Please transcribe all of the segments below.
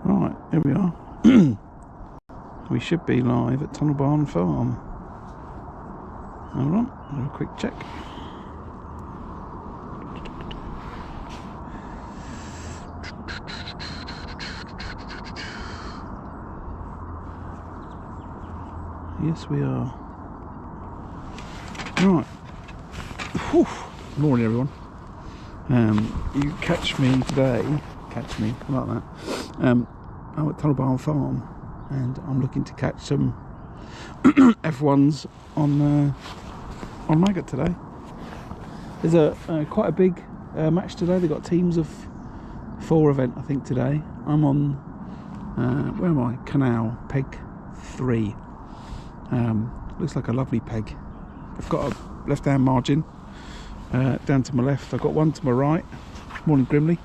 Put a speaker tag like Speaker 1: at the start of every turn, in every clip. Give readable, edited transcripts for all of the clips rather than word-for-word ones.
Speaker 1: Right, here we are. We should be live at Tunnel Barn Farm. Hold on, have a quick check. Yes, we are. Right. Whew. Morning, everyone. You catch me today. Catch me, I like that. I'm at Tunnel Barn Farm, and I'm looking to catch some F1s on Maggot today. There's a quite a big match today. They've got teams of 4 event, I think, today. I'm on where am I? Canal peg 3. Looks like a lovely peg. I've got a left-hand margin down to my left. I've got one to my right. Morning, Grimley.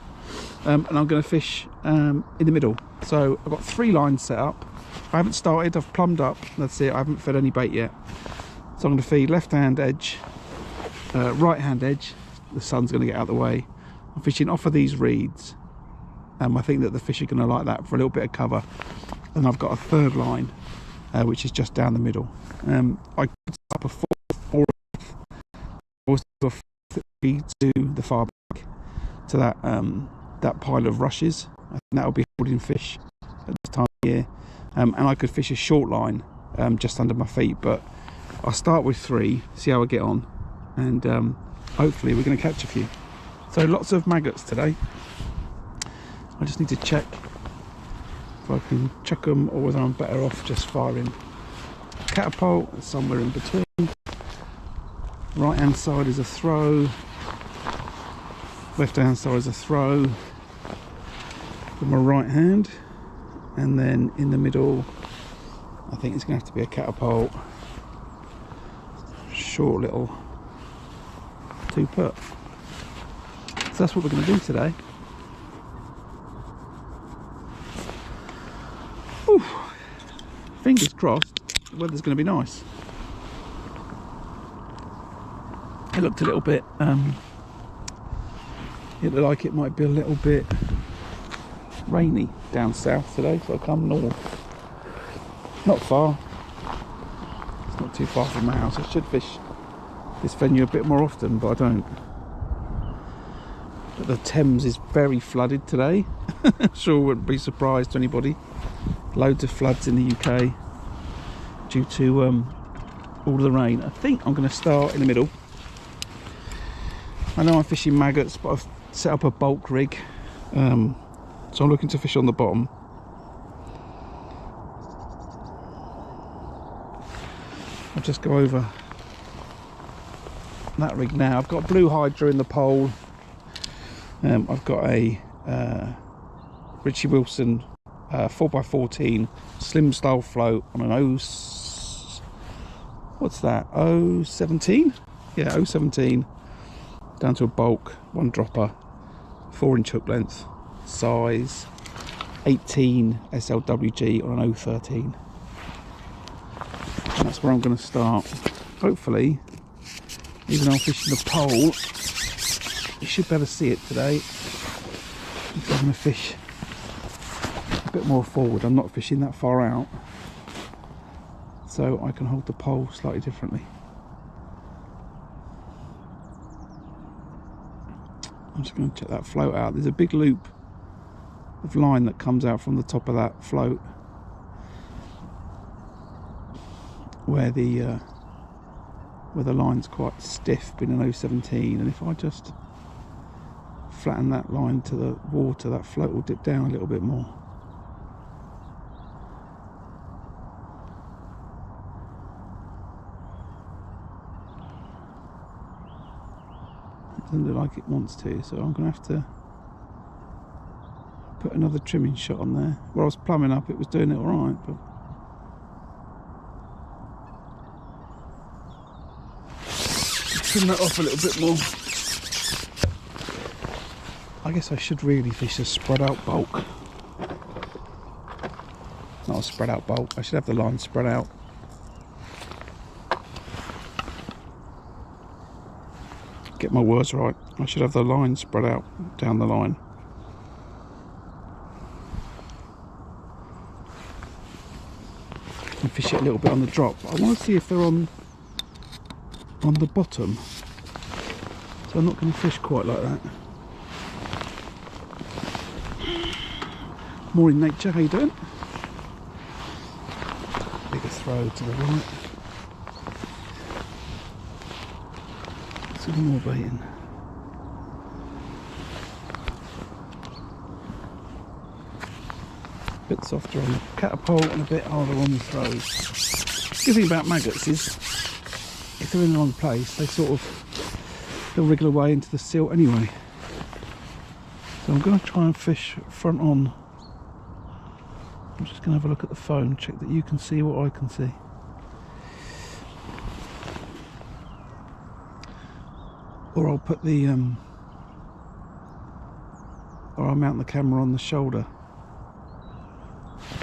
Speaker 1: And I'm going to fish in the middle. So I've got 3 lines set up. I haven't started. I've plumbed up. That's it. I haven't fed any bait yet. So I'm going to feed left-hand edge, right-hand edge. The sun's going to get out of the way. I'm fishing off of these reeds. I think that the fish are going to like that for a little bit of cover. And I've got a 3rd line, which is just down the middle. I put up a 4th to the far back to that pile of rushes. I think that'll be holding fish at this time of year. And I could fish a short line just under my feet, but I'll start with 3, see how I get on, and hopefully we're going to catch a few. So lots of maggots today. I just need to check if I can chuck them or whether I'm better off just firing catapult somewhere in between. Right hand side is a throw, left hand side is a throw with my right hand, and then in the middle I think it's going to have to be a catapult, short little 2-put. So that's what we're going to do today. Whew. Fingers crossed the weather's going to be nice. It looked a little bit it looked like it might be a little bit rainy down south today, so I'll come north. Not far, it's not too far from my house. I should fish this venue a bit more often, but I don't. But the Thames is very flooded today. Sure wouldn't be surprised to anybody. Loads of floods in the UK due to all of the rain. I think I'm going to start in the middle. I know I'm fishing maggots, but I've set up a bulk rig, so I'm looking to fish on the bottom. I'll just go over that rig now. I've got blue hydra in the pole. I've got a Richie Wilson 4x14 slim style float on an what's that, 017? Yeah, 017. Down to a bulk, 1 dropper, 4-inch hook length, size 18 SLWG on an 013. And that's where I'm going to start. Hopefully, even though I'm fishing the pole, you should be able to see it today. If I'm going to fish a bit more forward, I'm not fishing that far out, so I can hold the pole slightly differently. I'm just going to check that float out. There's a big loop of line that comes out from the top of that float where the line's quite stiff, being an 017, and if I just flatten that line to the water, that float will dip down a little bit more. Doesn't look like it wants to, so I'm going to have to put another trimming shot on there. Where I was plumbing up, it was doing it alright, but trim that off a little bit more. I guess I should really fish a spread out bulk. Not a spread out bulk, I should have the line spread out. Get my words right. I should have the line spread out down the line. can fish it a little bit on the drop. I want to see if they're on the bottom. So I'm not going to fish quite like that. More in nature, how you doing? Bigger throw to the right. Some more baiting. A bit softer on the catapult and a bit harder on the throws. The good thing about maggots is if they're in the wrong place, they'll wriggle away into the silt anyway. So I'm going to try and fish front on. I'm just going to have a look at the phone, check that you can see what I can see. Or I'll put the or I'll mount the camera on the shoulder.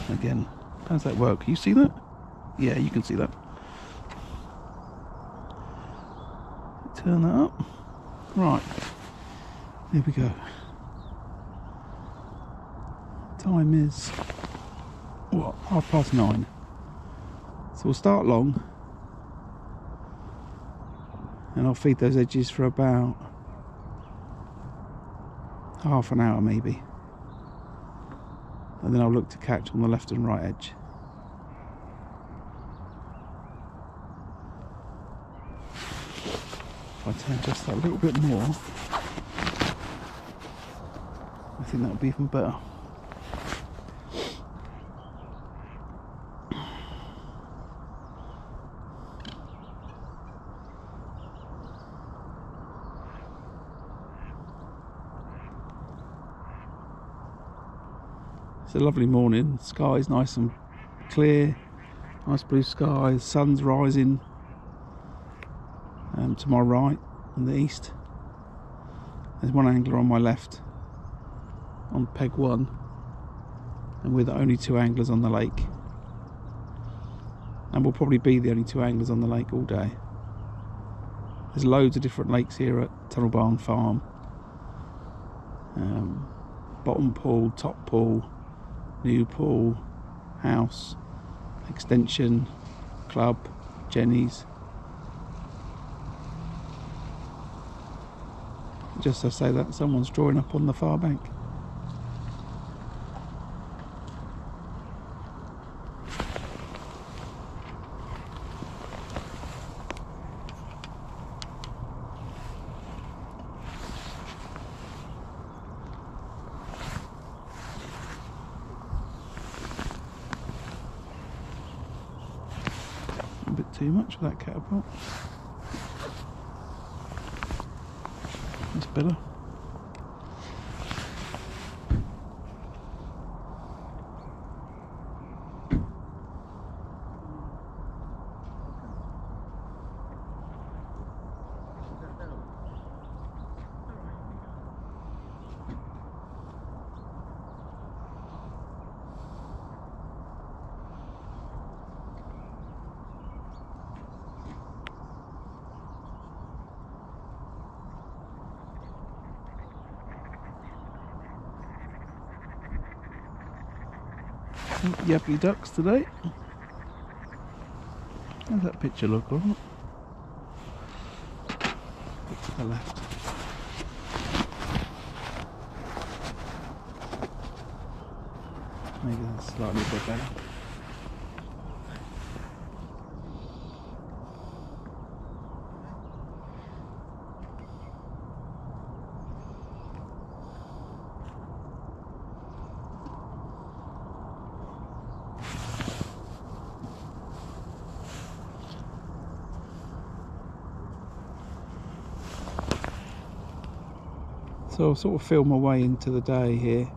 Speaker 1: Again, how does that work? Can you see that? Yeah, you can see that. Turn that up. Right, here we go. Time is, what, 9:30. So we'll start long, and I'll feed those edges for about half an hour maybe, and then I'll look to catch on the left and right edge. If I turn just that little bit more, I think that'll be even better. It's a lovely morning, the sky's nice and clear, nice blue sky, the sun's rising to my right in the east. There's one angler on my left on peg 1, and we're the only 2 anglers on the lake, and we'll probably be the only 2 anglers on the lake all day. There's loads of different lakes here at Tunnel Barn Farm, bottom pool, top pool, new pool, house, extension, club, Jenny's. Just as I say that, someone's drawing up on the far bank. A bit too much for that catapult. That's better. Yappy ducks today. How's that picture look? All right. Look to the left. Maybe that's slightly a bit better. So I'll sort of feel my way into the day here.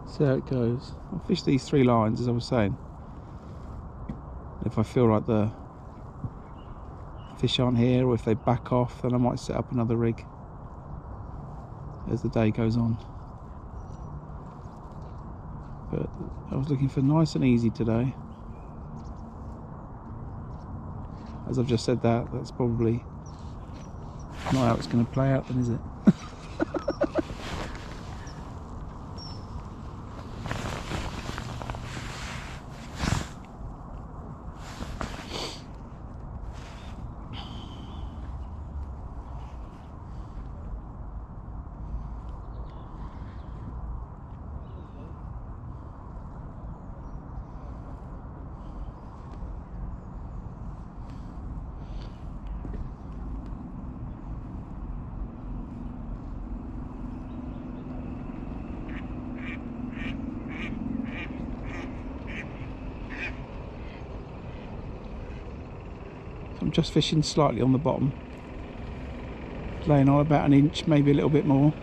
Speaker 1: See how it goes. I'll fish these 3 lines, as I was saying. If I feel like the fish aren't here, or if they back off, then I might set up another rig as the day goes on. But I was looking for nice and easy today. As I've just said that, that's probably not how it's going to play out then, is it? just fishing slightly on the bottom, laying on about an inch, maybe a little bit more.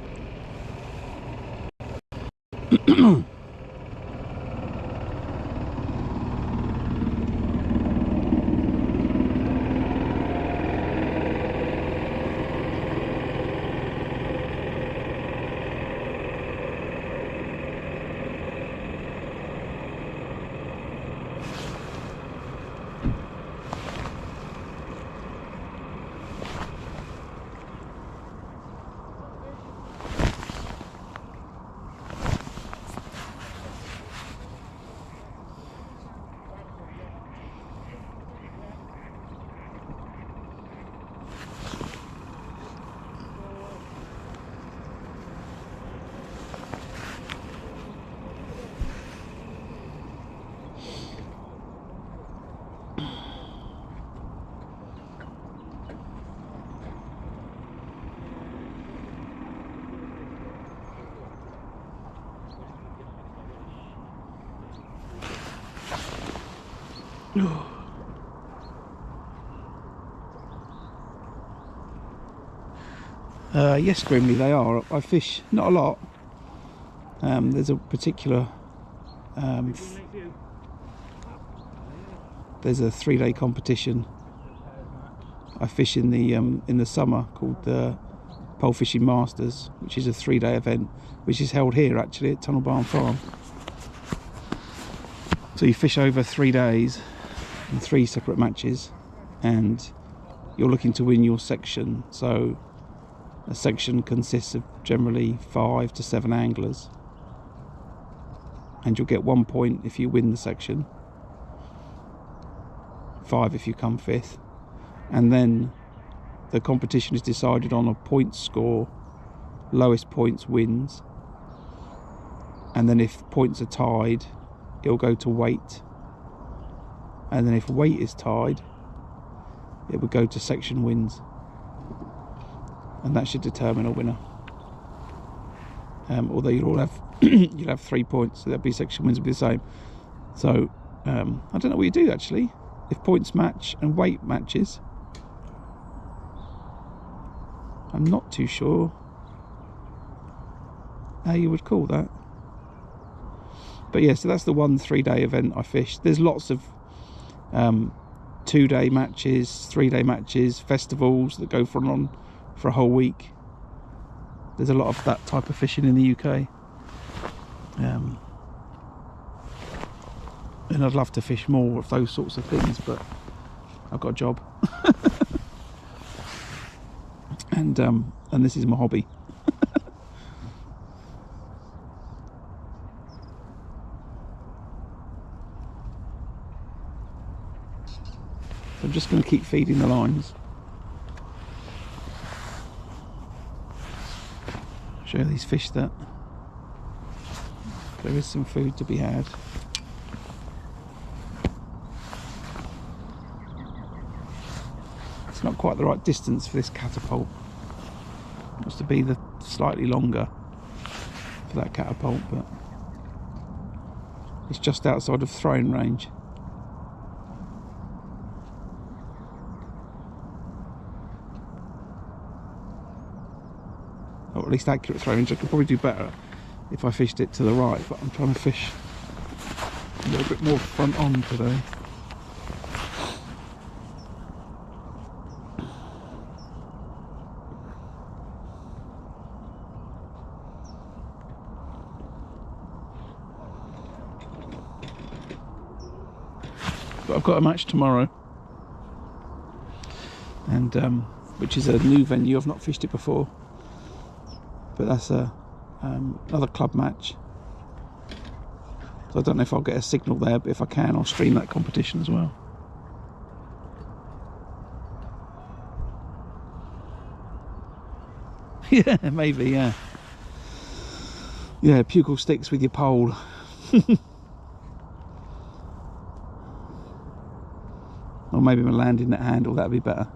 Speaker 1: Yes, Grimley, they are. I fish not a lot. There's a particular there's a 3-day competition I fish in the summer called the Polefishing Masters, which is a 3-day event which is held here actually at Tunnel Barn Farm. So you fish over 3 days in 3 separate matches, and you're looking to win your section. So a section consists of generally 5 to 7 anglers, and you'll get 1 point if you win the section, 5 if you come 5th, and then the competition is decided on a point score. Lowest points wins, and then if points are tied, it'll go to weight, and then if weight is tied, it would go to section wins, and that should determine a winner. Although you'll all have you'll have 3 points, so there'll be section wins will be the same. So I don't know what you do actually if points match and weight matches. I'm not too sure how you would call that. But yeah, so that's the one 3-day event I fished. There's lots of 2-day matches, 3-day matches, festivals that go on for a whole week. There's a lot of that type of fishing in the UK. And I'd love to fish more of those sorts of things, but I've got a job. And this is my hobby. I'm just going to keep feeding the lines. Show these fish that there is some food to be had. It's not quite the right distance for this catapult. It wants to be the slightly longer for that catapult, but it's just outside of throwing range. Or at least accurate throwing range. I could probably do better if I fished it to the right, but I'm trying to fish a little bit more front on today. But I've got a match tomorrow, and which is a new venue. I've not fished it before, but that's another club match. So I don't know if I'll get a signal there, but if I can, I'll stream that competition as well. Yeah, maybe, yeah. Yeah, pugil sticks with your pole. Or maybe my landing net handle, that'd be better.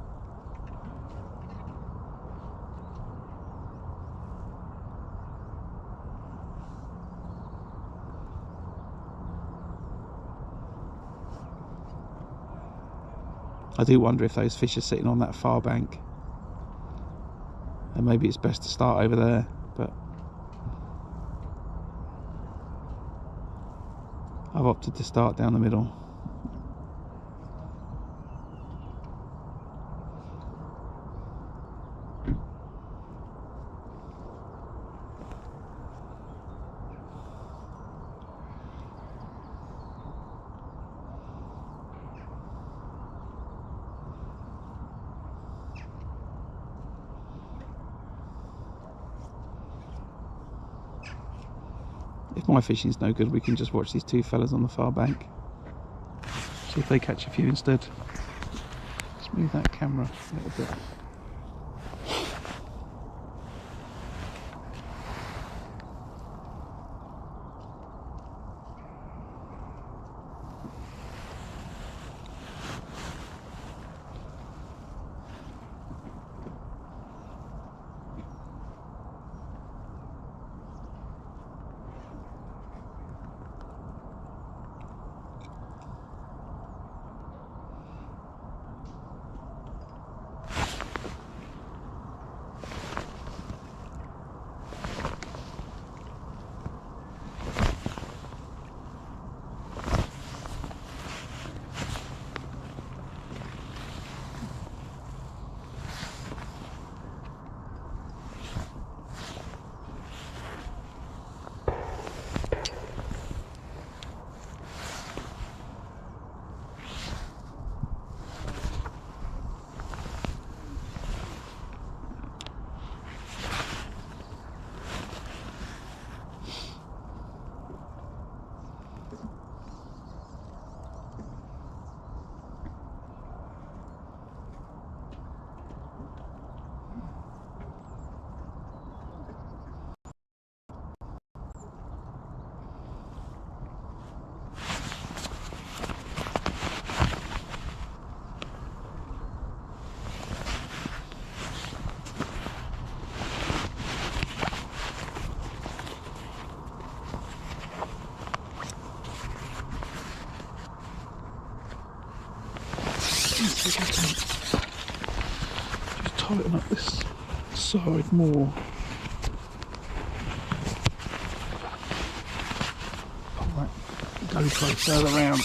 Speaker 1: I do wonder if those fish are sitting on that far bank, and maybe it's best to start over there, but I've opted to start down the middle. If my fishing's no good, we can just watch these two fellas on the far bank. See if they catch a few instead. Just move that camera a little bit. Just tighten up this side more. Pull that GoPro further around.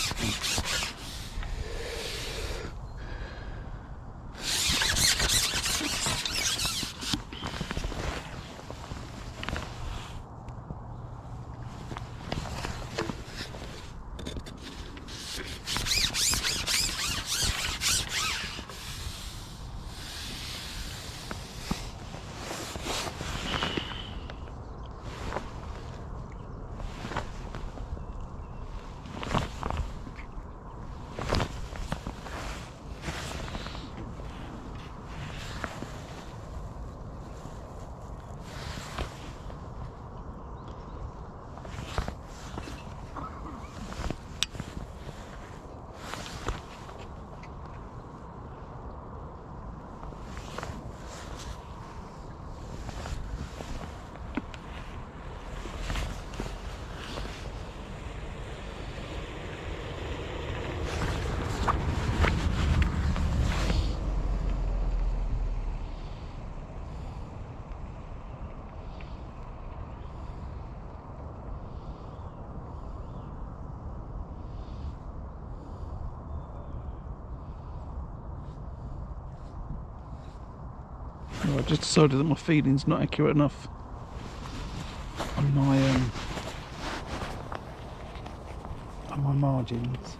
Speaker 1: Well, I've just decided that my feeding's not accurate enough on my margins.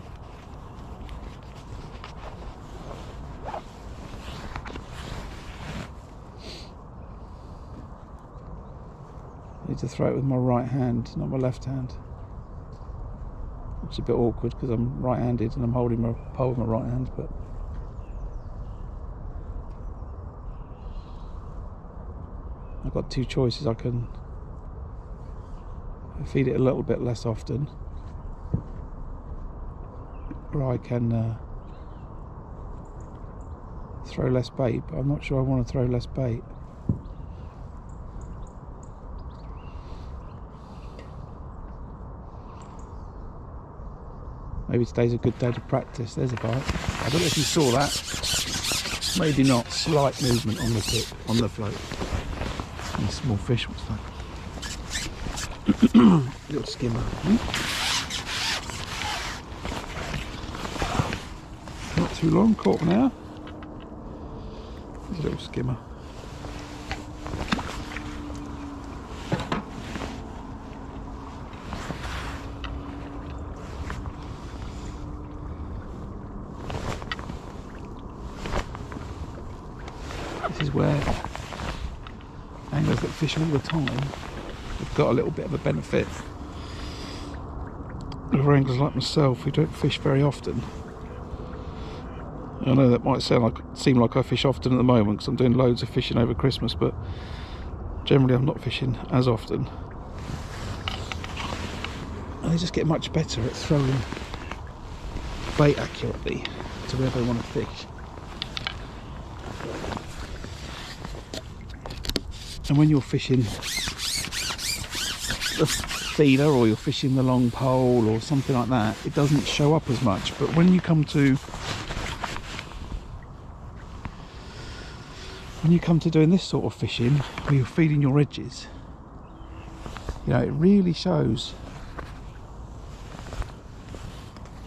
Speaker 1: I need to throw it with my right hand, not my left hand. Which is a bit awkward because I'm right-handed and I'm holding my pole with my right hand, but I've got two choices. I can feed it a little bit less often, or I can throw less bait, but I'm not sure I want to throw less bait. Maybe today's a good day to practice. There's a bite. I don't know if you saw that. Maybe not. Slight movement on the tip, on the float. And a small fish, what's that? Little skimmer. Not too long, quarter of an hour. There's a little skimmer. This is where anglers that fish all the time have got a little bit of a benefit over anglers like myself who don't fish very often. I know that might seem like I fish often at the moment because I'm doing loads of fishing over Christmas, but generally I'm not fishing as often. And they just get much better at throwing bait accurately to where they want to fish. And when you're fishing the feeder or you're fishing the long pole or something like that, it doesn't show up as much. But when you come to doing this sort of fishing where you're feeding your edges, you know, it really shows.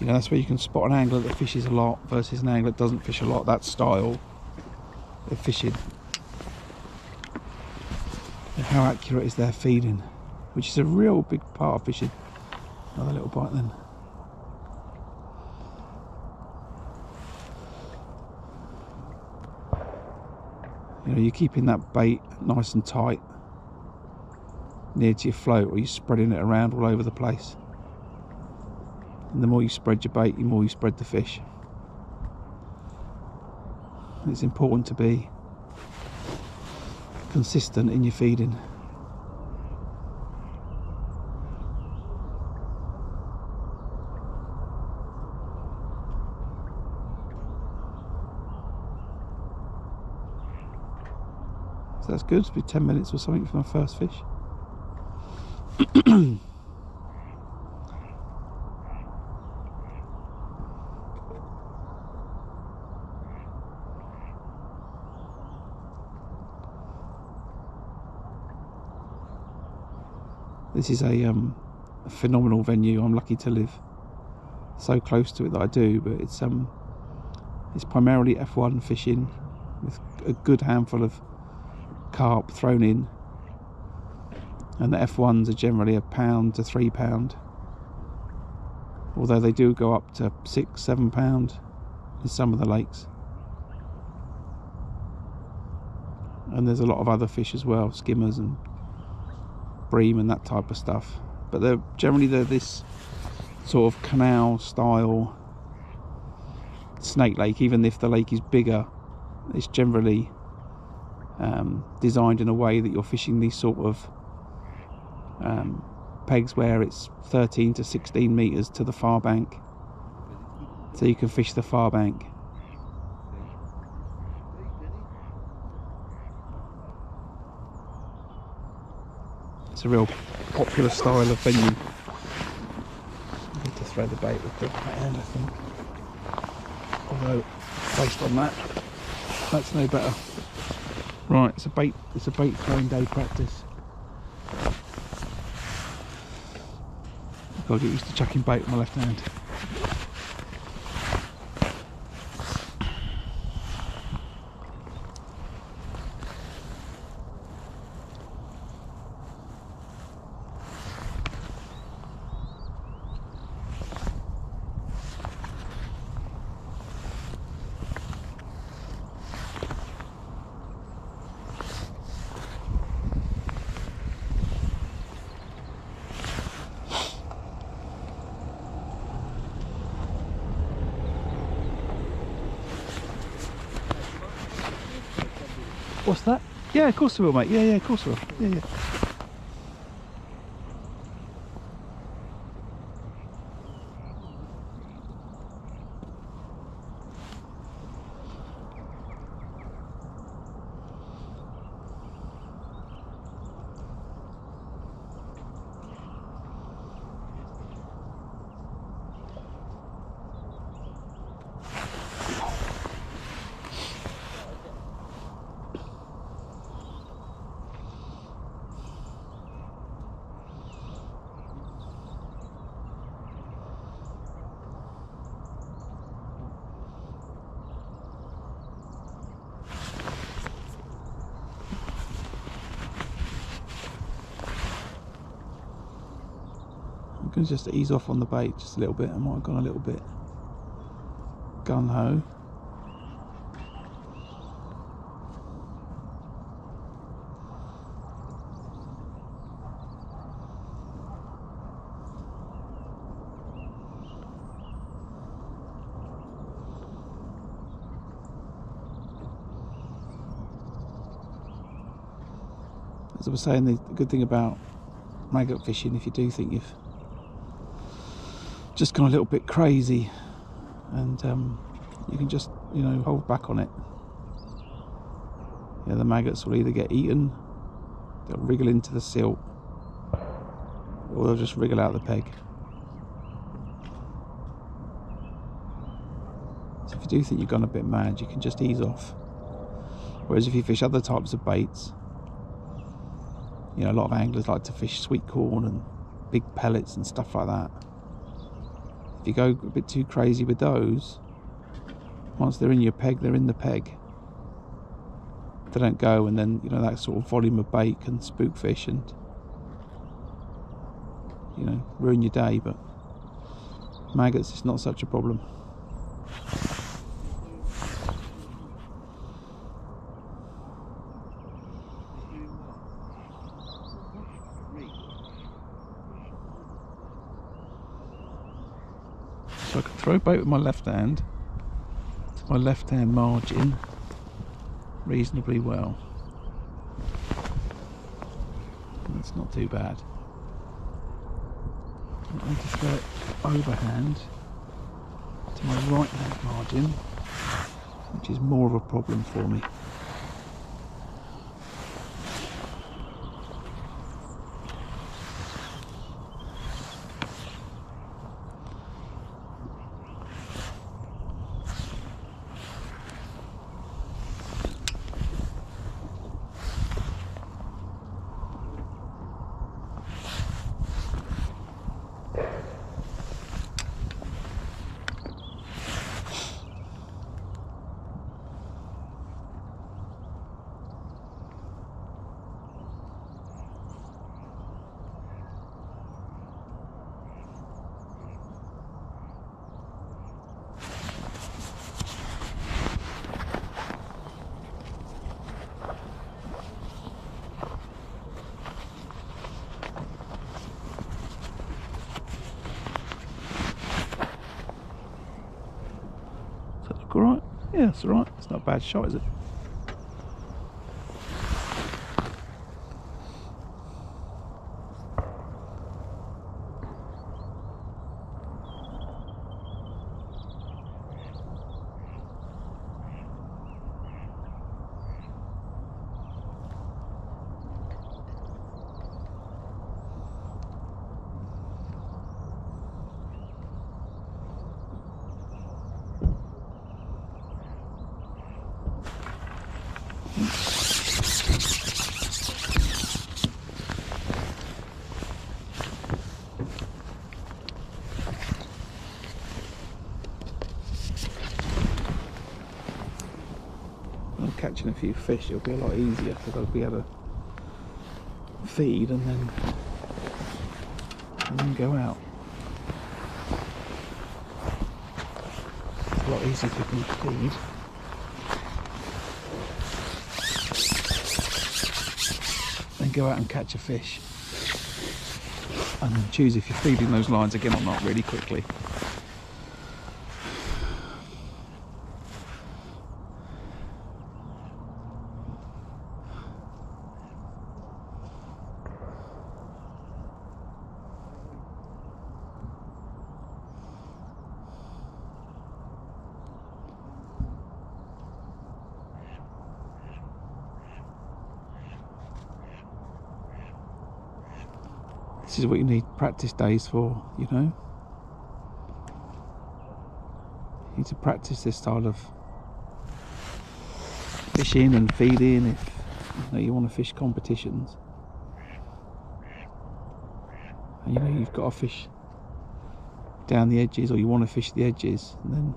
Speaker 1: You know, that's where you can spot an angler that fishes a lot versus an angler that doesn't fish a lot. That style of fishing. How accurate is their feeding, which is a real big part of fishing. Another little bite then. You know, you're keeping that bait nice and tight near to your float, or you're spreading it around all over the place. And the more you spread your bait, the more you spread the fish. And it's important to be consistent in your feeding. So that's good. It's been 10 minutes or something for my first fish. This is a phenomenal venue. I'm lucky to live so close to it that I do, but it's primarily F1 fishing with a good handful of carp thrown in, and the F1s are generally £1 to £3, although they do go up to £6-7 in some of the lakes. And there's a lot of other fish as well, skimmers and bream and that type of stuff, but they're this sort of canal style snake lake. Even if the lake is bigger, it's generally designed in a way that you're fishing these sort of pegs where it's 13 to 16 meters to the far bank, so you can fish the far bank. It's a real popular style of venue. I need to throw the bait with the hand, I think. Although, based on that, that's no better. Right, it's a bait throwing day practice. I've got to get used to chucking bait with my left hand. What's that? Yeah, of course I will, mate. Yeah, of course I will. Yeah. can just ease off on the bait just a little bit. I might have gone a little bit gung-ho. As I was saying, the good thing about maggot fishing, if you do think you've just gone a little bit crazy, and you can just, you know, hold back on it. Yeah, the maggots will either get eaten, they'll wriggle into the silt, or they'll just wriggle out the peg. So if you do think you've gone a bit mad, you can just ease off. Whereas if you fish other types of baits, you know, a lot of anglers like to fish sweet corn and big pellets and stuff like that. If you go a bit too crazy with those, once they're in your peg, they're in the peg. They don't go, and then, you know, that sort of volume of bait can spook fish and, you know, ruin your day. But maggots, it's not such a problem. So I can throw bait with my left hand to my left hand margin reasonably well. That's not too bad. I need to throw it overhand to my right hand margin, which is more of a problem for me. Alright, yeah, that's alright. It's not a bad shot, is it? Catching a few fish, it'll be a lot easier because I'll be able to feed and then go out. It's a lot easier if you can feed. Then go out and catch a fish. And then choose if you're feeding those lines again or not really quickly. This is what you need practice days for, you know. You need to practice this style of fishing and feeding if, you know, you want to fish competitions. And, you know, you've got to fish down the edges, or you want to fish the edges, and then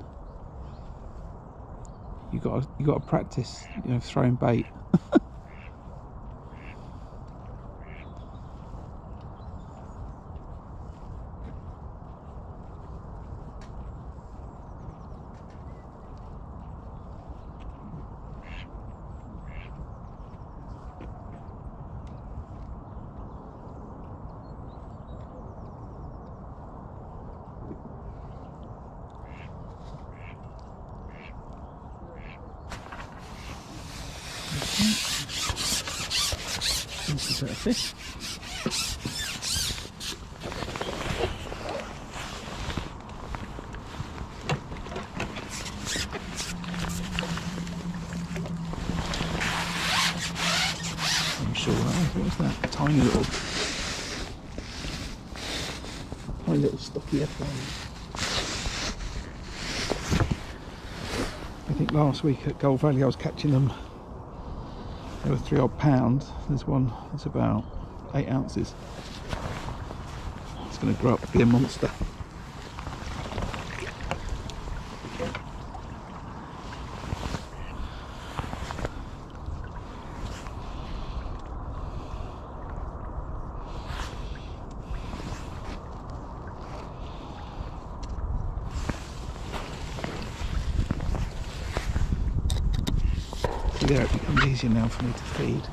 Speaker 1: you got to practice, you know, throwing bait. nice little fish. I'm sure what was that? Tiny little stocky F1. I think last week at Gold Valley I was catching them. They were 3 odd pounds. This one is about 8 ounces. It's going to grow up to be a monster. There, it becomes easier now for me to feed.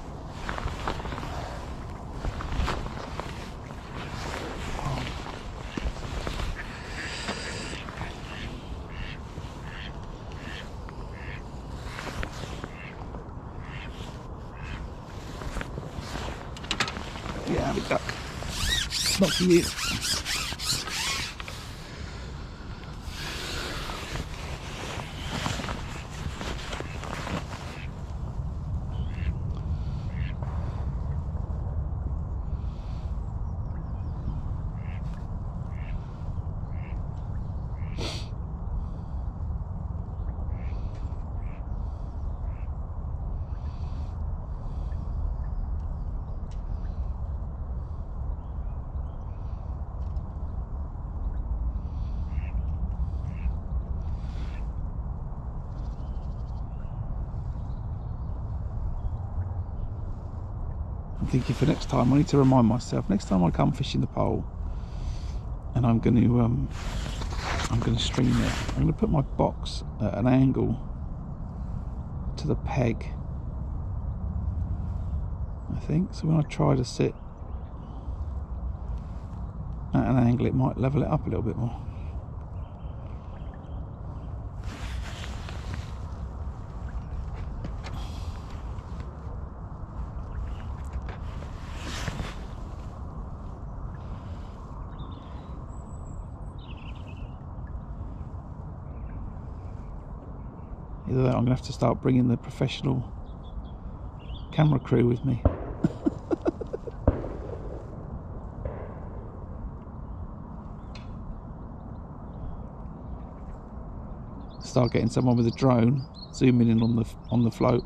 Speaker 1: Yeah, big duck. Not for you. I'm thinking for next time I need to remind myself, next time I come fishing the pole and I'm going to stream it, I'm going to put my box at an angle to the peg, I think, so when I try to sit at an angle it might level it up a little bit more. Either that, I'm going to have to start bringing the professional camera crew with me. Start getting someone with a drone zooming in on the float.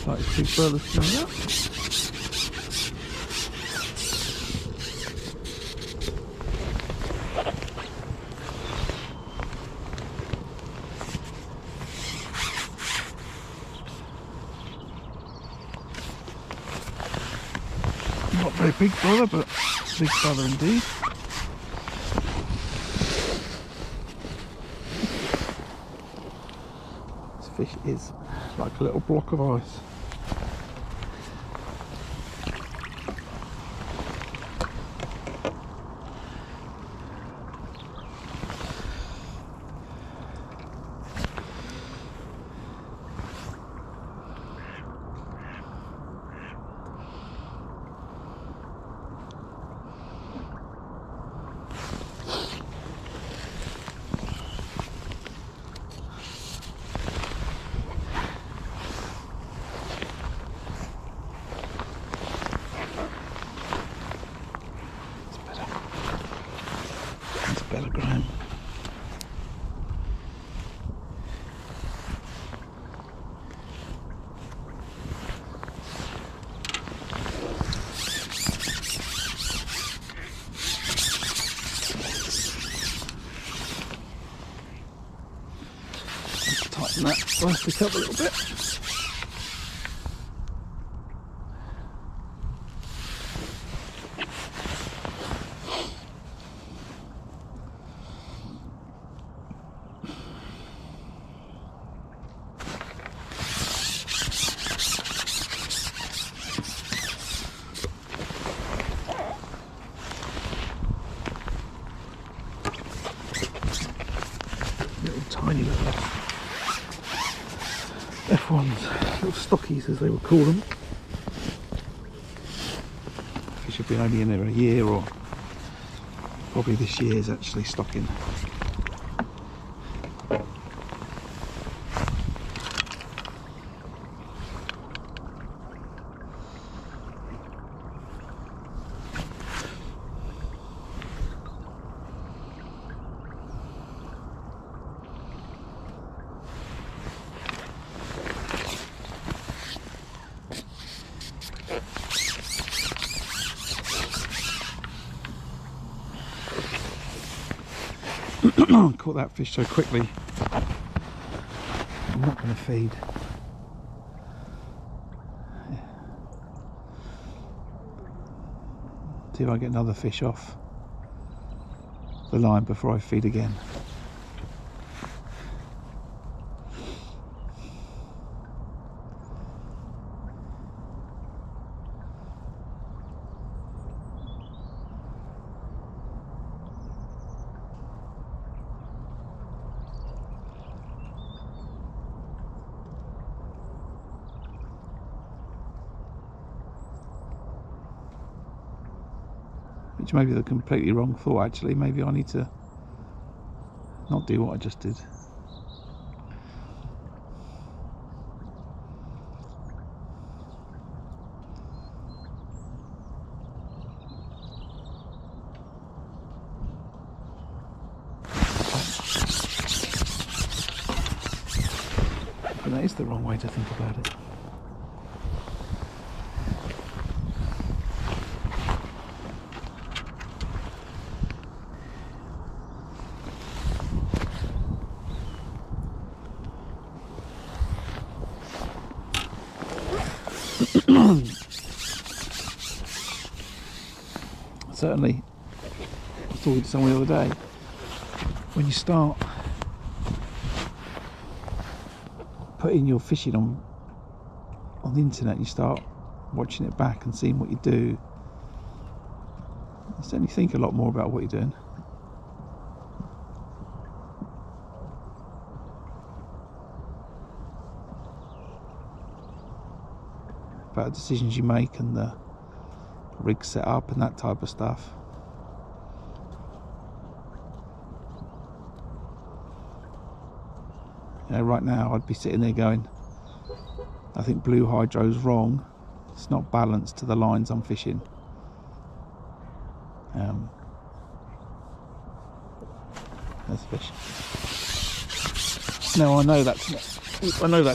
Speaker 1: Like his big brother's coming up. Not very big brother, but big brother indeed. This fish is like a little block of ice. Better ground. letting that rest it up a little bit. Tiny little F1s, little stockies as they would call them. Fish have been only in there a year, or probably this year's actually stocking. Caught that fish so quickly. I'm not going to feed. See if I get another fish off the line before I feed again. Which may be the completely wrong thought actually. Maybe I need to not do what I just did. But that is the wrong way to think about it. Certainly, I was talking to someone the other day, when you start putting your fishing on the internet, you start watching it back and seeing what you do, you certainly think a lot more about what you're doing. About the decisions you make and the rig set up and that type of stuff. You know, right now I'd be sitting there going, I think blue hydro's wrong, it's not balanced to the lines I'm fishing. There's a fish. Now I know that's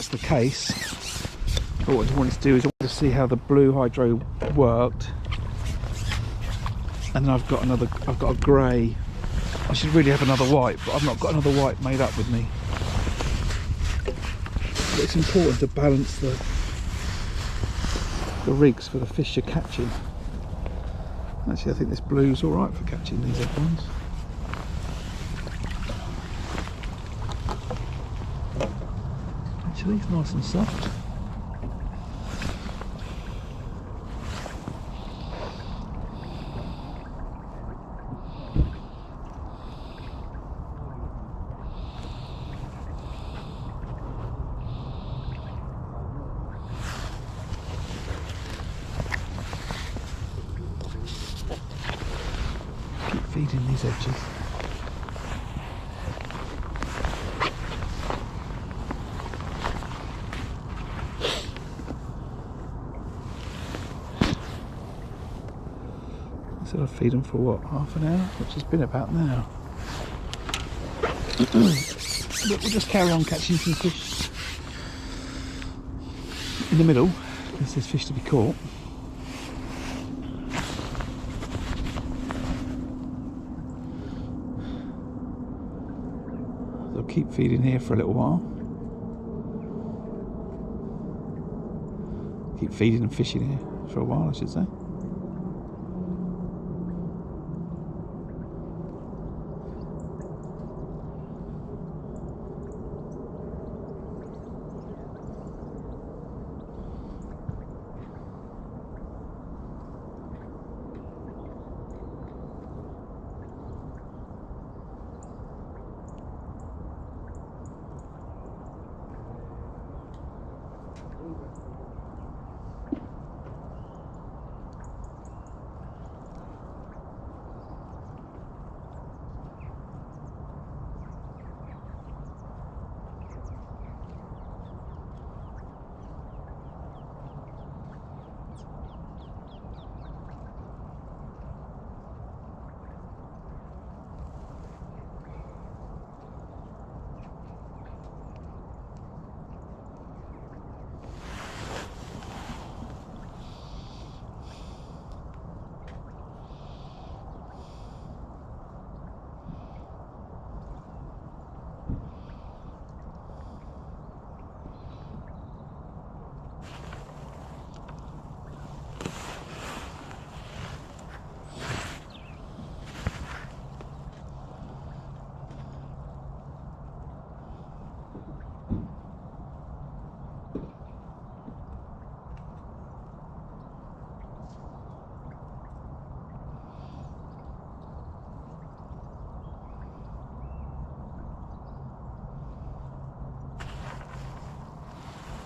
Speaker 1: the case, but what I wanted to do is I wanted to see how the blue hydro worked. And then I've got a grey. I should really have another white, but I've not got another white made up with me. But it's important to balance the rigs for the fish you're catching. Actually, I think this blue's all right for catching these F1s. Actually, it's nice and soft. Feeding these edges. So I feed them for what, half an hour, which has been about now. But we'll just carry on catching some fish in the middle because there's fish to be caught. Keep feeding here for a little while. keep feeding and fishing here for a while, I should say.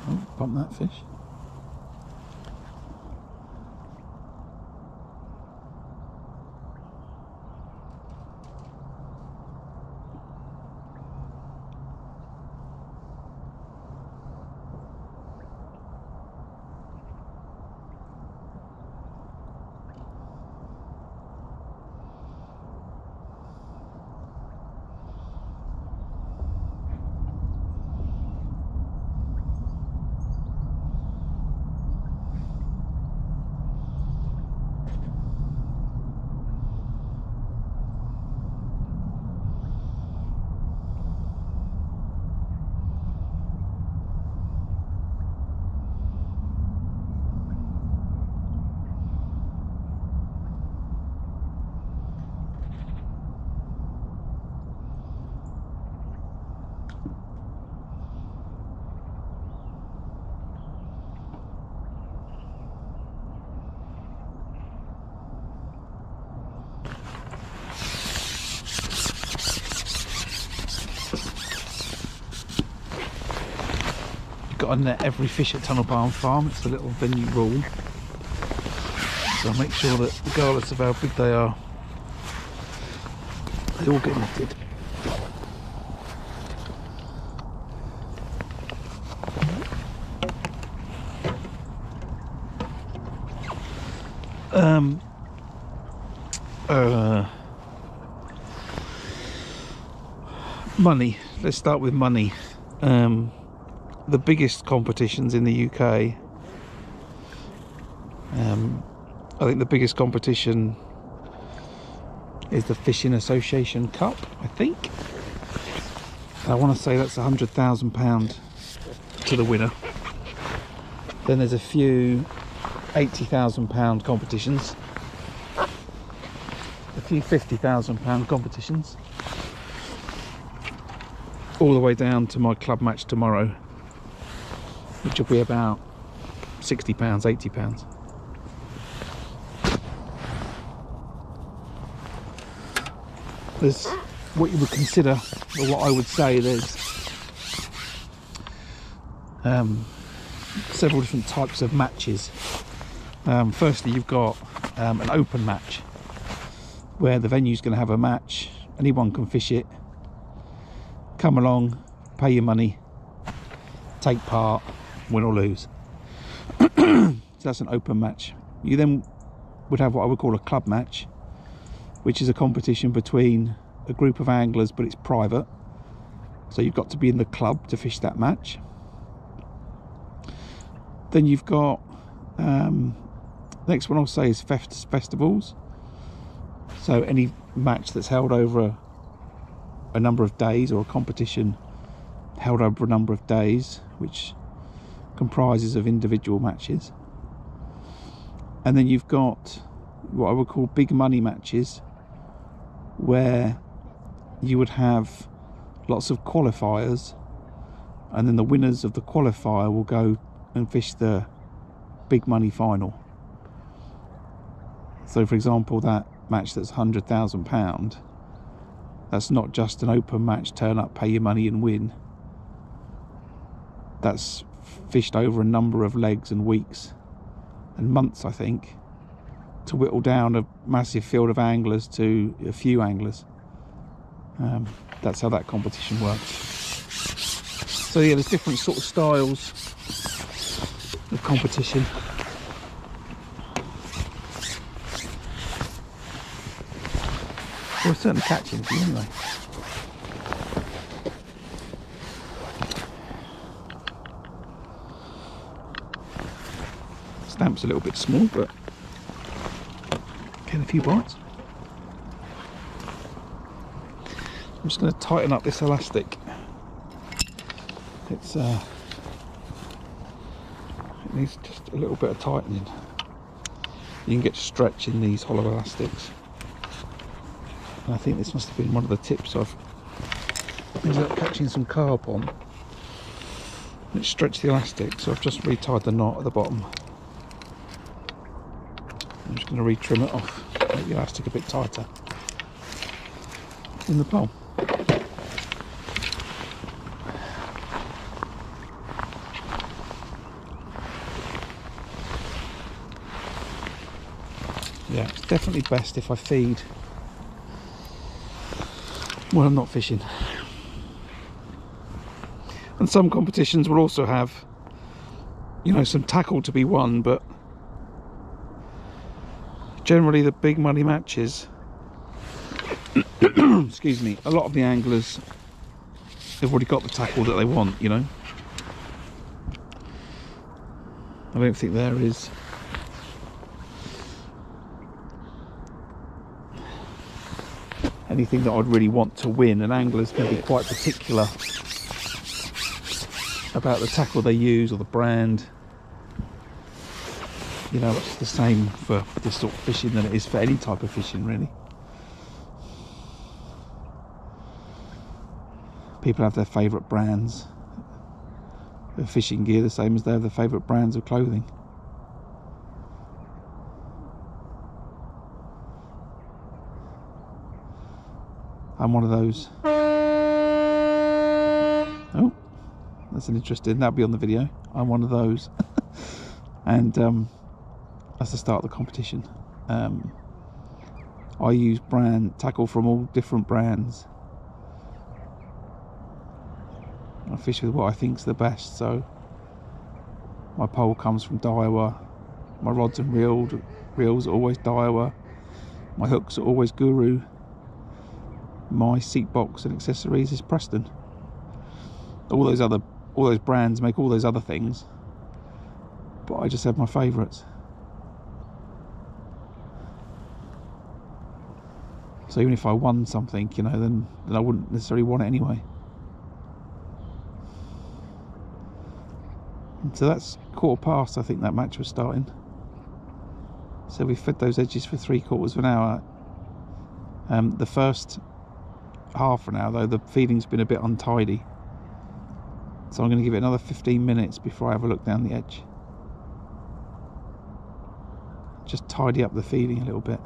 Speaker 1: Oh, bump that fish. Got to net every fish at Tunnel Barn Farm. It's a little venue rule. So I'll make sure that regardless of how big they are, they all get netted. Money. Let's start with money. The biggest competitions in the UK, I think the biggest competition is the Fishing Association Cup, I think. I want to say that's £100,000 to the winner. Then there's a few £80,000 competitions, a few £50,000 competitions, all the way down to my club match tomorrow, which will be about £60, £80. There's what you would consider, or what I would say, there's several different types of matches. Firstly, you've got an open match, where the venue's going to have a match, anyone can fish it, come along, pay your money, take part, win or lose. So that's an open match. You then would have what I would call a club match, which is a competition between a group of anglers, but it's private, so you've got to be in the club to fish that match. Then you've got next one I'll say is festivals. So any match that's held over a number of days, or a competition held over a number of days, which comprises of individual matches. And then you've got what I would call big money matches, where you would have lots of qualifiers, and then the winners of the qualifier will go and fish the big money final. So for example, that match that's £100,000, that's not just an open match, turn up, pay your money and win. That's fished over a number of legs and weeks and months, I think, to whittle down a massive field of anglers to a few anglers. That's how that competition works. So yeah, there's different sort of styles of competition. We're certainly catching a few anyway. Stamp's a little bit small, but getting a few bites. I'm just going to tighten up this elastic. It needs just a little bit of tightening. You can get stretch in these hollow elastics. And I think this must have been one of the tips I've ended up catching some carp on. It stretched the elastic, so I've just retied the knot at the bottom. I'm just going to re-trim it off, make the elastic a bit tighter in the pole. Yeah, it's definitely best if I feed when I'm not fishing. And some competitions will also have, you know, some tackle to be won, but generally the big money matches, excuse me, a lot of the anglers have already got the tackle that they want, you know. I don't think there is anything that I'd really want to win, and anglers can be quite particular about the tackle they use or the brand. You know, it's the same for this sort of fishing than it is for any type of fishing, really. People have their favourite brands of fishing gear, the same as they have their favourite brands of clothing. I'm one of those. Oh, that's an interesting, that'll be on the video. I'm one of those. And that's the start of the competition. I use brand tackle from all different brands. I fish with what I think's the best, so my pole comes from Daiwa, my rods and reels are always Daiwa, my hooks are always Guru, my seat box and accessories is Preston. All those brands make all those other things, but I just have my favourites. So even if I won something, you know, then I wouldn't necessarily want it anyway. And so that's 1/4 past, I think that match was starting. So we fed those edges for 3/4 of an hour. The first half an hour though, the feeding's been a bit untidy, so I'm going to give it another 15 minutes before I have a look down the edge. Just tidy up the feeding a little bit.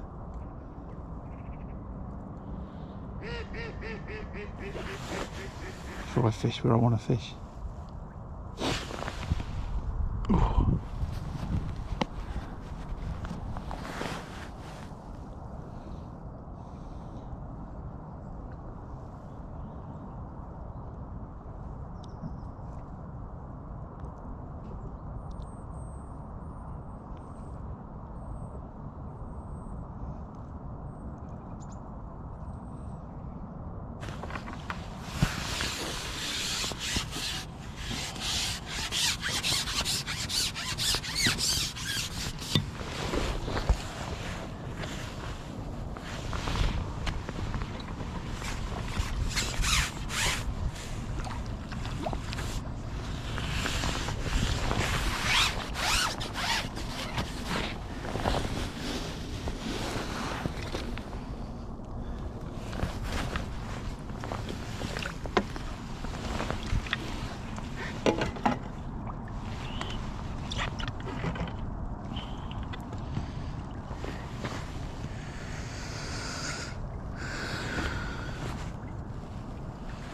Speaker 1: Before I fish where I want to fish. Ooh.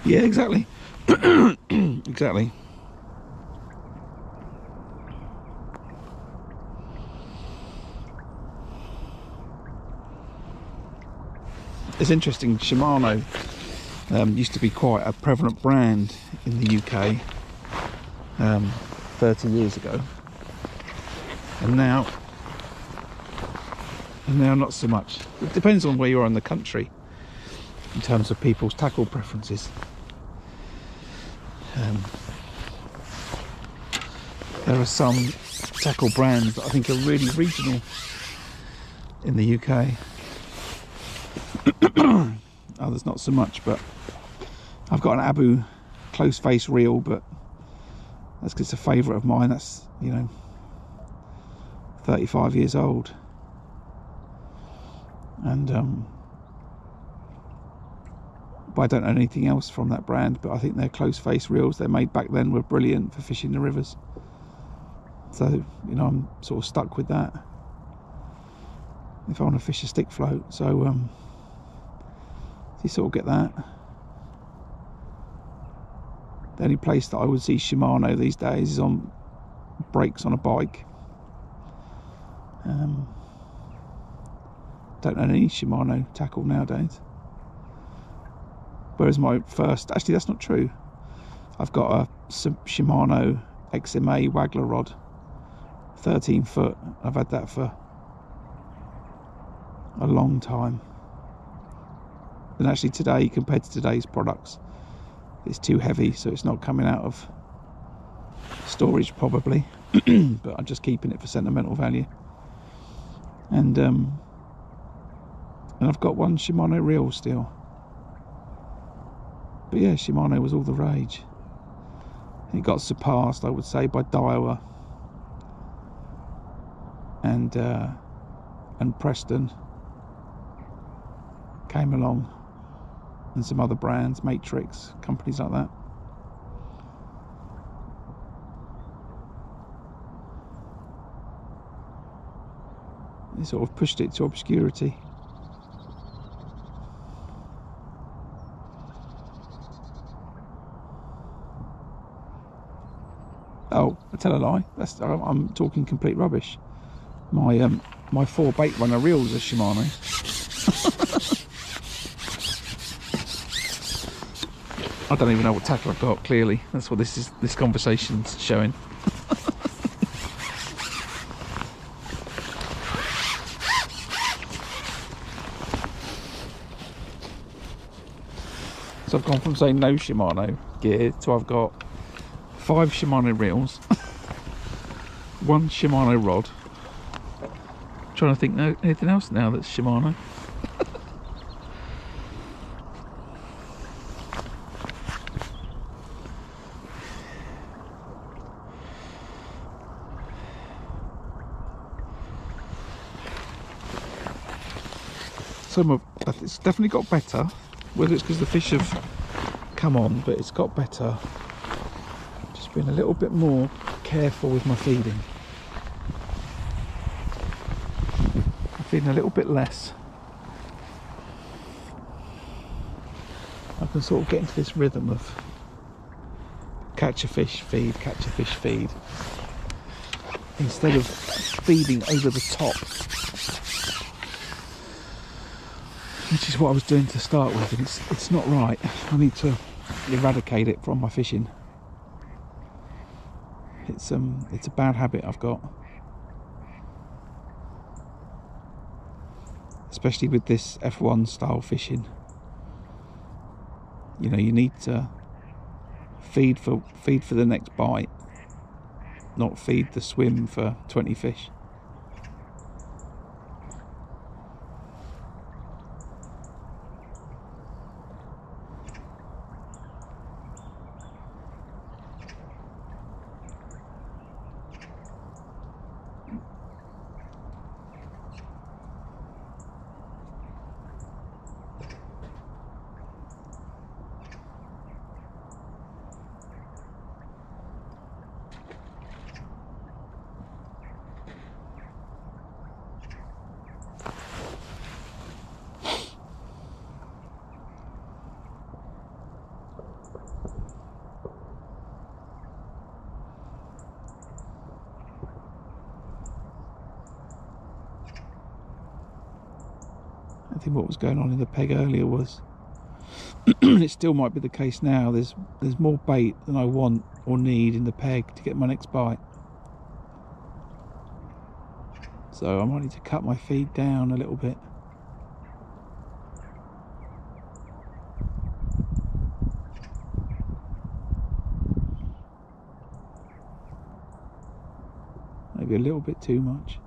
Speaker 1: Yeah, exactly. Exactly. It's interesting, Shimano used to be quite a prevalent brand in the UK 30 years ago, and now not so much. It depends on where you are in the country in terms of people's tackle preferences. There are some tackle brands that I think are really regional in the UK. Others not so much, but I've got an Abu close face reel, but that's because it's a favourite of mine. That's, you know, 35 years old, and but I don't know anything else from that brand. But I think their close face reels they made back then were brilliant for fishing the rivers. So, you know, I'm sort of stuck with that if I want to fish a stick float. So you sort of get that. The only place that I would see Shimano these days is on brakes on a bike. Don't own any Shimano tackle nowadays. Whereas my first, actually that's not true. I've got a Shimano XMA Waggler rod, 13 foot. I've had that for a long time. And actually today, compared to today's products, it's too heavy, so it's not coming out of storage probably. But I'm just keeping it for sentimental value. And I've got one Shimano reel still. But yeah, Shimano was all the rage. It got surpassed, I would say, by Daiwa and Preston came along, and some other brands, Matrix, companies like that. They sort of pushed it to obscurity. Oh, I tell a lie. I'm talking complete rubbish. My 4 bait runner reels are Shimano. I don't even know what tackle I've got. Clearly, that's what this conversation's showing. So I've gone from saying no Shimano gear to I've got 5 Shimano reels, 1 Shimano rod. I'm trying to think anything else now that's Shimano. It's definitely got better, whether it's because the fish have come on, but it's got better. Just been a little bit more careful with my feeding. I'm feeding a little bit less. I can sort of get into this rhythm of catch a fish, feed, catch a fish, feed, instead of feeding over the top, which is what I was doing to start with, and it's not right. I need to eradicate it from my fishing. It's a bad habit I've got, especially with this F1 style fishing. You know, you need to feed for the next bite, not feed the swim for 20 fish. think what was going on in the peg earlier was, and it still might be the case now, there's more bait than I want or need in the peg to get my next bite. So I might need to cut my feed down a little bit. Maybe a little bit too much.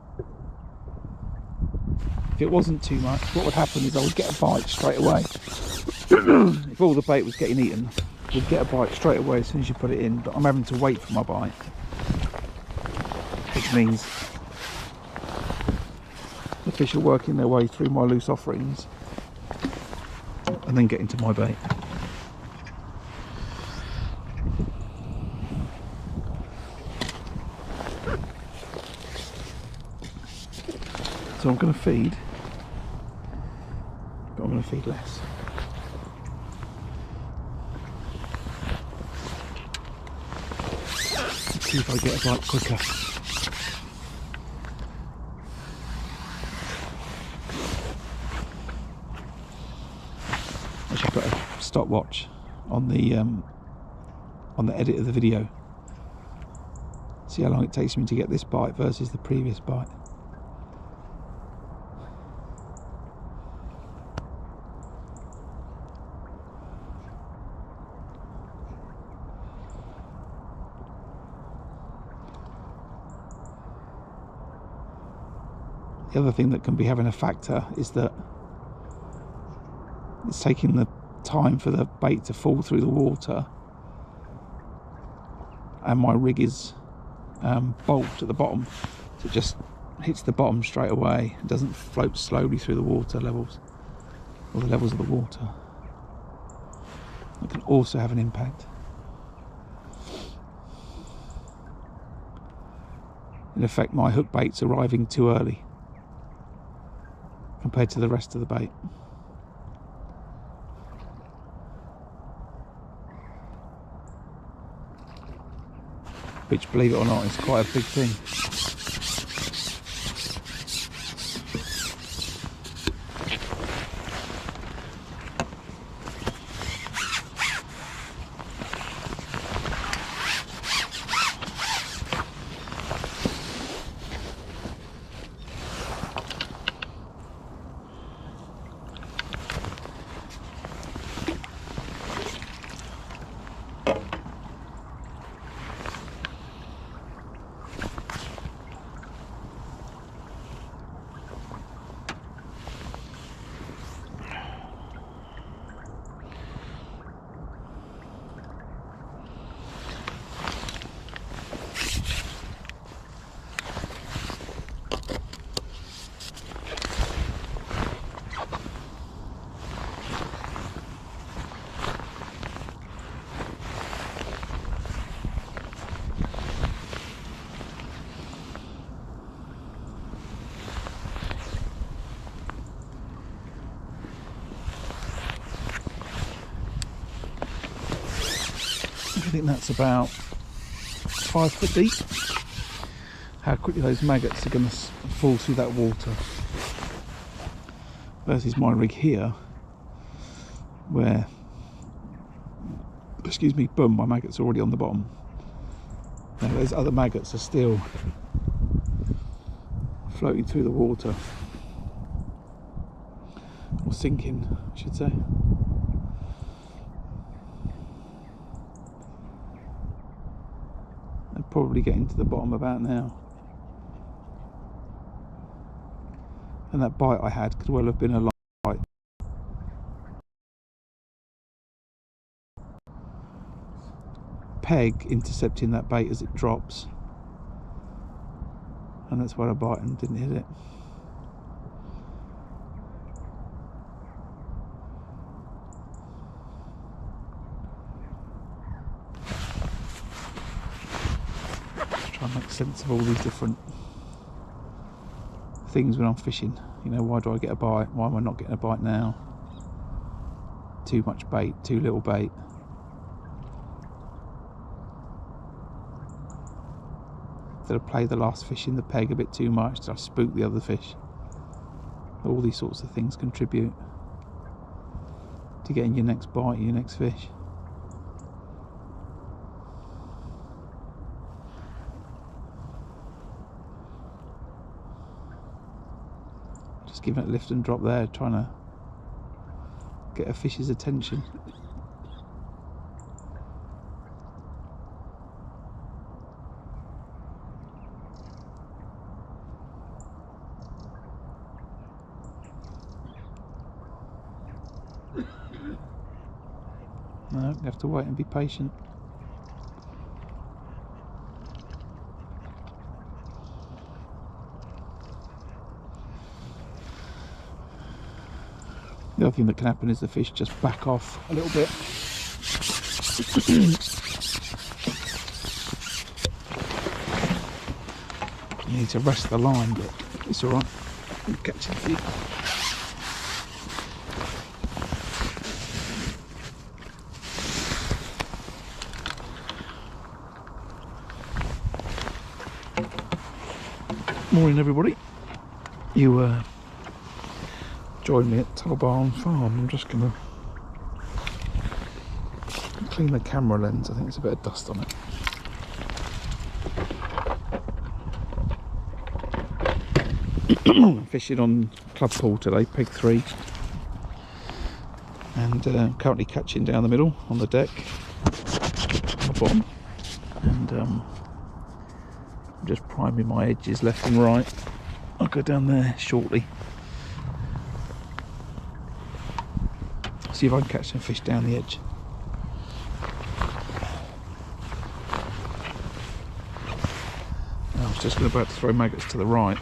Speaker 1: If it wasn't too much, what would happen is I would get a bite straight away. If all the bait was getting eaten, you'd get a bite straight away as soon as you put it in, but I'm having to wait for my bite, which means the fish are working their way through my loose offerings and then getting to my bait. So I'm going to feed, but I'm going to feed less. Let's see if I get a bite quicker. I should put a stopwatch on the edit of the video. See how long it takes me to get this bite versus the previous bite. The other thing that can be having a factor is that it's taking the time for the bait to fall through the water, and my rig is bulked at the bottom, so it just hits the bottom straight away and doesn't float slowly through the water levels, or the levels of the water. It can also have an impact. In effect, my hook bait's arriving too early compared to the rest of the bait. Which, believe it or not, is quite a big thing. I think that's about 5 foot deep. How quickly those maggots are going to fall through that water versus my rig here, where, excuse me, boom, my maggots are already on the bottom. Now those other maggots are still floating through the water, or sinking, I should say. They're probably getting to the bottom about now. And that bite I had could well have been a long bite. Peg intercepting that bait as it drops, and that's where I bite and didn't hit it. Try and make sense of all these different things when I'm fishing. You know, why do I get a bite? Why am I not getting a bite now? Too much bait, too little bait. Did I play the last fish in the peg a bit too much? Did I spook the other fish? All these sorts of things contribute to getting your next bite, your next fish. Just giving it a lift and drop there, trying to get a fish's attention. No, you have to wait and be patient. The other thing that can happen is the fish just back off a little bit. You need to rest the line, but it's alright. I'm catching a few. Morning everybody. You join me at Tunnel Barn Farm. I'm just going to clean the camera lens. I think there's a bit of dust on it. Fishing on club pool today, peg 3, and currently catching down the middle on the deck, on the bottom, and I'm just priming my edges left and right. I'll go down there shortly, see if I can catch some fish down the edge. I was just about to throw maggots to the right.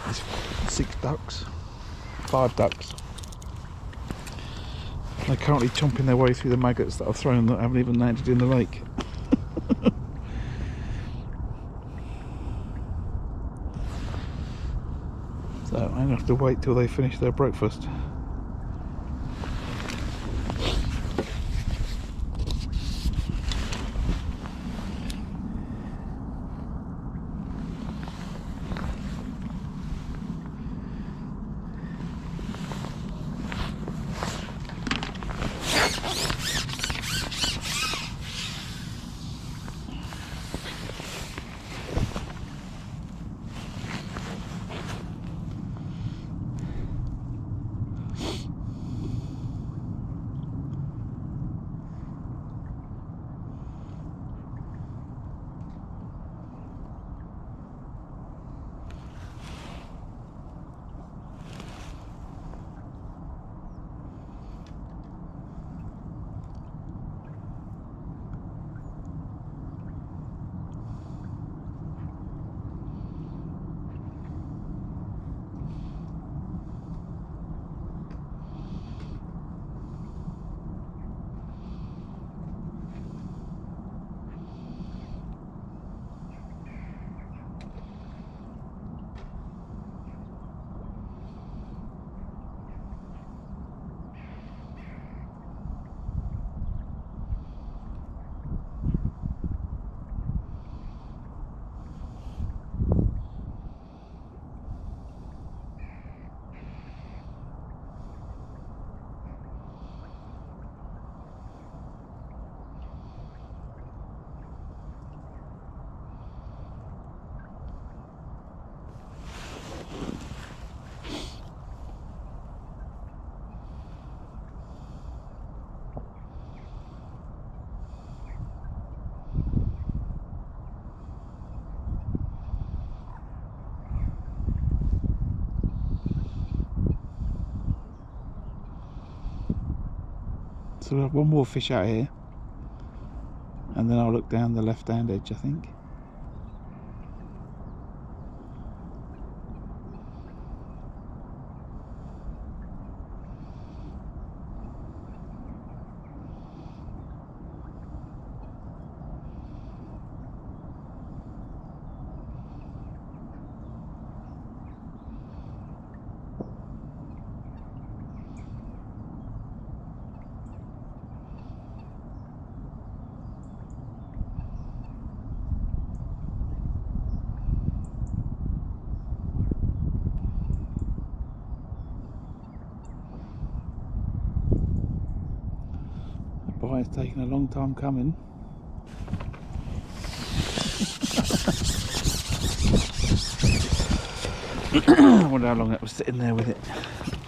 Speaker 1: There's 6 ducks, 5 ducks. They're currently chomping their way through the maggots that I've thrown that haven't even landed in the lake. So I'm going to have to wait till they finish their breakfast. So we'll have one more fish out here, and then I'll look down the left hand edge, I think. why it's taken a long time coming. I wonder how long that was sitting there with it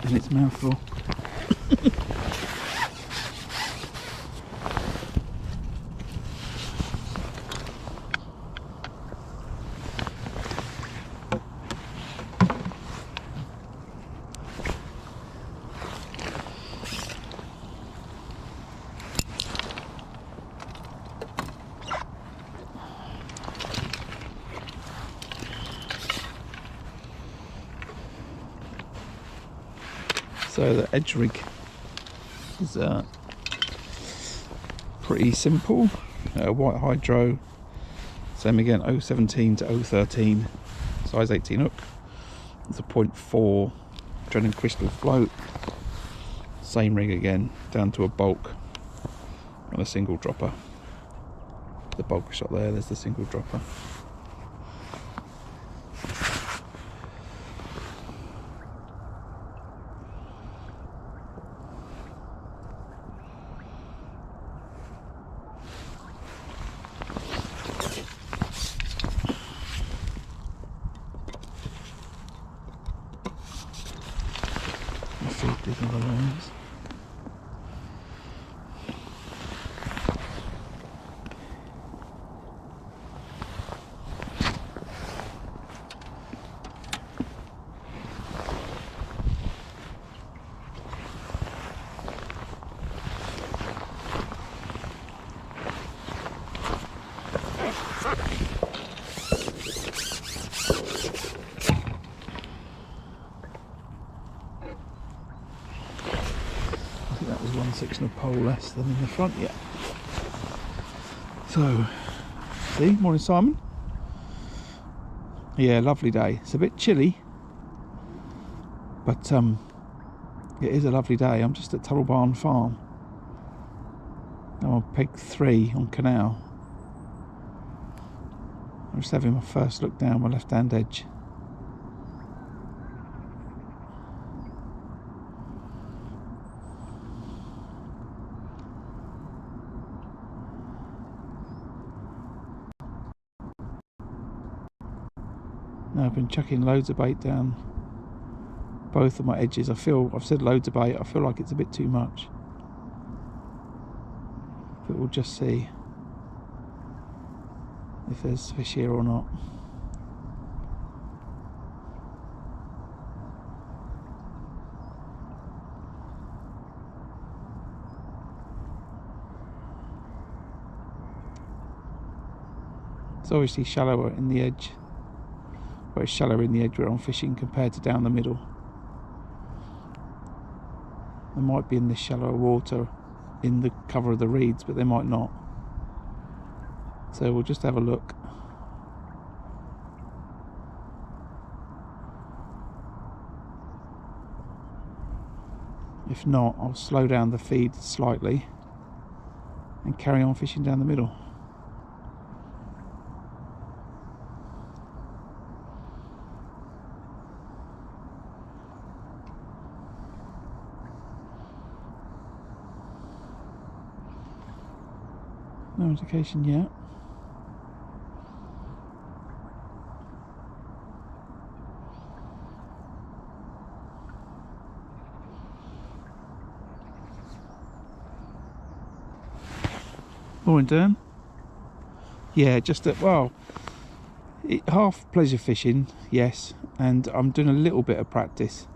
Speaker 1: in its mouthful. So the edge rig is pretty simple. White hydro, same again, 017 to 013, size 18 hook. It's a 0.4 Drennan crystal float. Same rig again, down to a bulk and a single dropper. The bulk shot there, there's the single dropper. Digging the lines. That was 1/6 of a pole less than in the front yet. So, see, morning Simon. Yeah, lovely day. It's a bit chilly, but it is a lovely day. I'm just at Tuttle Barn Farm. I'm on peg 3 on canal. I'm just having my first look down my left hand edge. Now I've been chucking loads of bait down both of my edges. I've said loads of bait, I feel like it's a bit too much. But we'll just see if there's fish here or not. It's obviously shallower in the edge. But it's shallower in the edge where I'm fishing compared to down the middle. They might be in this shallower water in the cover of the reeds, but they might not. So we'll just have a look. If not, I'll slow down the feed slightly and carry on fishing down the middle. No indication yet. Morning, Dan. Yeah, just at, well, half pleasure fishing, yes, and I'm doing a little bit of practice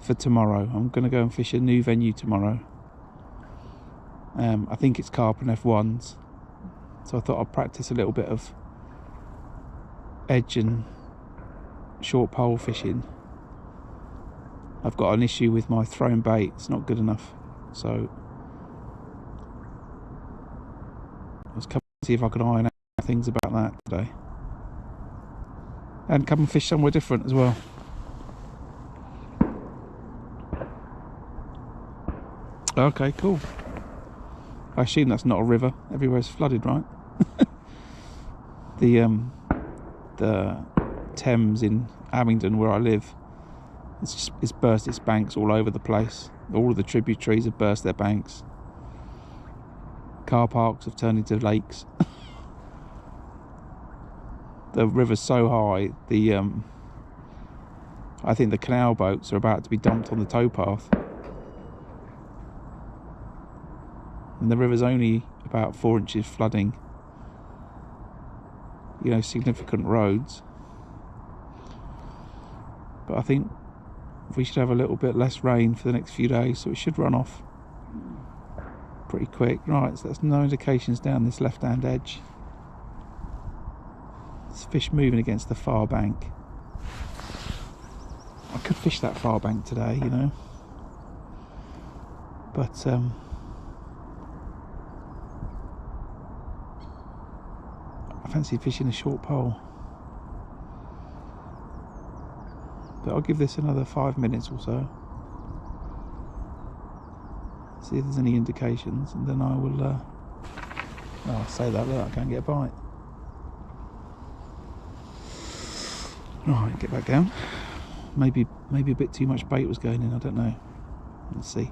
Speaker 1: for tomorrow. I'm going to go and fish a new venue tomorrow. I think it's carp and F1s, so I thought I'd practice a little bit of edge and short pole fishing. I've got an issue with my thrown bait, it's not good enough, so I was coming to see if I could iron out things about that today and come and fish somewhere different as well. Okay, cool. I assume that's not a river. Everywhere's flooded, right? The Thames in Abingdon, where I live, it's burst its banks all over the place. All of the tributaries have burst their banks. car parks have turned into lakes. The river's so high, I think the canal boats are about to be dumped on the towpath. And the river's only about 4 inches flooding, you know, significant roads. But I think we should have a little bit less rain for the next few days, so it should run off pretty quick. Right, so there's no indications down this left-hand edge. There's fish moving against the far bank. I could fish that far bank today, you know, but I fancy fishing a short pole. But I'll give this another 5 minutes or so, see if there's any indications, and then I will I'll say that, look, I can't get a bite. Right, get back down. Maybe a bit too much bait was going in, I don't know. Let's see.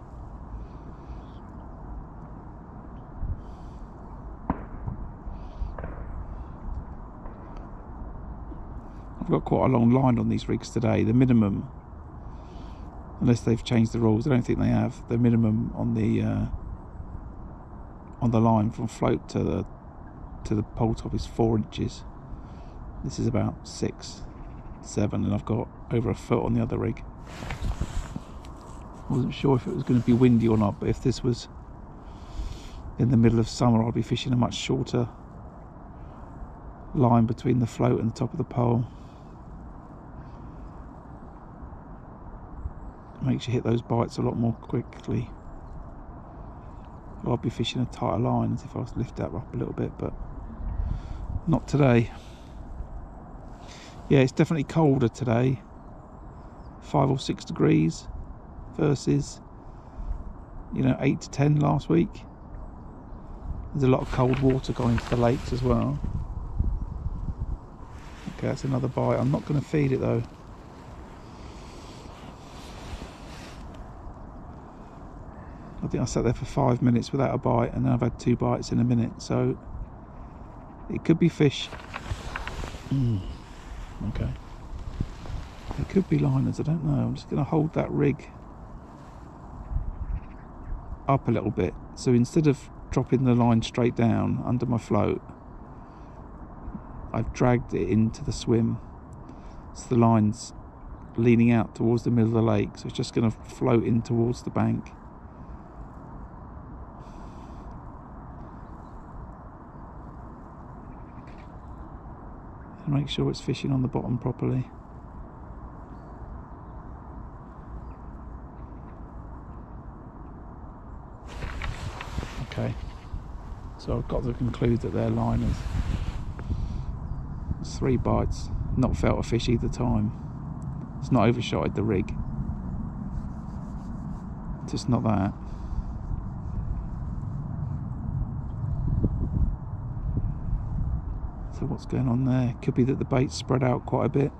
Speaker 1: I've got quite a long line on these rigs today. The minimum, unless they've changed the rules, I don't think they have, the minimum on the line from float to the pole top is 4 inches. This is about 6, 7, and I've got over a foot on the other rig. I wasn't sure if it was going to be windy or not, but if this was in the middle of summer, I'd be fishing a much shorter line between the float and the top of the pole. It makes you hit those bites a lot more quickly. I'd be fishing a tighter line as if I was to lift that up a little bit, but not today. Yeah, it's definitely colder today, 5 or 6 degrees versus, you know, 8 to 10 last week. There's a lot of cold water going into the lakes as well. Okay, that's another bite. I'm not going to feed it though. I think I sat there for 5 minutes without a bite, and then I've had 2 bites in a minute, so it could be fish. Okay, it could be liners, I don't know. I'm just going to hold that rig up a little bit, so instead of dropping the line straight down under my float, I've dragged it into the swim, so the line's leaning out towards the middle of the lake, so it's just going to float in towards the bank. And make sure it's fishing on the bottom properly. Okay, so I've got to conclude that they're liners. It's 3 bites, not felt a fish either time. It's not overshotted the rig, just not that. So what's going on there? Could be that the bait's spread out quite a bit.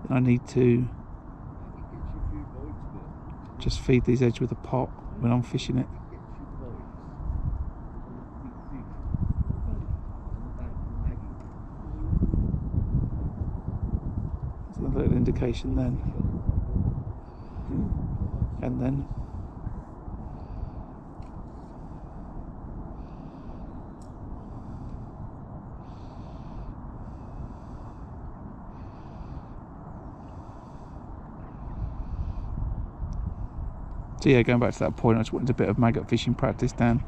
Speaker 1: I need to just feed these edge with a pot when I'm fishing it. There's a little indication then. And then so yeah, going back to that point, I just wanted a bit of maggot fishing practice down.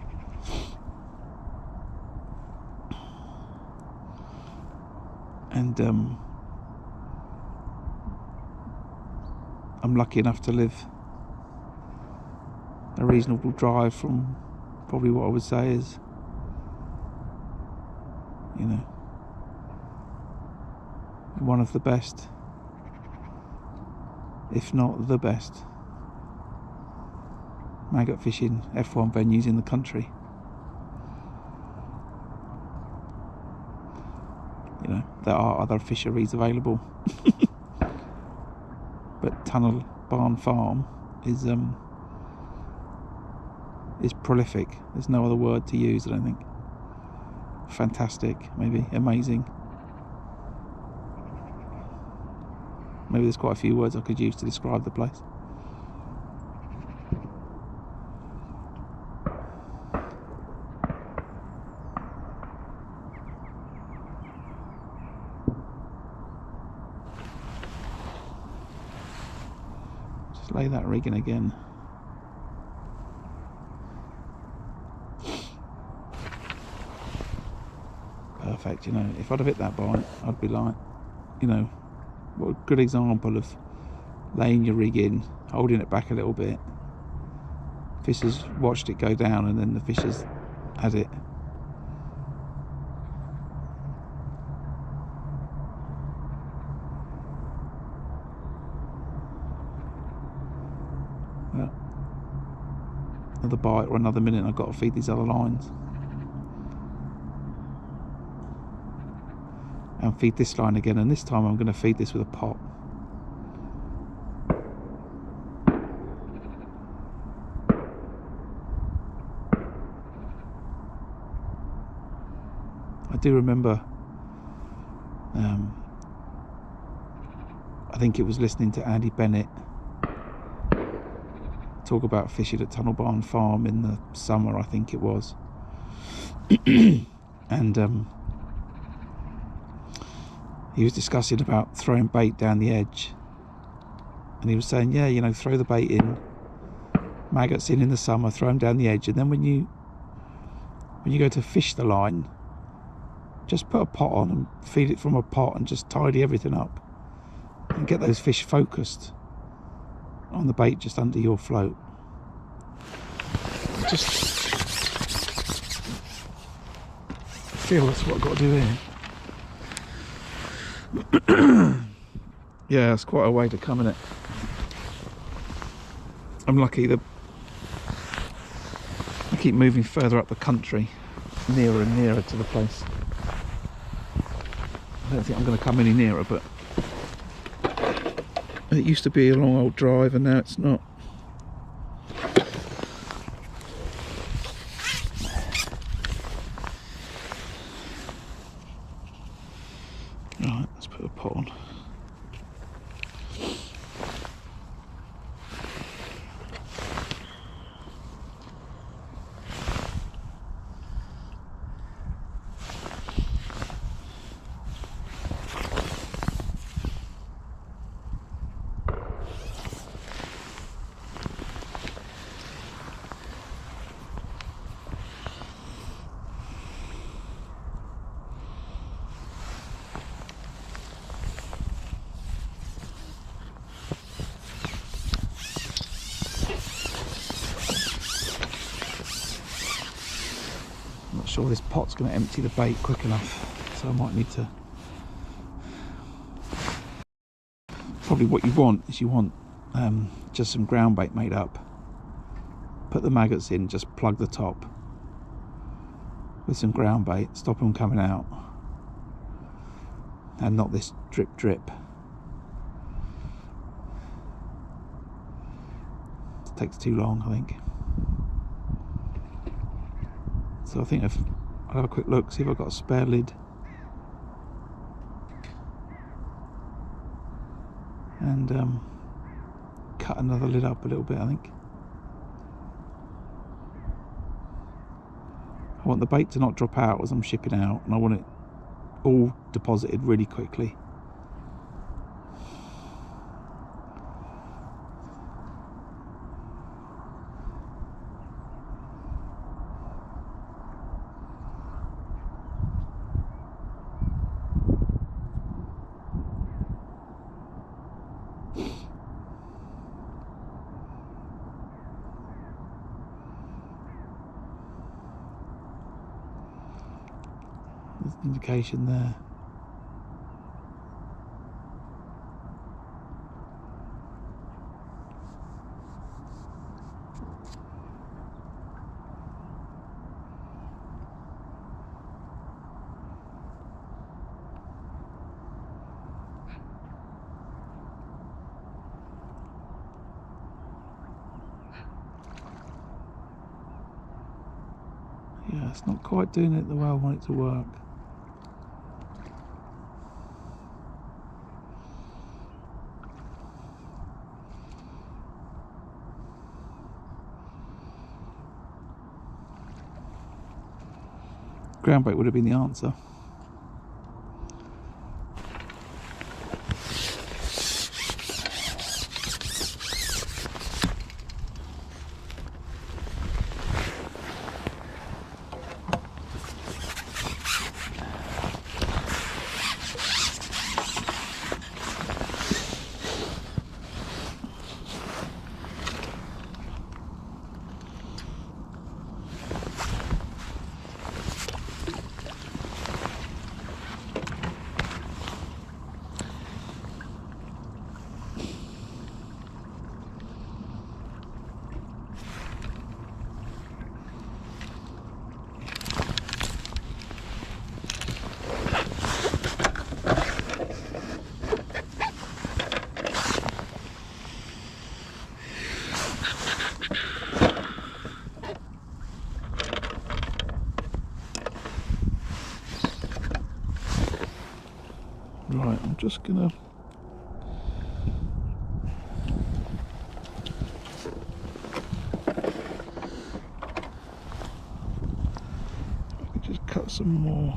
Speaker 1: And I'm lucky enough to live a reasonable drive from probably what I would say is, you know, one of the best, if not the best, maggot fishing F1 venues in the country. You know, there are other fisheries available, but Tunnel Barn Farm is is prolific. There's no other word to use, I don't think. Fantastic, maybe. Amazing. Maybe there's quite a few words I could use to describe the place. Just lay that rig in again. Perfect, you know, if I'd have hit that bite, I'd be like, you know, what a good example of laying your rig in, holding it back a little bit. Fish has watched it go down and then the fish has had it. Well, another bite or another minute and I've got to feed these other lines. And feed this line again, and this time I'm going to feed this with a pot. I do remember, I think it was listening to Andy Bennett talk about fishing at Tunnel Barn Farm in the summer, I think it was. And he was discussing about throwing bait down the edge, and he was saying, yeah, you know, throw the bait in, maggots in the summer, throw them down the edge, and then when you go to fish the line, just put a pot on and feed it from a pot and just tidy everything up and get those fish focused on the bait just under your float. Just feel that's what I've got to do here. Yeah, it's quite a way to come, isn't it? I'm lucky that I keep moving further up the country, nearer and nearer to the place. I don't think I'm going to come any nearer, but it used to be a long old drive and now it's not. Right, let's put a pot on. Sure this pot's going to empty the bait quick enough, so I might need to. Probably what you want is just some ground bait made up, put the maggots in, just plug the top with some ground bait, stop them coming out, and not this drip drip. It takes too long, I think. So I think I'll have a quick look, see if I've got a spare lid. And cut another lid up a little bit, I think. I want the bait to not drop out as I'm shipping out, and I want it all deposited really quickly. There's an indication there. Yeah, it's not quite doing it the way I want it to work. Ground bait would have been the answer. Right, I'm just gonna just cut some more.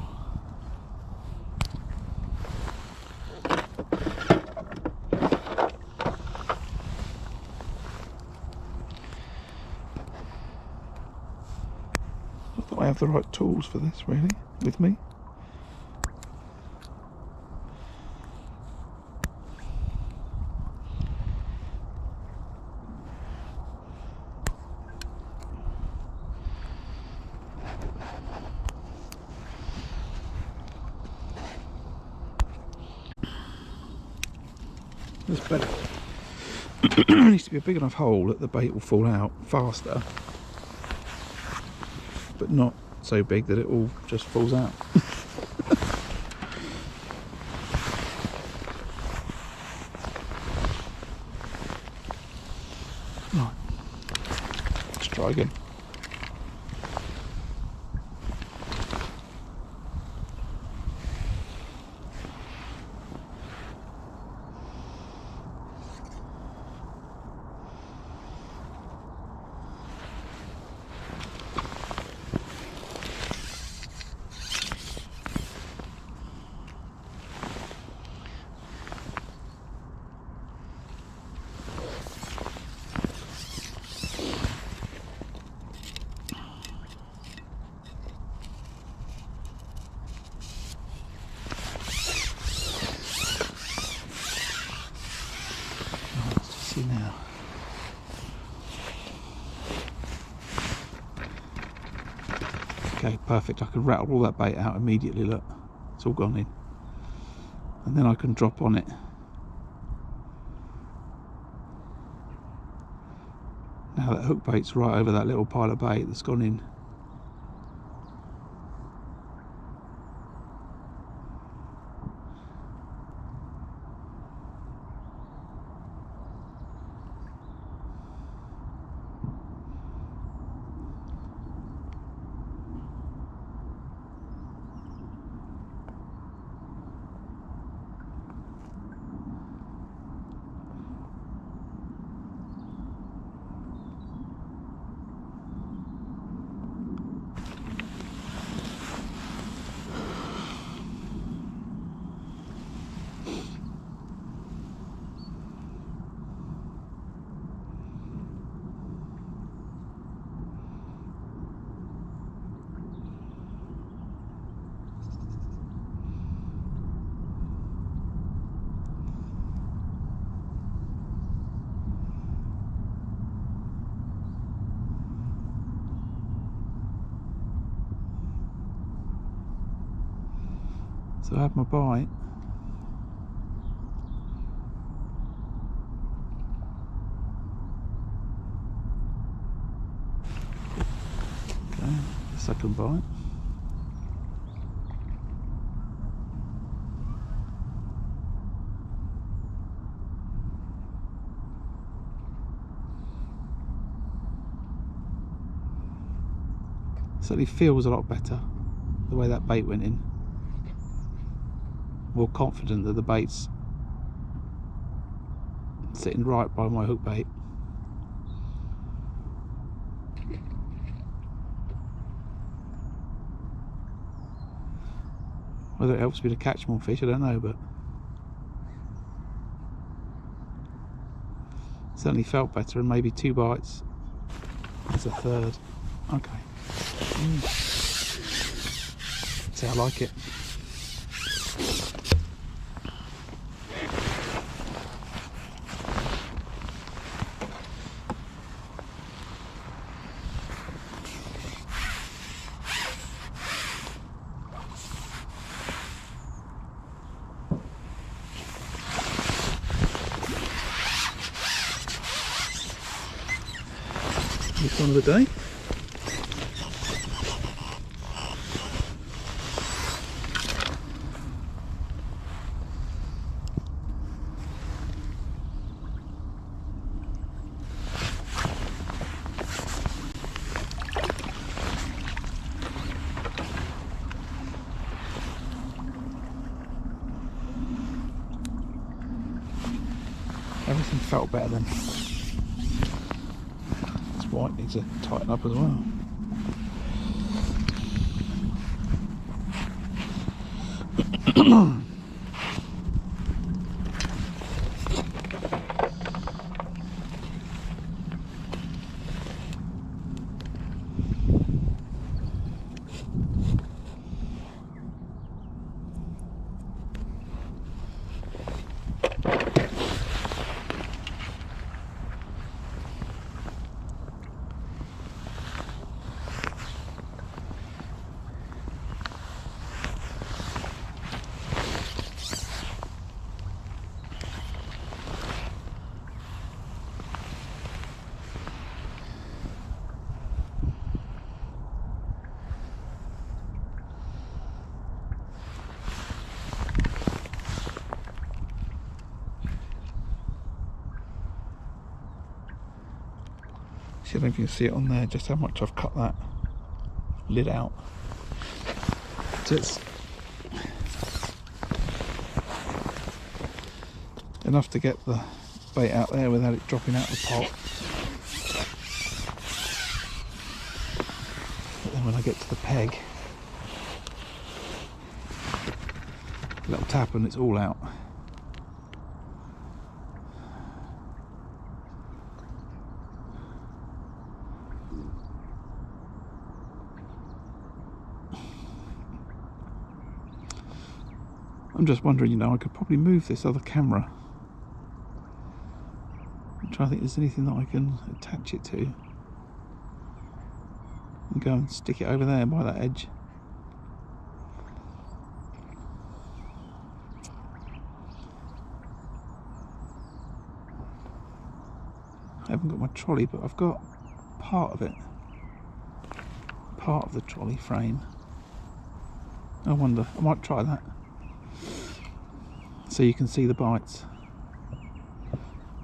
Speaker 1: Not that I have the right tools for this really with me. That's better. There needs to be a big enough hole that the bait will fall out faster, but not so big that it all just falls out. Right, let's try again. Now, okay, perfect. I can rattle all that bait out immediately. Look, it's all gone in, and then I can drop on it. Now that hook bait's right over that little pile of bait that's gone in. So I have my bite. Okay, the second bite. Certainly feels a lot better the way that bait went in. More confident that the bait's sitting right by my hook bait. Whether it helps me to catch more fish, I don't know, but certainly felt better, and maybe 2 bites as a third. Okay. That's how I like it. This one of the day. Everything felt better then. This white needs to tighten up as well. See, I don't know if you can see it on there, just how much I've cut that lid out. So it's enough to get the bait out there without it dropping out of the pot. But then when I get to the peg, a little tap and it's all out. I'm just wondering, you know, I could probably move this other camera. I'm trying to think if there's anything that I can attach it to. And go and stick it over there by that edge. I haven't got my trolley, but I've got part of it. Part of the trolley frame. I wonder, I might try that. So you can see the bites.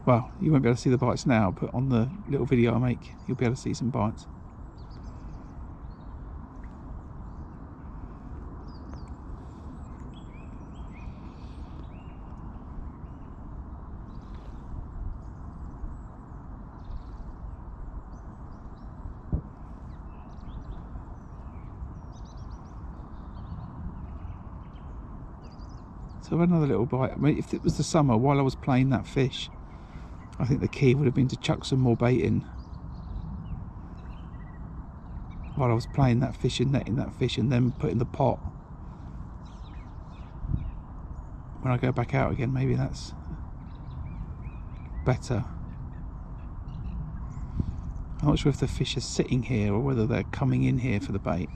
Speaker 1: Well, you won't be able to see the bites now, but on the little video I make, you'll be able to see some bites. So another little bite. I mean, if it was the summer while I was playing that fish, I think the key would have been to chuck some more bait in while I was playing that fish and netting that fish, and then put in the pot. When I go back out again, maybe that's better. I'm not sure if the fish are sitting here or whether they're coming in here for the bait.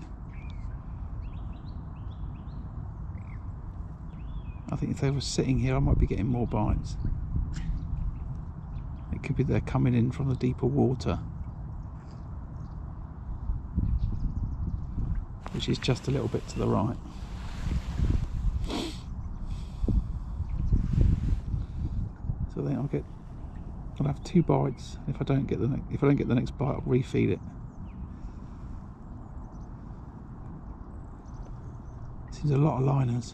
Speaker 1: I think if they were sitting here, I might be getting more bites. It could be they're coming in from the deeper water, which is just a little bit to the right. So I think I'll have 2 bites. If I don't get the next bite, I'll refeed it. There's a lot of liners.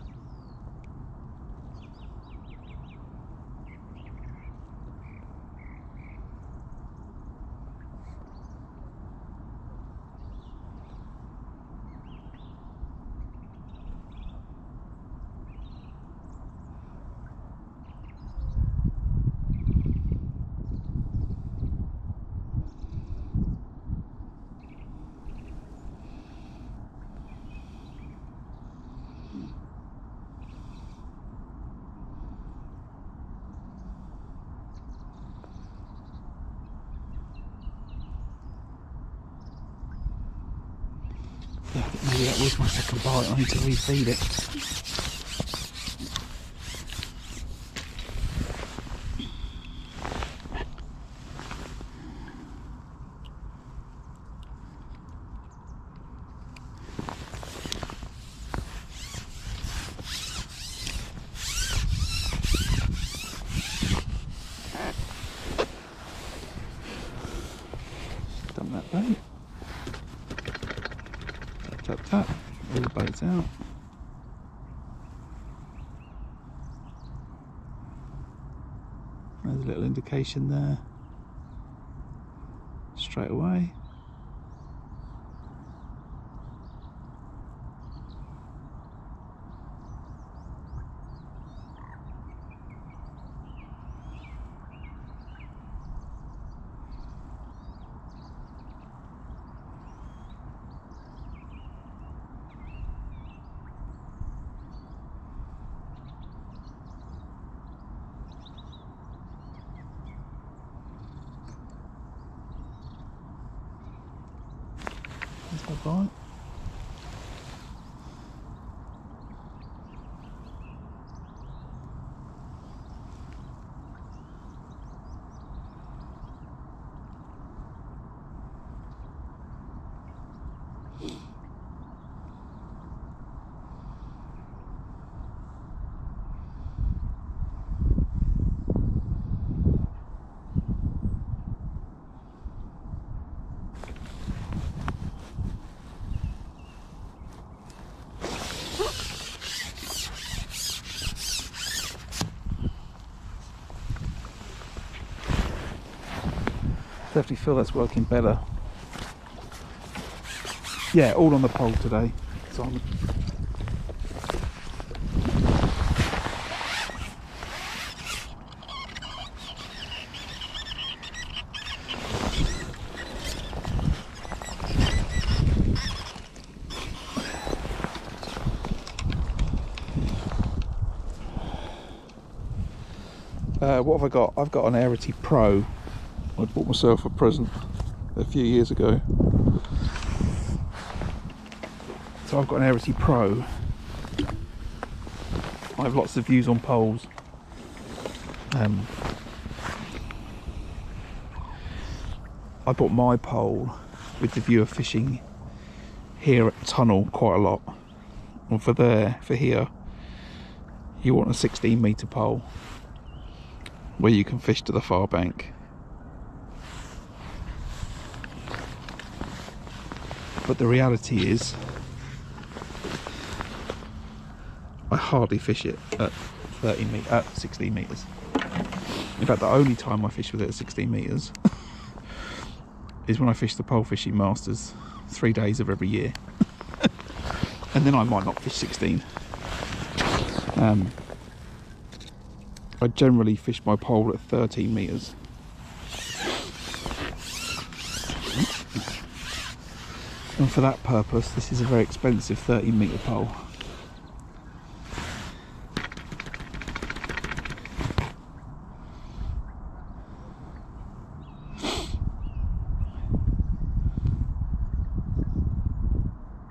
Speaker 1: Yeah, maybe that was my second bite. I need to refeed it. Dump that bait. Tap, tap, all the baits out. There's a little indication there. Straight away. There's my bite. Definitely feel that's working better. Yeah, all on the pole today. So I'm what have I got? I've got an Arity Pro. I bought myself a present a few years ago. So I've got an Arity Pro. I have lots of views on poles. I bought my pole with the view of fishing here at Tunnel quite a lot. And for here, you want a 16-metre pole where you can fish to the far bank. But the reality is, I hardly fish it at 16 metres. In fact, the only time I fish with it at 16 metres is when I fish the Pole Fishing Masters 3 days of every year. And then I might not fish 16. I generally fish my pole at 13 metres. And for that purpose, this is a very expensive 13-metre pole.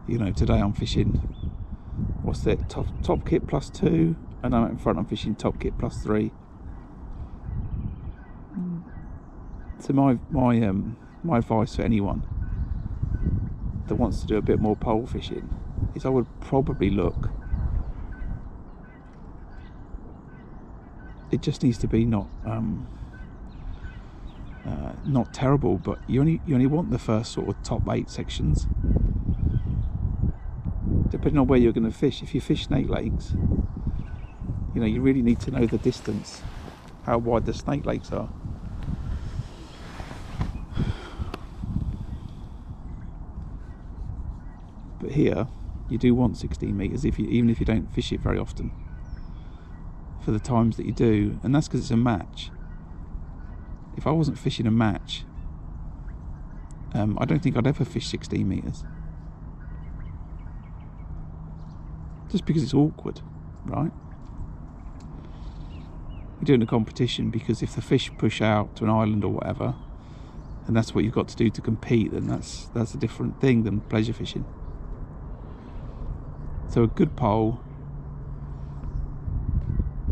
Speaker 1: You know, today I'm fishing, what's that, top kit plus 2, and I'm out in front, I'm fishing top kit plus 3. So my advice for anyone that wants to do a bit more pole fishing is I would probably look, it just needs to be not terrible, but you only want the first sort of top 8 sections. depending on where you're going to fish. If you fish snake lakes, you know, you really need to know the distance, how wide the snake lakes are. But here, you do want 16 metres, even if you don't fish it very often, for the times that you do, and that's because it's a match. If I wasn't fishing a match, I don't think I'd ever fish 16 metres. Just because it's awkward, right? You're doing a competition because if the fish push out to an island or whatever, and that's what you've got to do to compete, then that's a different thing than pleasure fishing. So a good pole,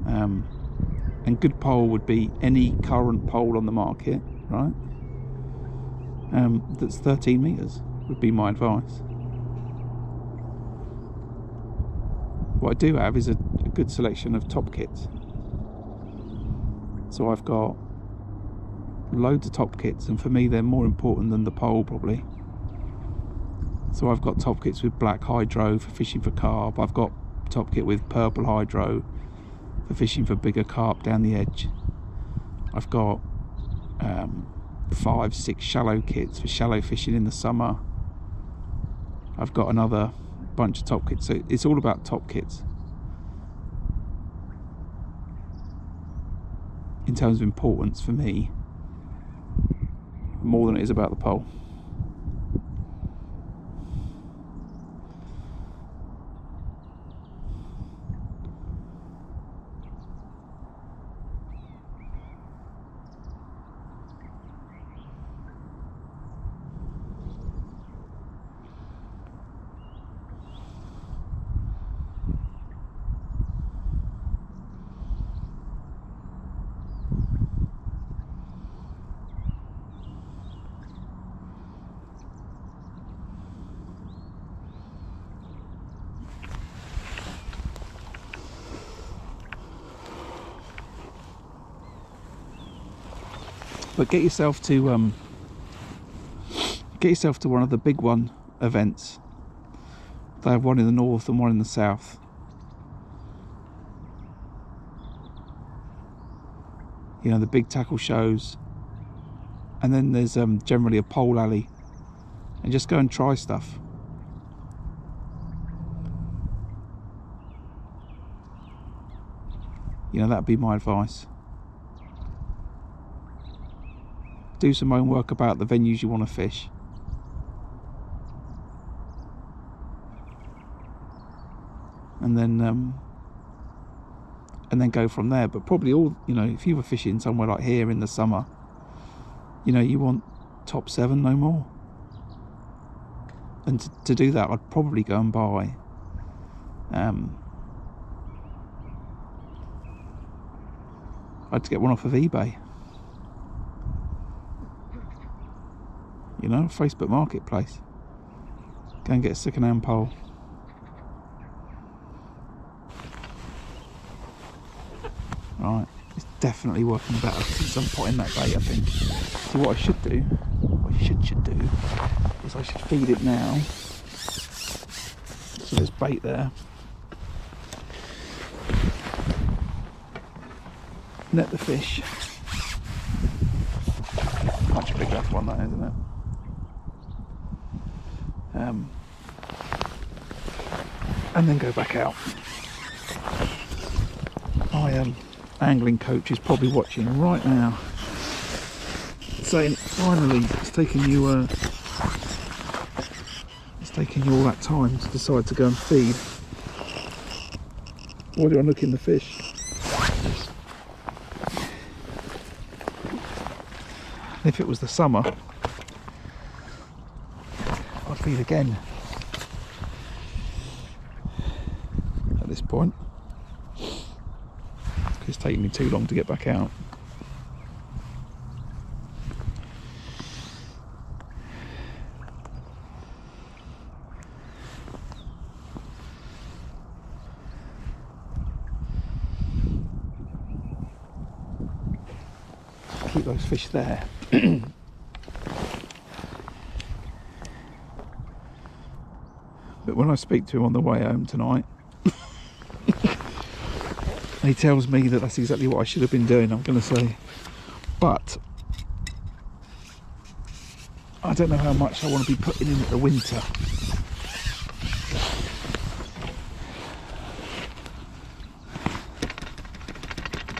Speaker 1: and good pole would be any current pole on the market, right? That's 13 metres would be my advice. What I do have is a good selection of top kits. So I've got loads of top kits, and for me they're more important than the pole probably. So I've got top kits with black hydro for fishing for carp. I've got top kit with purple hydro for fishing for bigger carp down the edge. I've got 5, 6 shallow kits for shallow fishing in the summer. I've got another bunch of top kits. So it's all about top kits in terms of importance for me, more than it is about the pole. But get yourself to one of the big one events. They have one in the north and one in the south. You know, the big tackle shows, and then there's generally a pole alley, and just go and try stuff. You know, that'd be my advice. Do some homework about the venues you want to fish. And then go from there. But probably all, you know, if you were fishing somewhere like here in the summer, you know, you want top 7, no more. And to do that, I'd probably go and buy I'd get one off of eBay. You know, Facebook Marketplace. Go and get a second-hand pole. Right, it's definitely working better since I'm putting that bait, I think. So what I should do, is I should feed it now. So there's bait there. Net the fish. Much bigger one that, isn't it? And then go back out. My angling coach is probably watching right now, saying, "Finally, it's taken you all that time to decide to go and feed. Why do I look in the fish?" If it was the summer, I'd feed again. At this point, it's taking me too long to get back out. Keep those fish there. But when I speak to him on the way home tonight, he tells me that that's exactly what I should have been doing, I'm going to say. But I don't know how much I want to be putting in at the winter.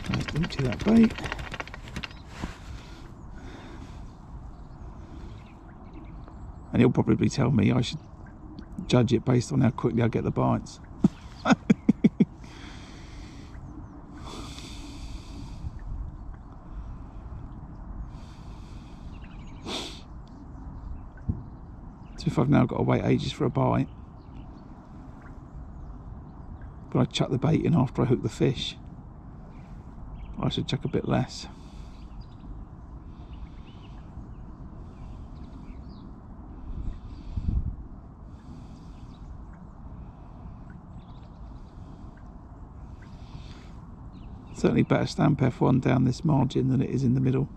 Speaker 1: Let's empty that bait. And he'll probably tell me I should judge it based on how quickly I get the bites. So if I've now got to wait ages for a bite, but I chuck the bait in after I hook the fish, I should chuck a bit less. Certainly better stamp F1 down this margin than it is in the middle.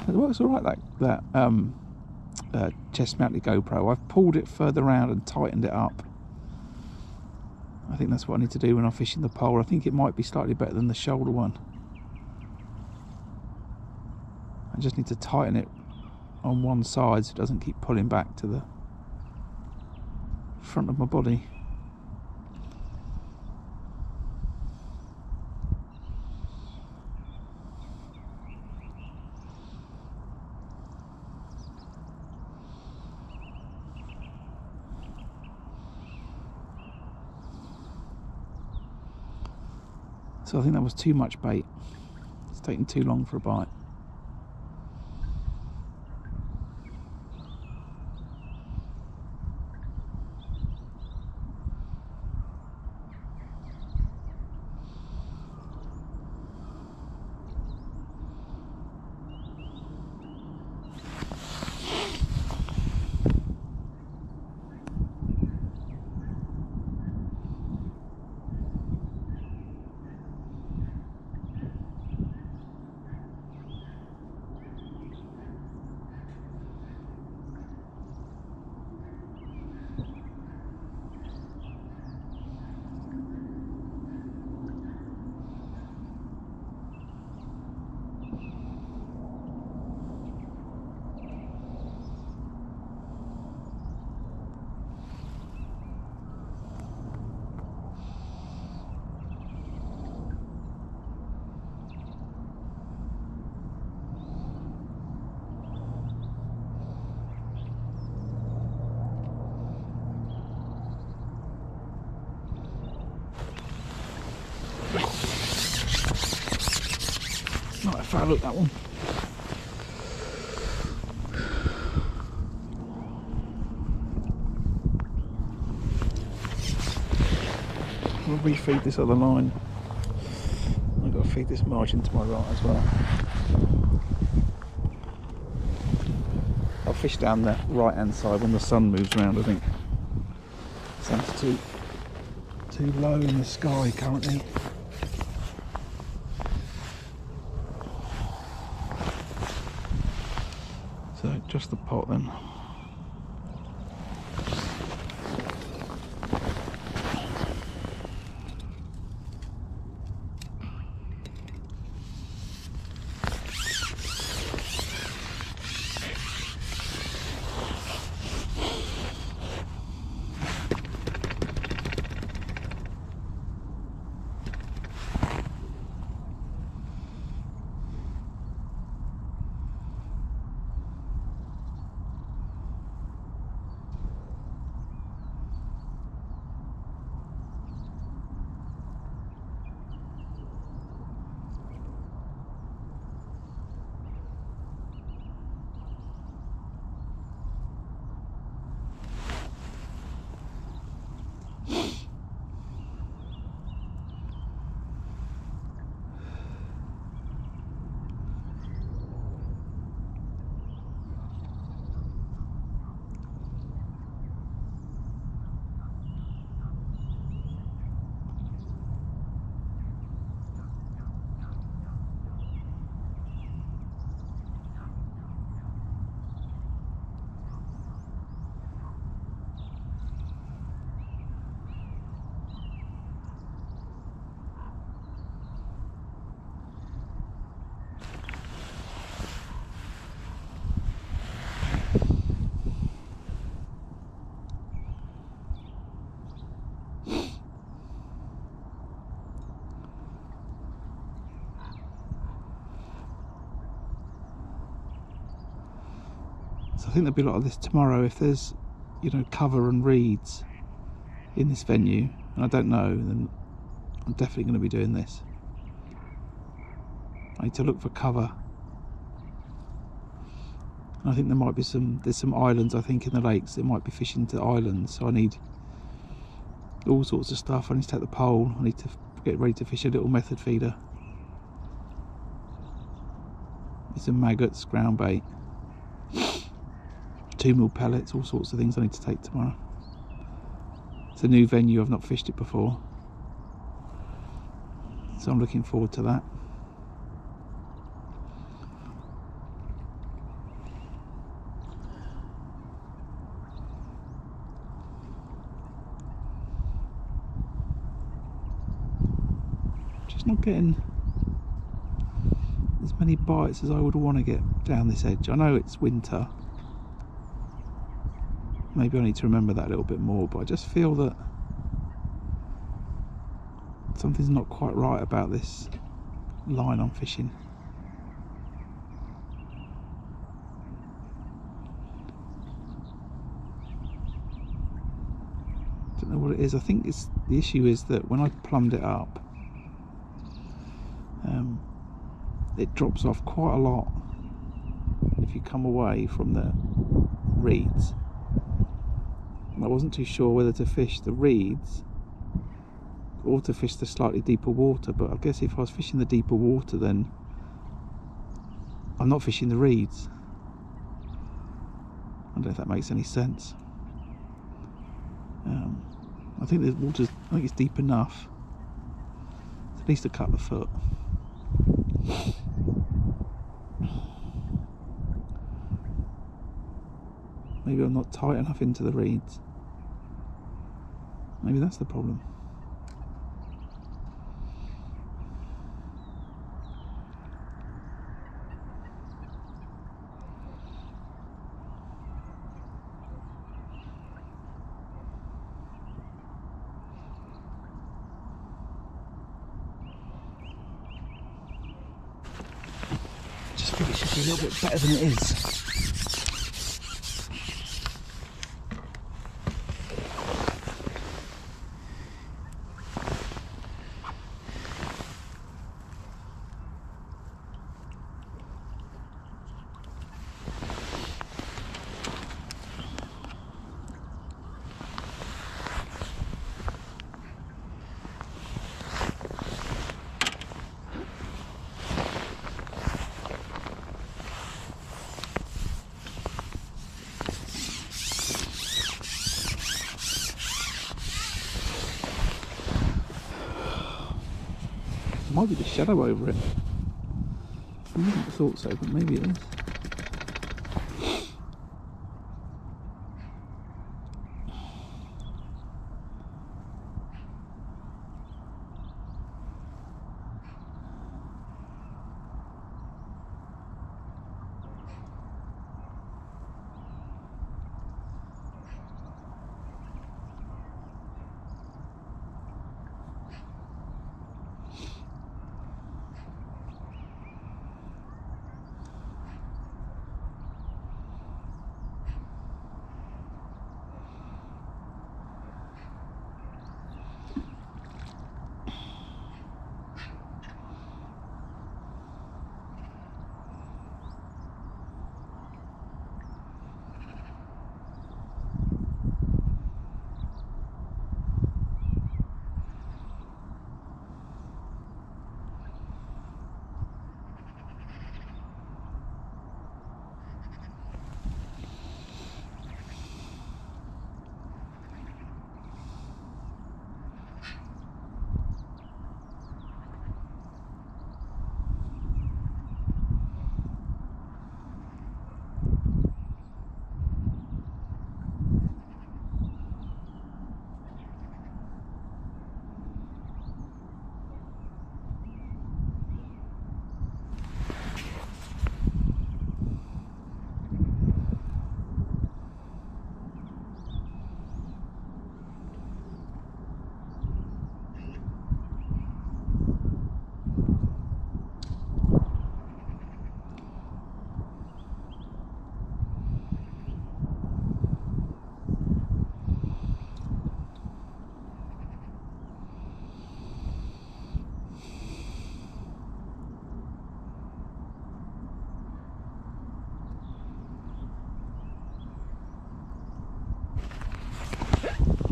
Speaker 1: It works all right, that chest mounted GoPro. I've pulled it further around and tightened it up. I think that's what I need to do when I'm fishing the pole. I think it might be slightly better than the shoulder one. I just need to tighten it on one side so it doesn't keep pulling back to the front of my body. So I think that was too much bait. It's taking too long for a bite. Not a foul look, that one. I'll refeed this other line. I've got to feed this margin to my right as well. I'll fish down the right hand side when the sun moves around, I think. Sun's too low in the sky currently. So just the pot then. So I think there'll be a lot of this tomorrow. If there's, you know, cover and reeds in this venue, and I don't know, then I'm definitely going to be doing this. I need to look for cover. And I think there might be there's some islands, I think, in the lakes. It might be fishing to islands, so I need all sorts of stuff. I need to take the pole, I need to get ready to fish a little method feeder. Need some maggots, ground bait, 2mm pellets, all sorts of things I need to take tomorrow. It's a new venue, I've not fished it before, so I'm looking forward to that. Just not getting as many bites as I would want to get down this edge. I know it's winter, maybe I need to remember that a little bit more, but I just feel that something's not quite right about this line I'm fishing. Don't know what it is. I think the issue is that when I plumbed it up, it drops off quite a lot if you come away from the reeds. I wasn't too sure whether to fish the reeds or to fish the slightly deeper water, but I guess if I was fishing the deeper water, then I'm not fishing the reeds. I don't know if that makes any sense. I think the water's, I think it's deep enough. It's at least a couple of foot. Maybe I'm not tight enough into the reeds. Maybe that's the problem. Just think it should be a little bit better than it is. Might be the shadow over it. I wouldn't have thought so, but maybe it is.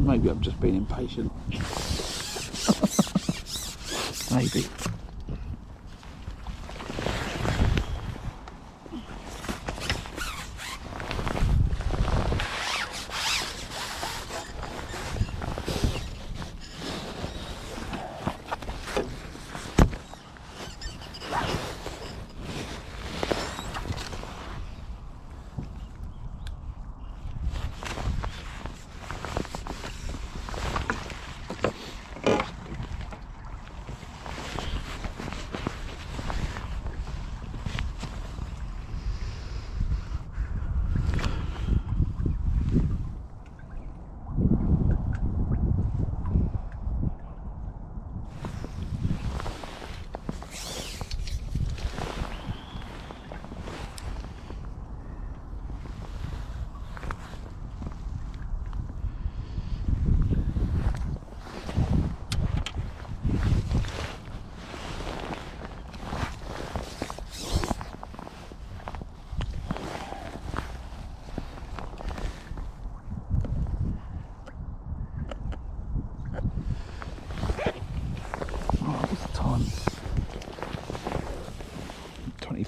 Speaker 1: Maybe I'm just being impatient. Maybe.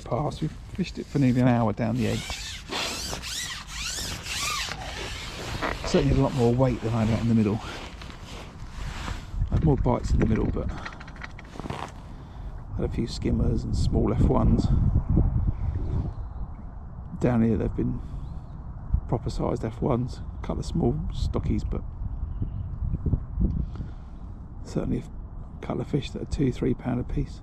Speaker 1: Past. We've fished it for nearly an hour down the edge. Certainly a lot more weight than I had in the middle. I had more bites in the middle, but I had a few skimmers and small F1s. Down here they've been proper sized F1s, a couple of small stockies, but certainly a couple of fish that are £2-3 a piece.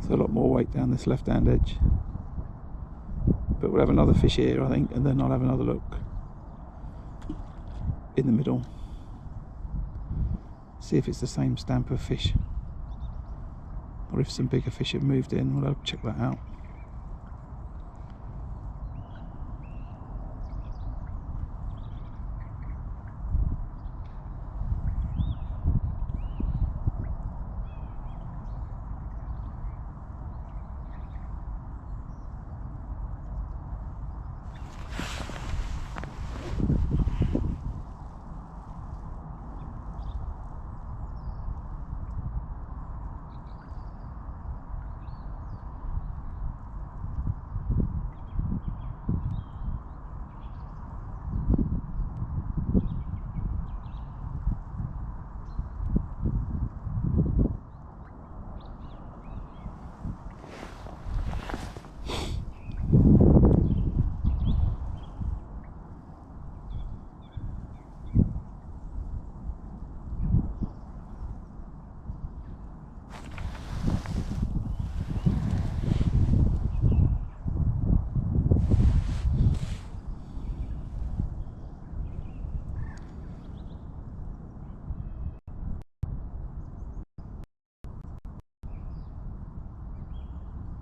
Speaker 1: So a lot more weight down this left hand edge, but we'll have another fish here I think, and then I'll have another look in the middle, see if it's the same stamp of fish, or if some bigger fish have moved in. We'll check that out.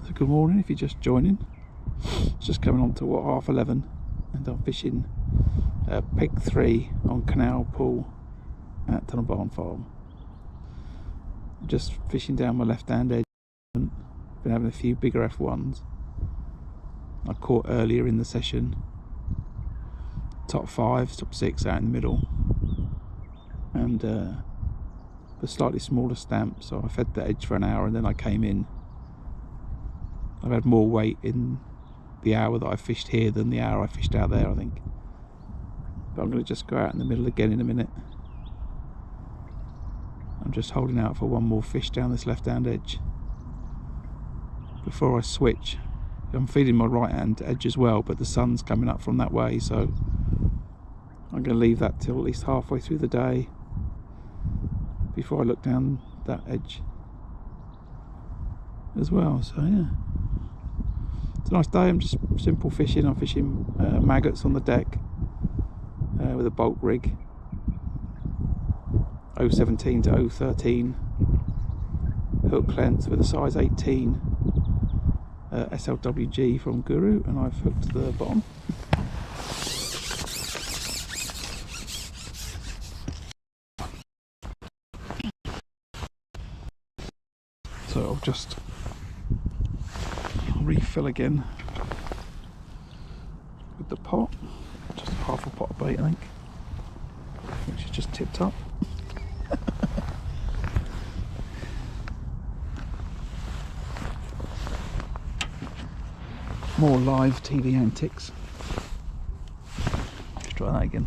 Speaker 1: So good morning if you're just joining. It's just coming on to 11:30, and I'm fishing peg 3 on Canal Pool at Tunnel Barn Farm. Just fishing down my left hand edge. Been having a few bigger F1s I caught earlier in the session. Top 5, top 6 out in the middle, and the slightly smaller stamp, so I fed the edge for an hour and then I came in. I've had more weight in the hour that I fished here than the hour I fished out there, I think. But I'm going to just go out in the middle again in a minute. I'm just holding out for one more fish down this left hand edge before I switch. I'm feeding my right hand edge as well, but the sun's coming up from that way, so I'm going to leave that till at least halfway through the day before I look down that edge as well. So yeah, it's a nice day. I'm just simple fishing. I'm fishing maggots on the deck with a bulk rig, 017 to 013 hook length with a size 18 SLWG from Guru, and I've hooked the bottom. So I'll just refill again with the pot. Just half a pot of bait, I think, which is just tipped up. More live TV antics. Let's try that again.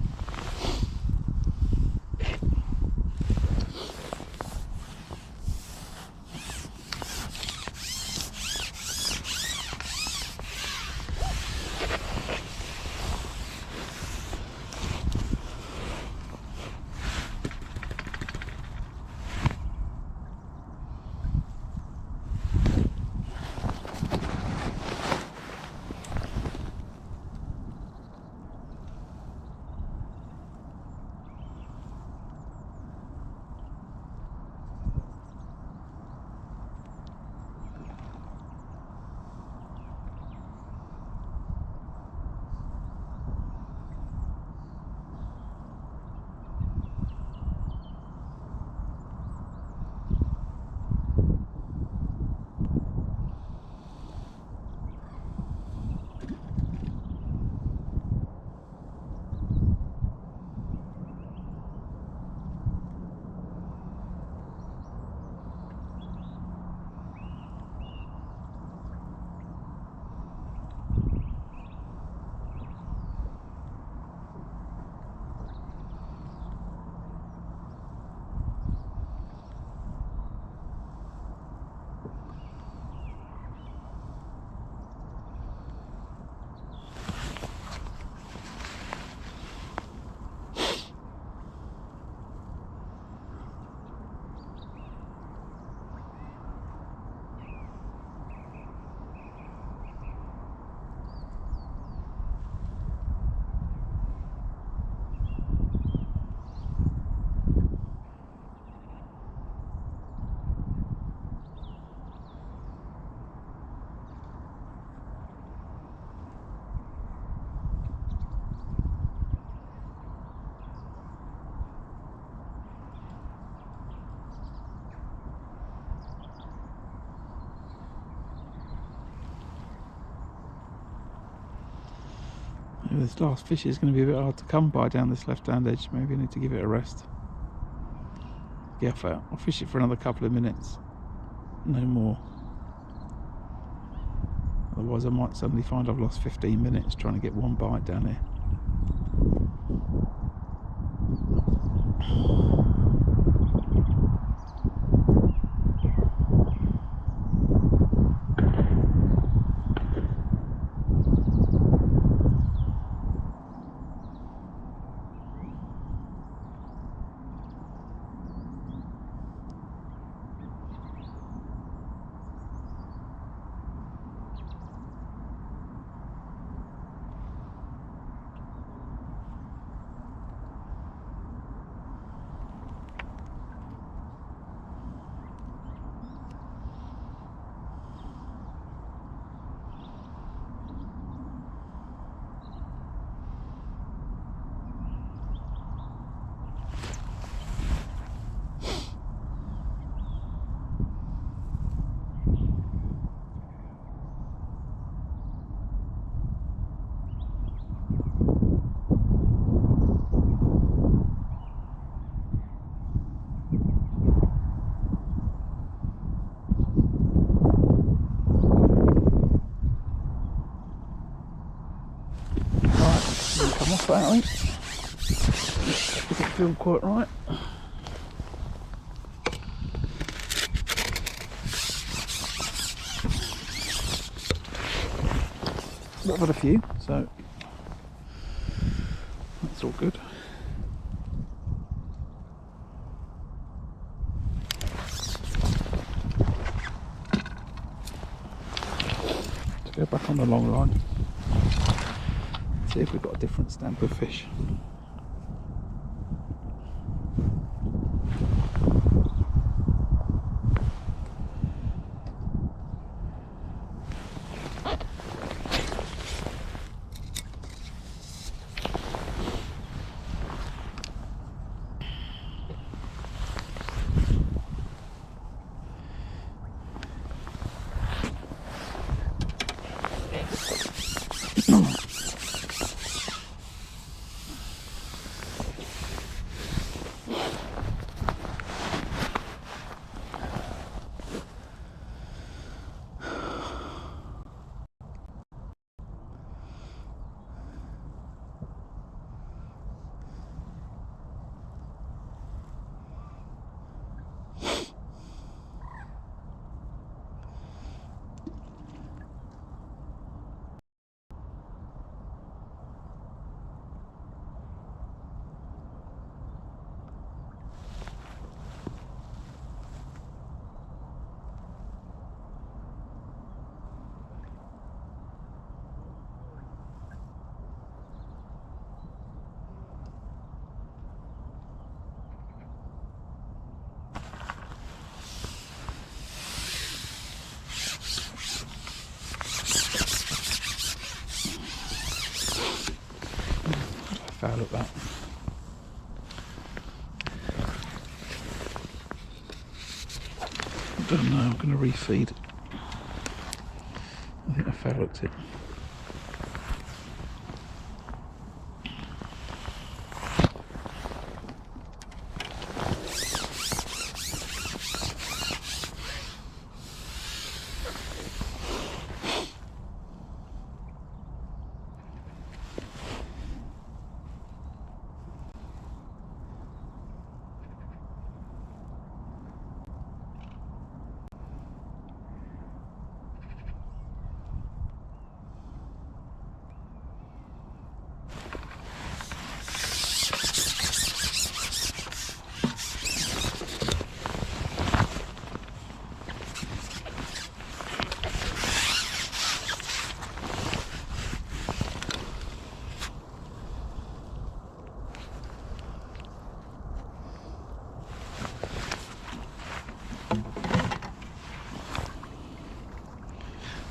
Speaker 1: This last fish is going to be a bit hard to come by down this left-hand edge. Maybe I need to give it a rest. Get off out. I'll fish it for another couple of minutes. No more. Otherwise I might suddenly find I've lost 15 minutes trying to get one bite down here. Come off that, I think. Doesn't feel quite right. But I've had a few, so that's all good. Let's go back on the long line. See if we've got a different stamp of fish. foul at that. I don't know, I'm going to refeed. I think I foul hooked it.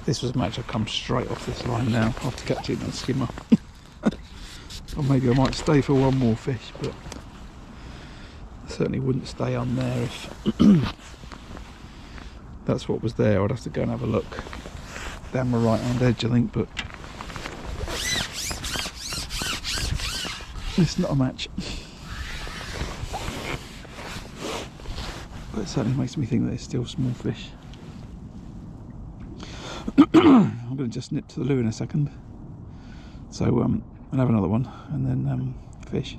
Speaker 1: This was a match I've come straight off this line now after catching that skimmer. Or maybe I might stay for one more fish, but I certainly wouldn't stay on there if that's what was there. I'd have to go and have a look down my right hand edge, I think, but it's not a match. But it certainly makes me think that it's still small fish. I'm going to just nip to the loo in a second, so I'll have another one and then fish,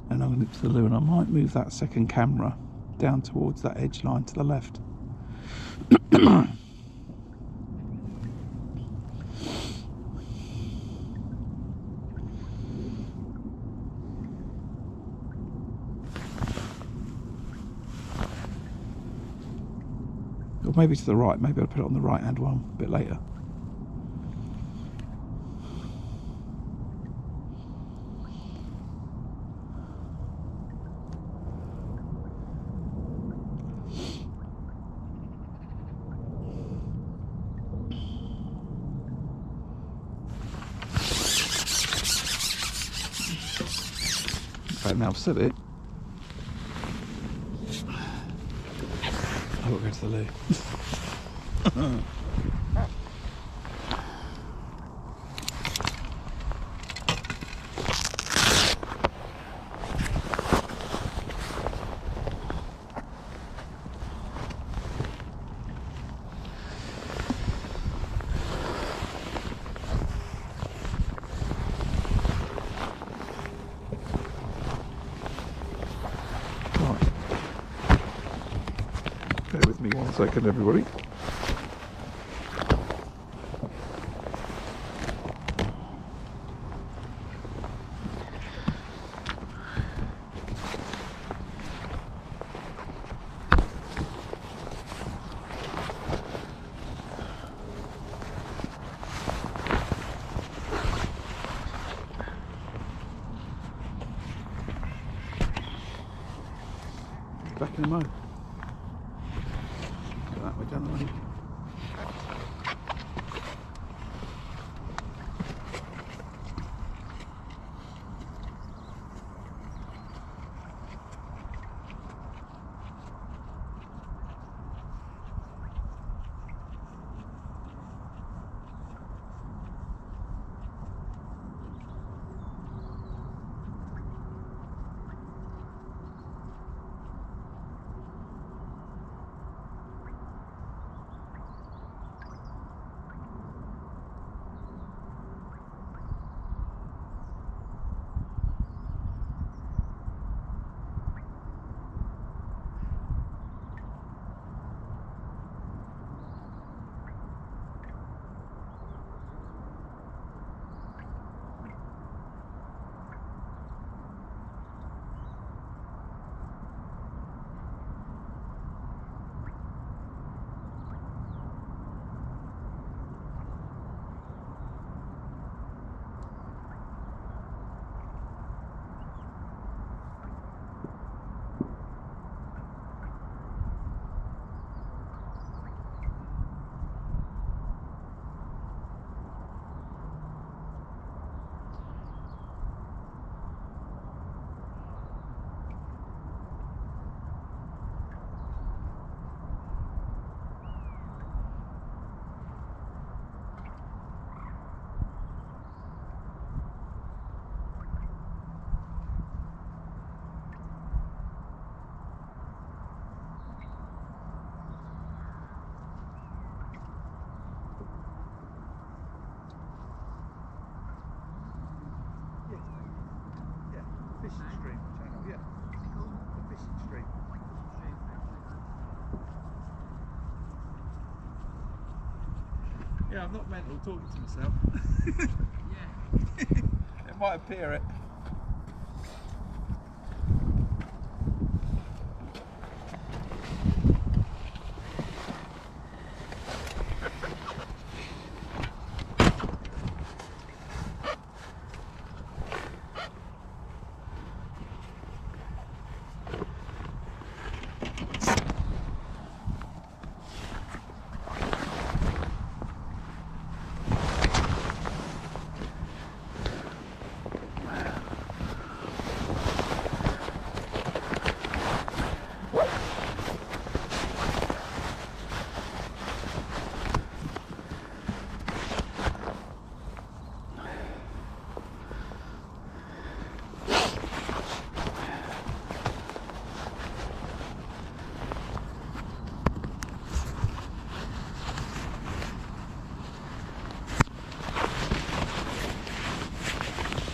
Speaker 1: and I'm going to nip to the loo, and I might move that second camera down towards that edge line to the left. Or maybe to the right, maybe I'll put it on the right hand one a bit later. In fact, now I've said it, I will go to the loo. Bear with me 1 second, everybody. Back in the mode. That way down the lane. Yeah, I'm not mental talking to myself.
Speaker 2: Yeah.
Speaker 1: It might appear it.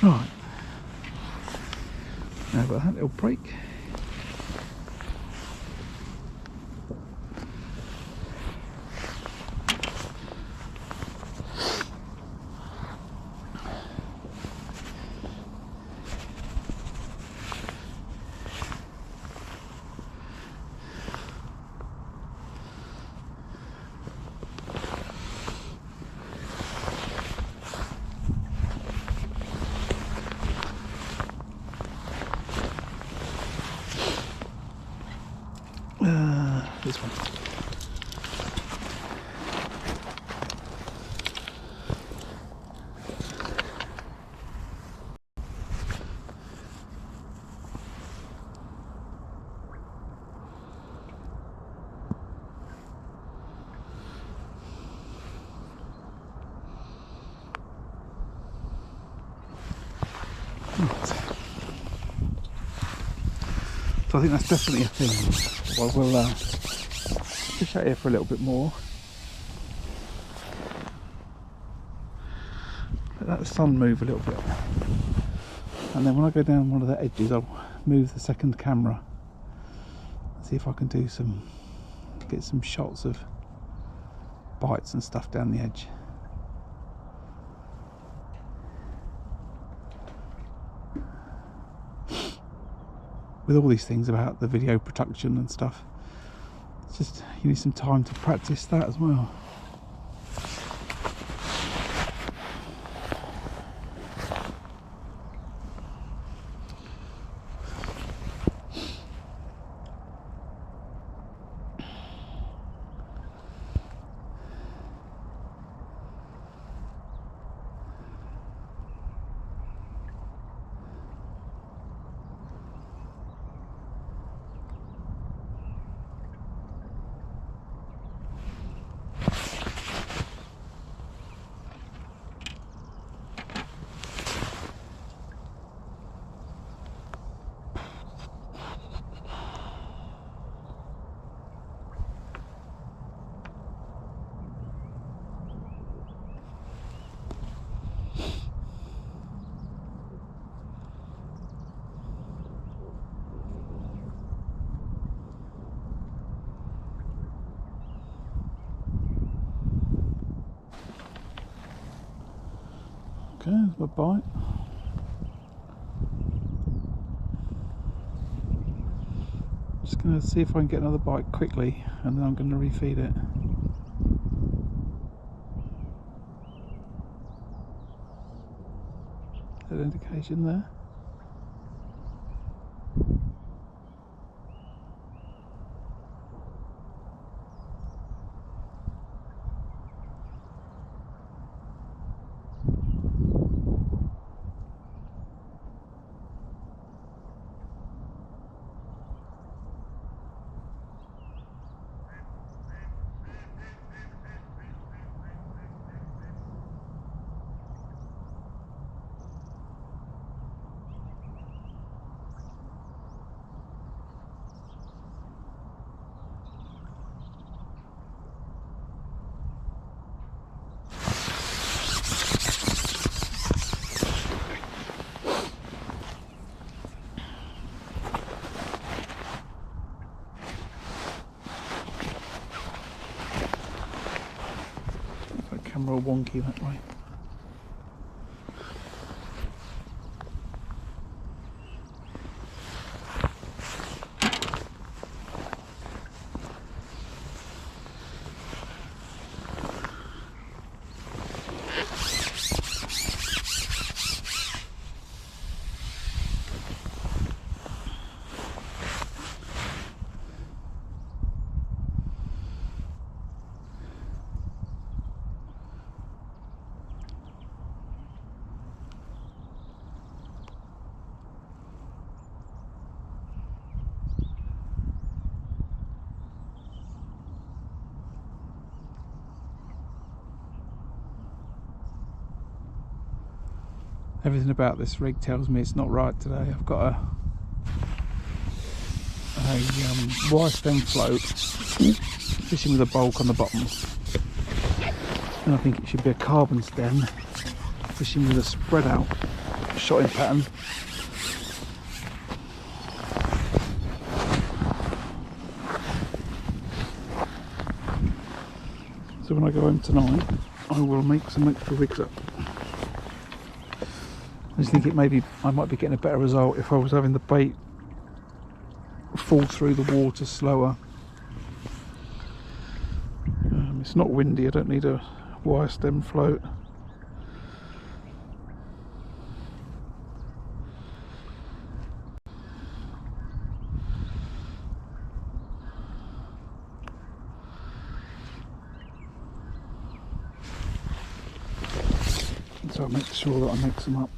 Speaker 1: Right, now about that little break. This one. Right. So I think that's definitely a thing. Well, we'll fish out here for a little bit more. Let the sun move a little bit. And then when I go down one of the edges, I'll move the second camera. See if I can do get some shots of bites and stuff down the edge. With all these things about the video production and stuff, it's just you need some time to practice that as well. Okay, there's my bite. Just going to see if I can get another bite quickly, and then I'm going to refeed it. That indication there. camera all wonky that way. Everything about this rig tells me it's not right today. I've got a wire stem float fishing with a bulk on the bottom, and I think it should be a carbon stem fishing with a spread out shotting pattern. So when I go home tonight, I will make some extra rigs up. I just think I might be getting a better result if I was having the bait fall through the water slower. It's not windy, I don't need a wire stem float. So I'll make sure that I mix them up.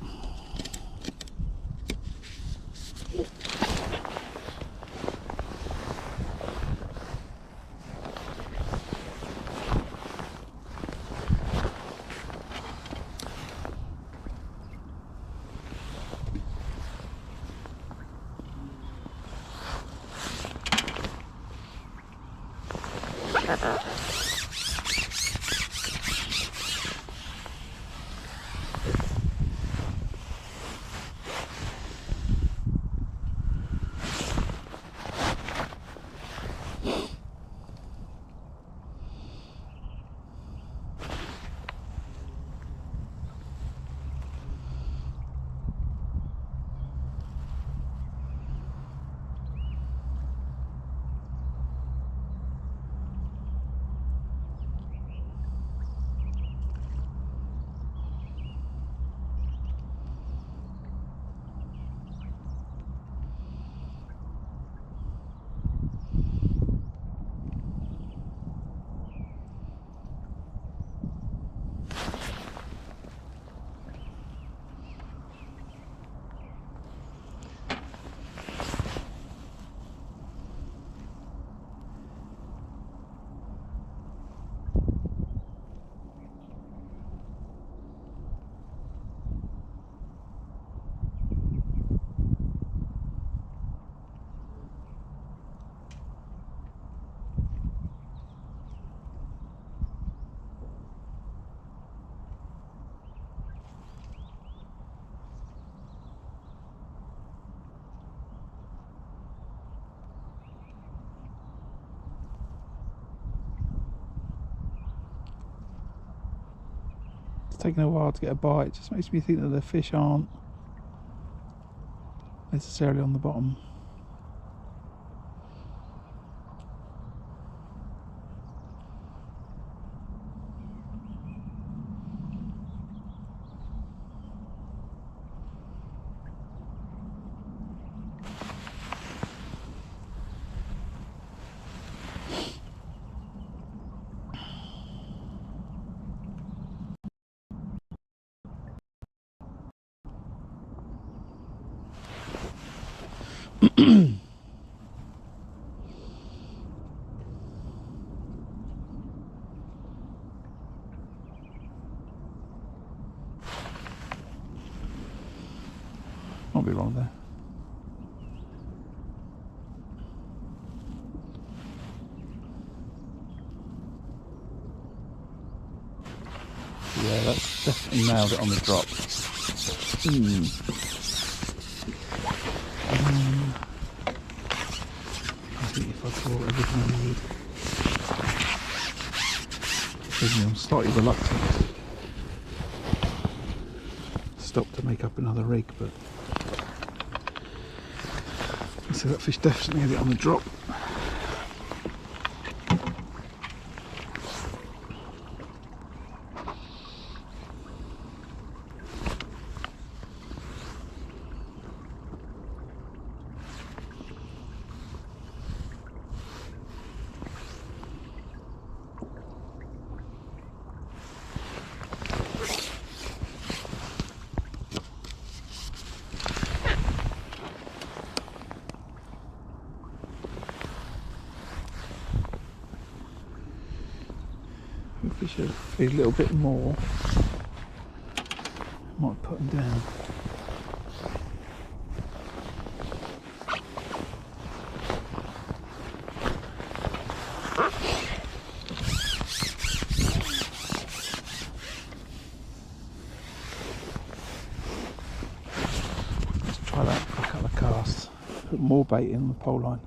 Speaker 1: Taking a while to get a bite. It just makes me think that the fish aren't necessarily on the bottom. I'll be wrong there. Yeah, that's definitely nailed it on the drop. I think if I caught everything I need. reason I'm slightly reluctant to stop to make up another rig, but so that fish definitely had it on the drop. If we should feed a little bit more, might put them down. Let's try that for a couple of casts. Put more bait in the pole line.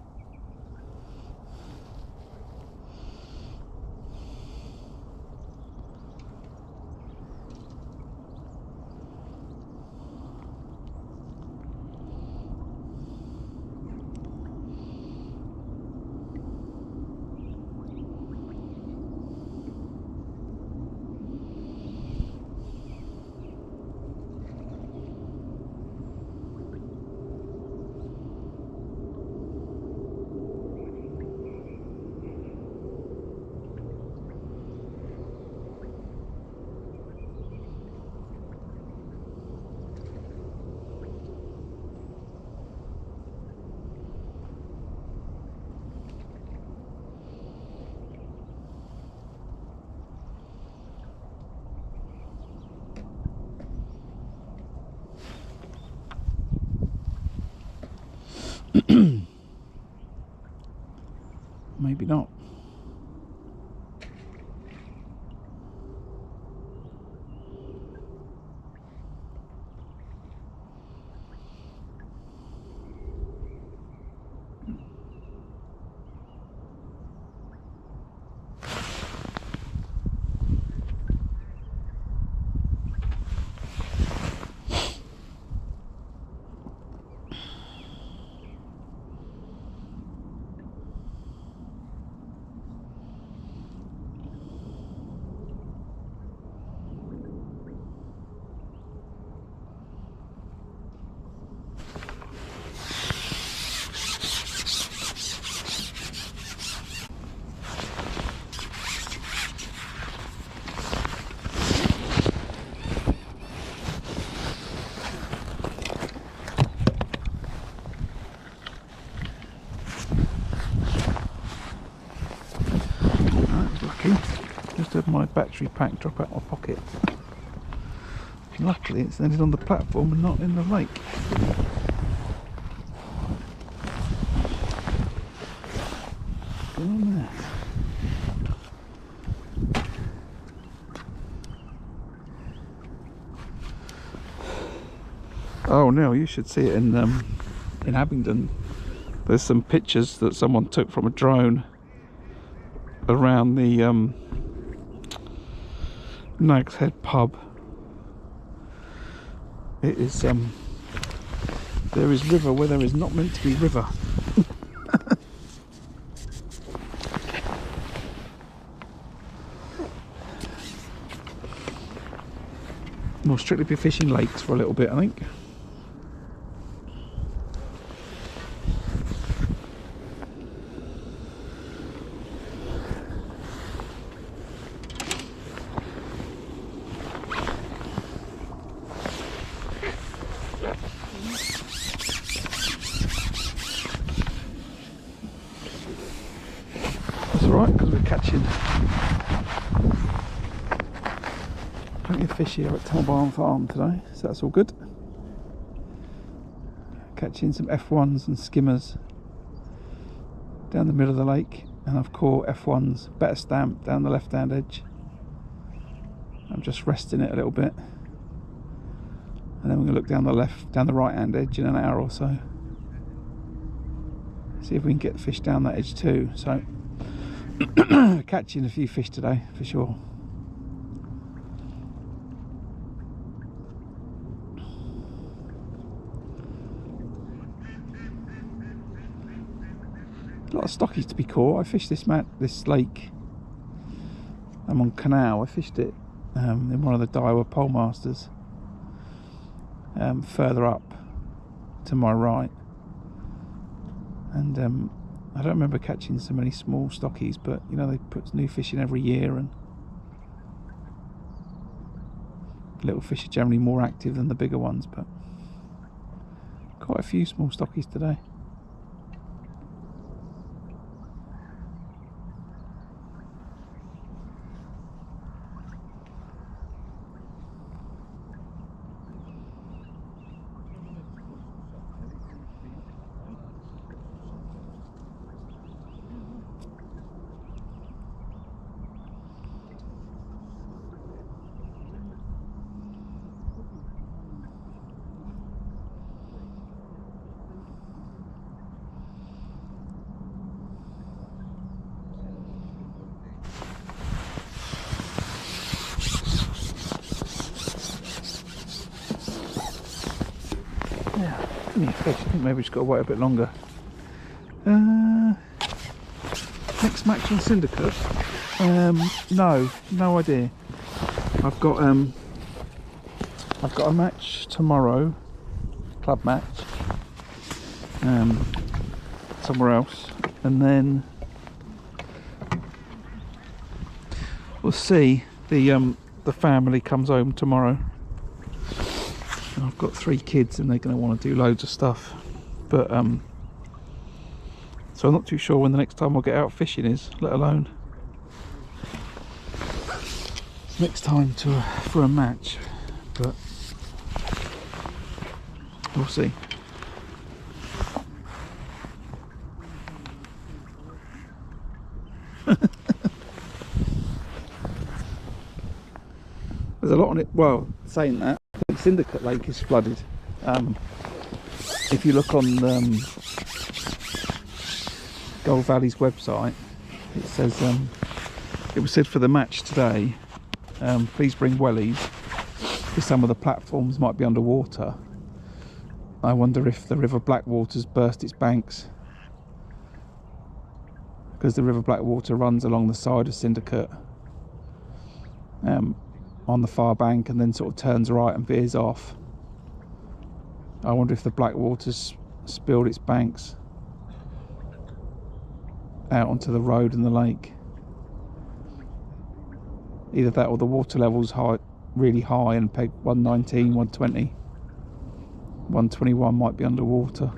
Speaker 1: Maybe not. Just had my battery pack drop out my pocket. Luckily it's landed on the platform and not in the lake. What's going on there? Oh no, you should see it in Abingdon. There's some pictures that someone took from a drone around the Nag's Head pub. It is there is river where there is not meant to be river. We'll strictly be fishing lakes for a little bit, I think. That's alright, because we're catching plenty of fish here at Barn Farm today, so that's all good. Catching some F1s and skimmers down the middle of the lake, and I've caught F1s, better stamp down the left hand edge. I'm just resting it a little bit, and then we're going to look down the right hand edge in an hour or so, see if we can get fish down that edge too. So catching a few fish today for sure. A lot of stockies to be caught. I fished this lake. I'm on Canal. I fished it in one of the Daiwa Pole Masters. Further up to my right, and I don't remember catching so many small stockies, but you know, they put new fish in every year, and little fish are generally more active than the bigger ones, but quite a few small stockies today. Yeah, give me a fish. I think maybe we've just got to wait a bit longer. Next match on Syndicate? No idea. I've got a match tomorrow, club match, somewhere else, and then we'll see. The family comes home tomorrow. I've got 3 kids and they're going to want to do loads of stuff, but so I'm not too sure when the next time I'll get out fishing is, let alone next time for a match, but we'll see. There's a lot on it. Well, saying that, Syndicate Lake is flooded. If you look on Gold Valley's website, it says it was said for the match today, please bring wellies because some of the platforms might be underwater. I wonder if the River Blackwater's burst its banks, because the River Blackwater runs along the side of Syndicate on the far bank and then sort of turns right and veers off. I wonder if the Blackwater's spilled its banks out onto the road and the lake. Either that or the water level's high, really high, and peg 119, 120, 121 might be underwater.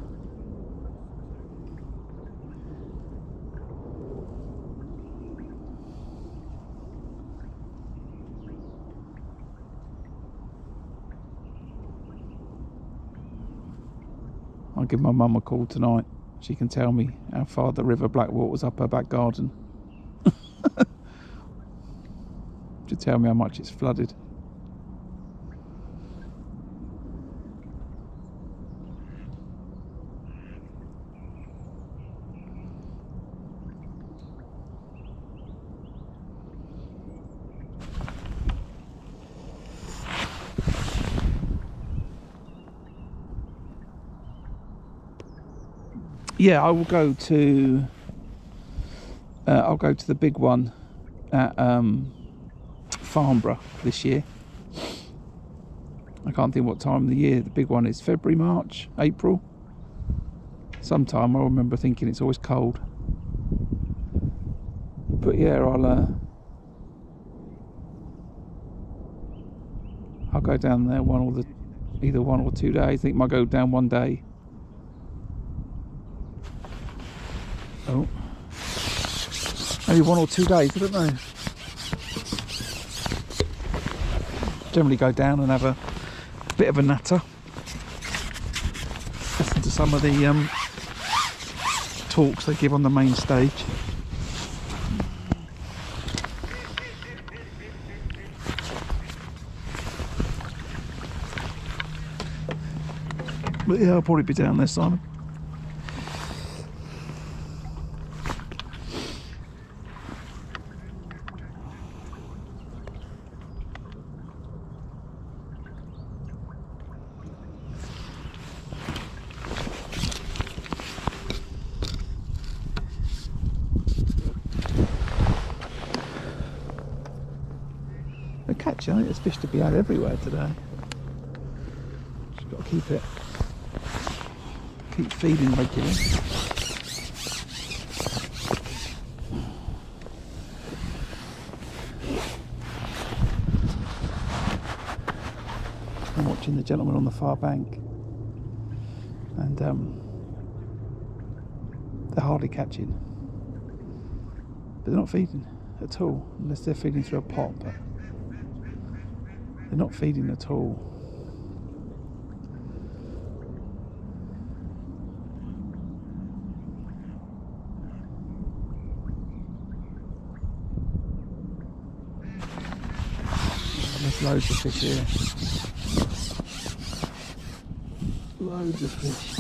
Speaker 1: I'll give my mum a call tonight. She can tell me how far the River Blackwater's up her back garden. To tell me how much it's flooded. Yeah, I will go to I'll go to the big one at Farnborough this year. I can't think what time of the year the big one is. February, March, April, sometime. I remember thinking it's always cold, but yeah, I'll go down there either 1 or 2 days. I think I might go down 1 day. Oh, maybe 1 or 2 days, I don't know. Generally go down and have a bit of a natter, listen to some of the talks they give on the main stage. But yeah, I'll probably be down there, Simon. fishing. I think there's fish to be had everywhere today. Just got to keep feeding regularly. I'm watching the gentleman on the far bank, and they're hardly catching, but they're not feeding at all, unless they're feeding through a pot, but they're not feeding at all. There's loads of fish here. Loads of fish.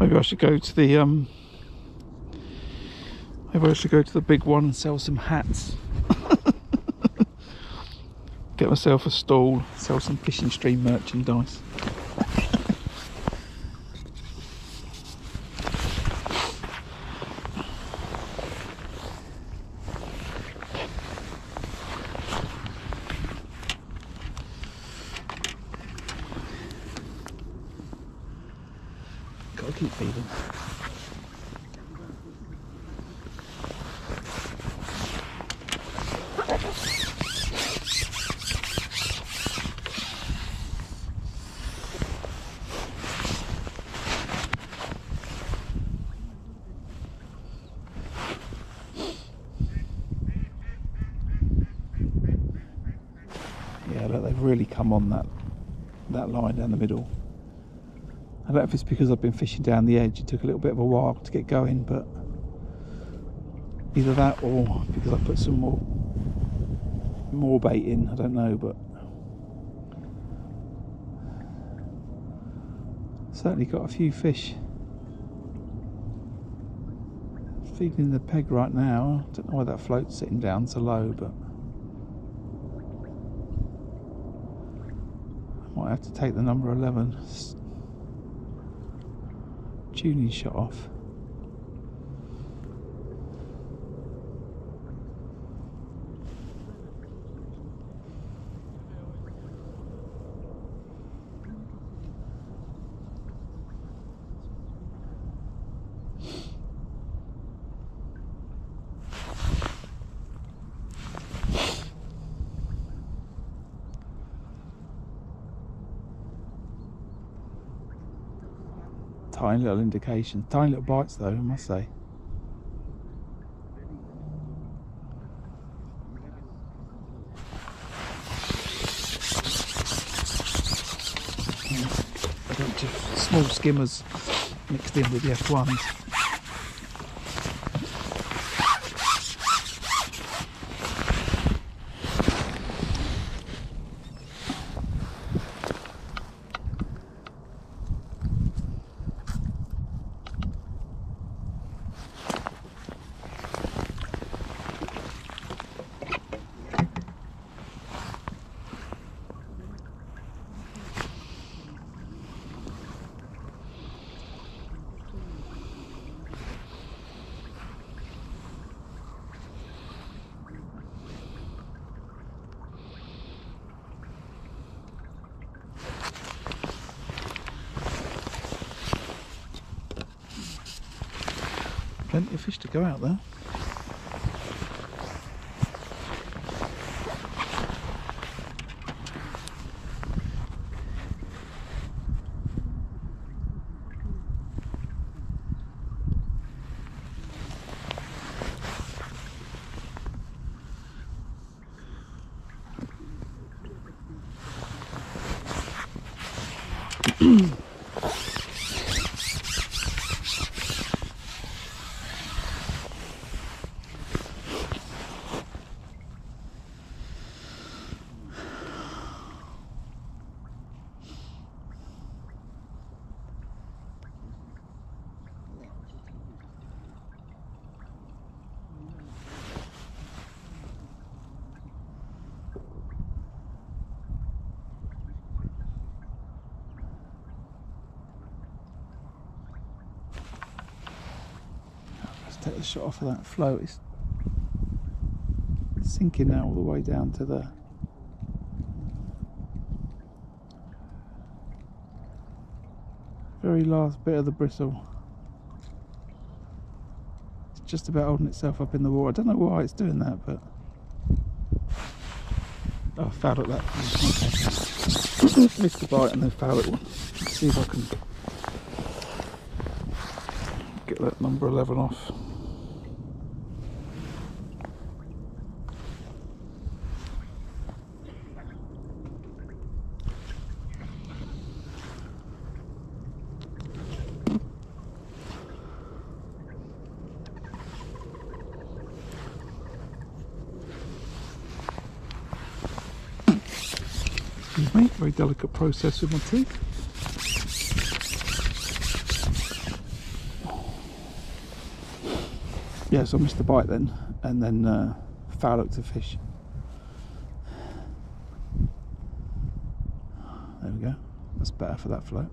Speaker 1: Maybe I should go to the big one and sell some hats. Get myself a stall, sell some fishing stream merchandise. Gotta keep feeding. Yeah, look, they've really come on that line down the middle. I don't know if it's because I've been fishing down the edge. It took a little bit of a while to get going, but either that or because I put some more bait in. I don't know, but certainly got a few fish feeding the peg right now. I don't know why that float's sitting down so low, but I might have to take the number 11 tuning shot off. Tiny little indications, tiny little bites though, I must say. A bunch of small skimmers mixed in with the F1s. Plenty of fish to go out there. Take the shot off of that float. It's sinking now all the way down to the very last bit of the bristle. It's just about holding itself up in the water. I don't know why it's doing that, but oh, I fouled at that. Okay. Missed the bite and then fouled at one. Let's see if I can get that number 11 off. Excuse me, very delicate process with my teeth. Yeah, so I missed the bite then, and then foul hooked a fish. There we go, that's better for that float.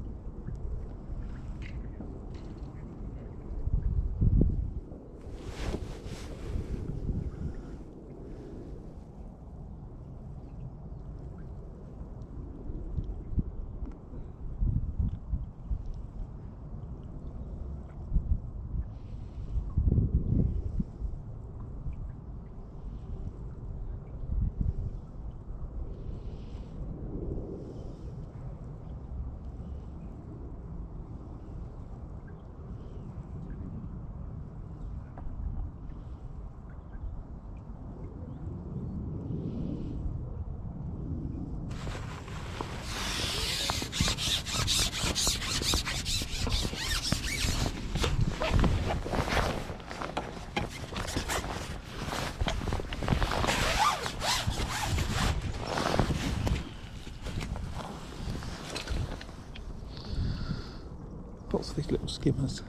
Speaker 1: Lots of these little skimmers.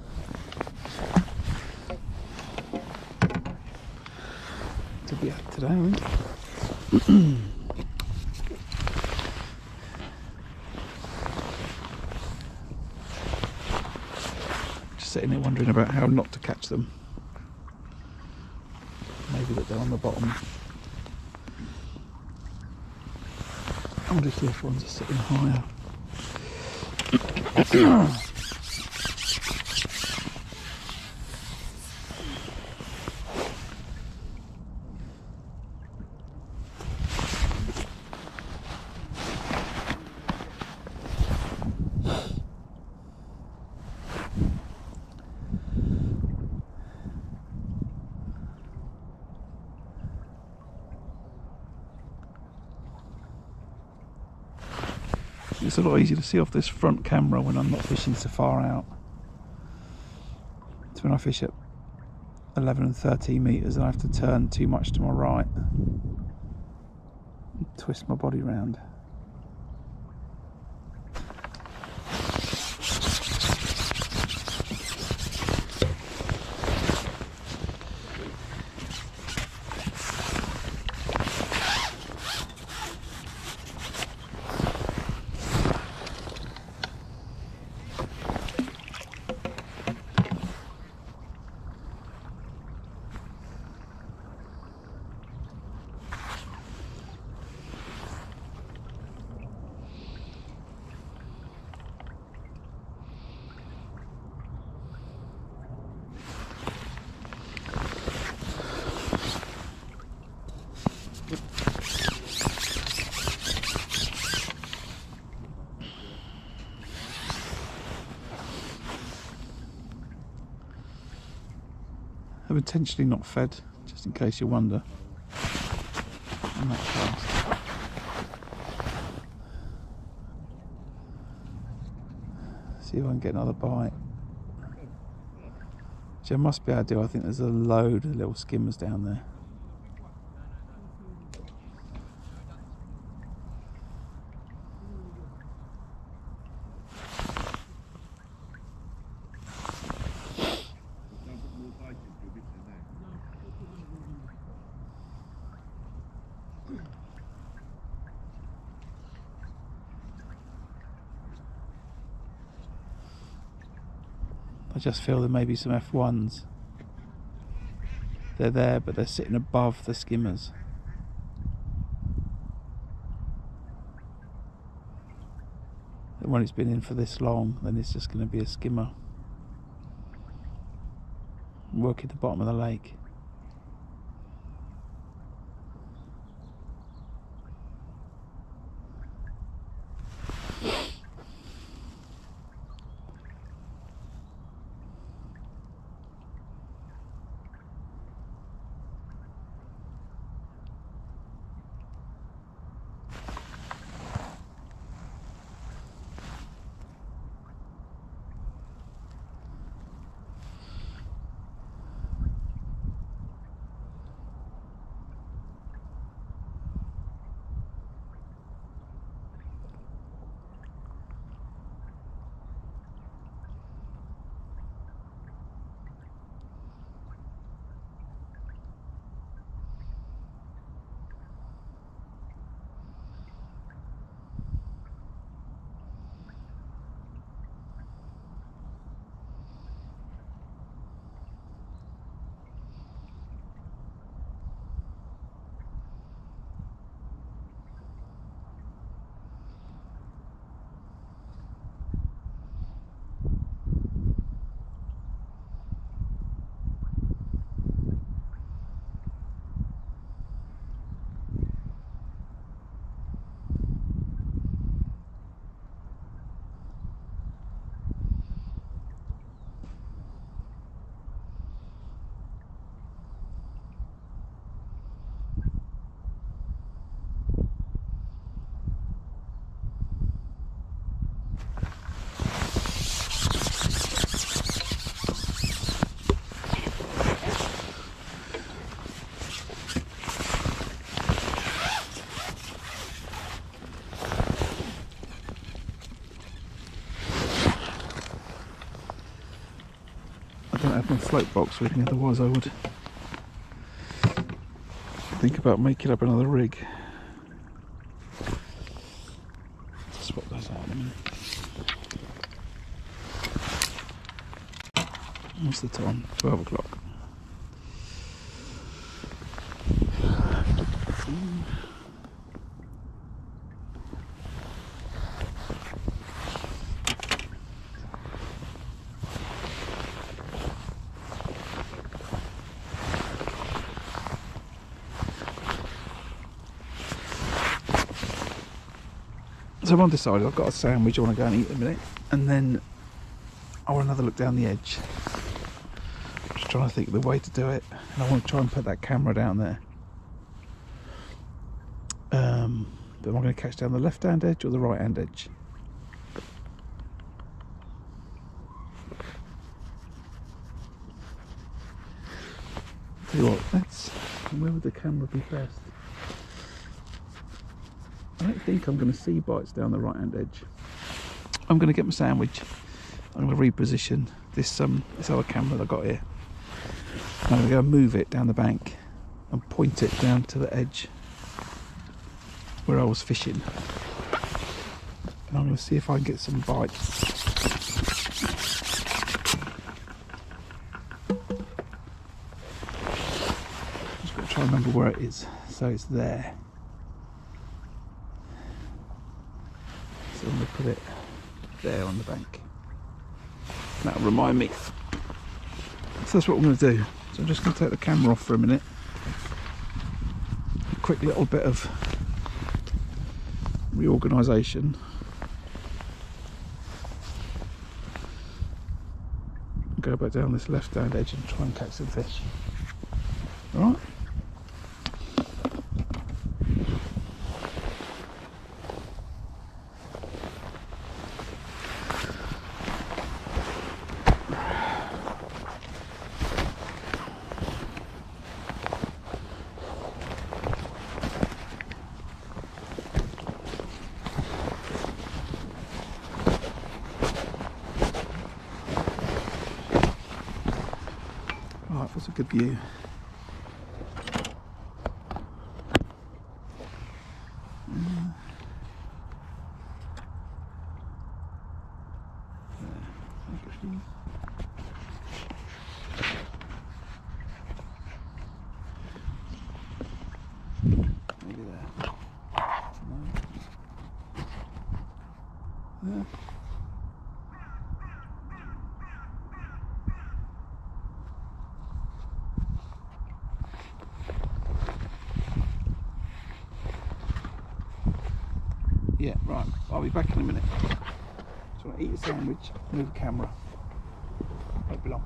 Speaker 1: To be had today, I think. Just sitting there wondering about how not to catch them. Maybe that they're on the bottom. I wonder if the other ones are sitting higher. It's a lot easier to see off this front camera when I'm not fishing so far out. So when I fish at 11 and 13 metres, I have to turn too much to my right and twist my body round. I've intentionally not fed, just in case you wonder. I'm not fast. See if I can get another bite. Which I must be able to do. I think there's a load of little skimmers down there. I just feel there may be some F1s. They're there, but they're sitting above the skimmers. And when it's been in for this long, then it's just going to be a skimmer. Work at the bottom of the lake. I don't have my float box with me, otherwise I would think about making up another rig. Let's swap those out in a minute. What's the time? 12 o'clock. So I've undecided. I've got a sandwich I want to go and eat in a minute, and then I want another look down the edge. Just trying to think of the way to do it, and I want to try and put that camera down there. But am I going to catch down the left-hand edge or the right-hand edge? Tell you what, where would the camera be best? I don't think I'm going to see bites down the right hand edge. I'm going to get my sandwich. I'm going to reposition this other camera that I've got here. I'm going to go and move it down the bank and point it down to the edge where I was fishing. And I'm going to see if I can get some bites. Just got to try and remember where it is. So it's there. So I'm going to put it there on the bank. That'll remind me. So that's what I'm going to do. So I'm just going to take the camera off for a minute. A quick little bit of reorganisation. Go back down this left hand edge and try and catch some fish. Alright? Right, what's a good view? Maybe there. No. There. Yeah, right. I'll be back in a minute. So I eat a sandwich, move the camera. Won't be long.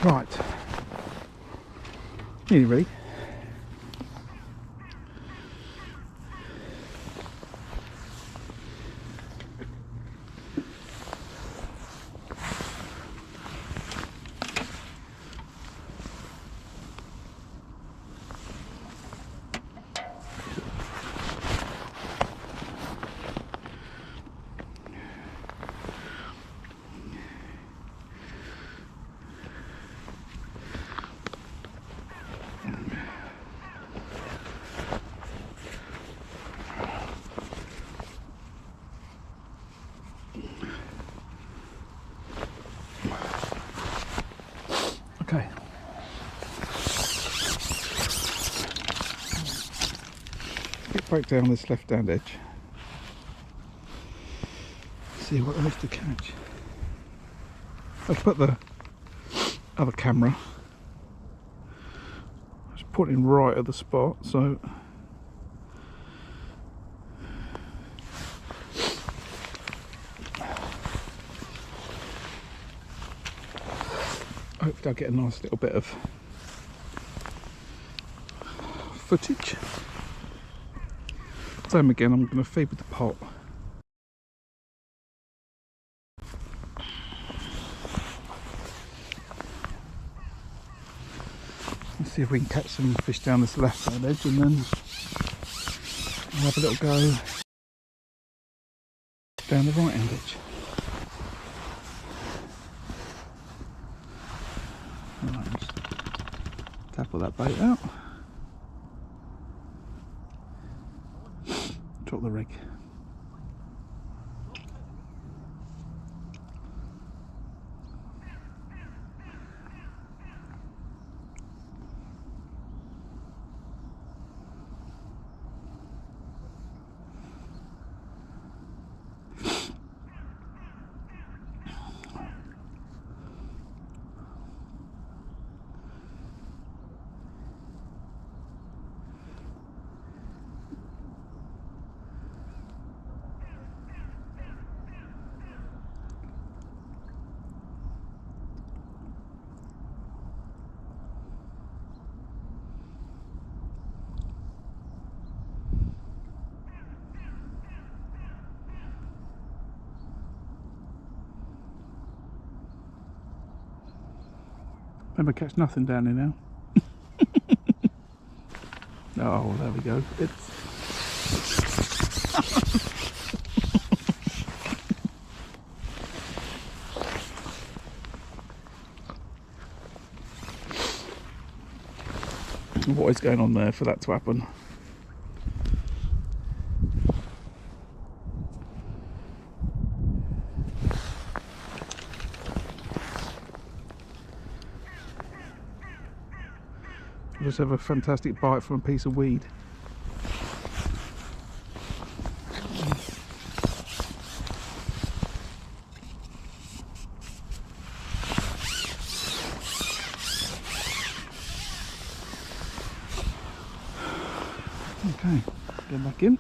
Speaker 1: Right, nearly ready. Okay. Break down this left hand edge. See what there is to catch. I've put the other camera. It's pointing right at the spot, so hopefully I'll get a nice little bit of footage. Same again, I'm going to feed with the pot. Let's see if we can catch some fish down this left hand edge, and then I'll have a little go down the right hand edge. Right, just tackle that bait out. Drop the rig. Remember, catch nothing down here now. Oh, there we go. It's what is going on there for that to happen? I just have a fantastic bite from a piece of weed. Okay, get back in.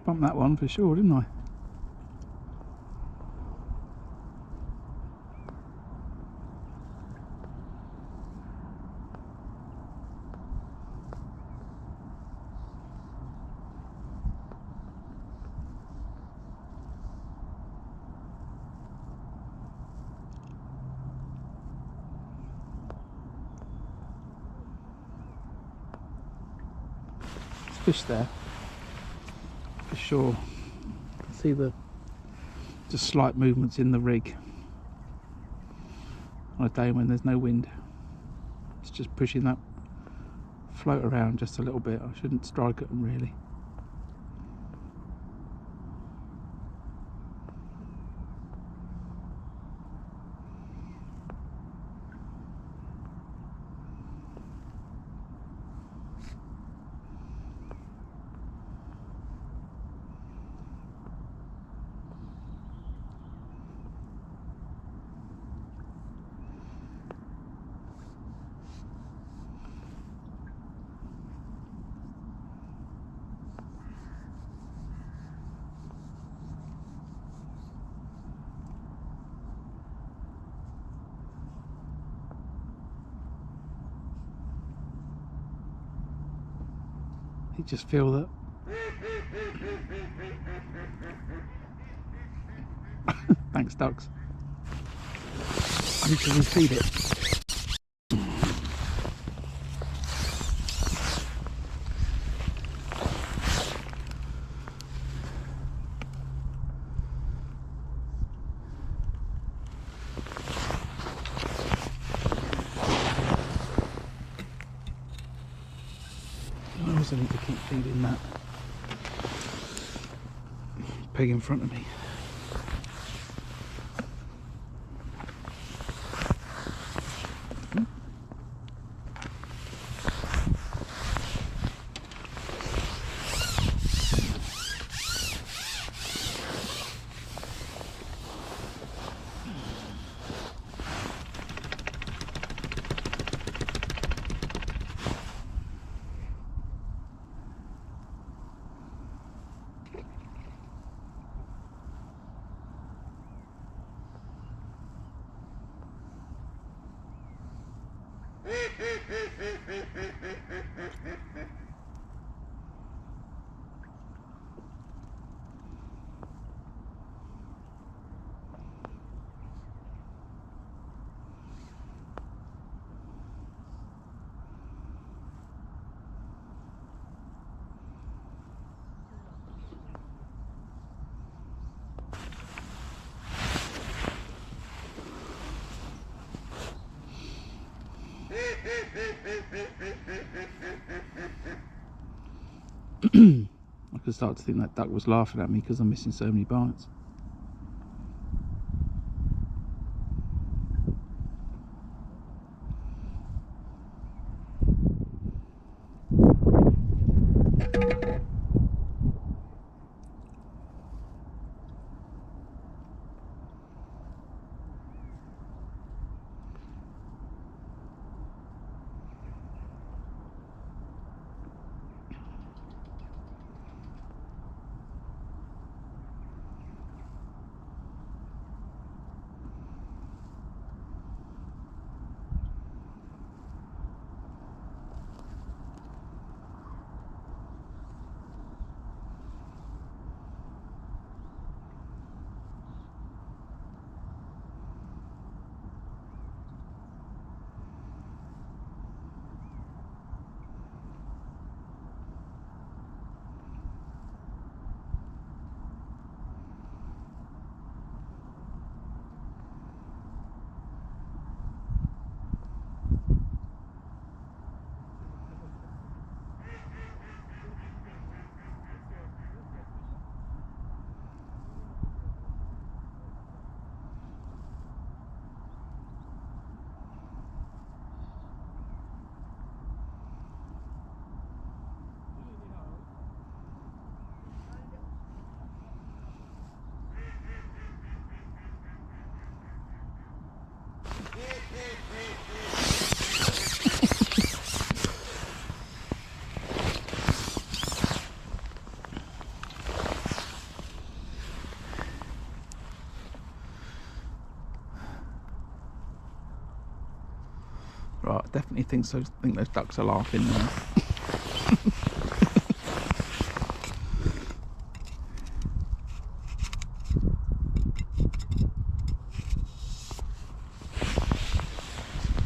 Speaker 1: Bumped that one for sure, didn't I? There's fish there, for sure. See the just slight movements in the rig on a day when there's no wind. It's just pushing that float around just a little bit. I shouldn't strike at them really. You just feel that. Thanks, ducks. I need to refeed it. I also need to keep feeding that pig in front of me. I could start to think that duck was laughing at me because I'm missing so many bites. Right, I definitely think those ducks are laughing now.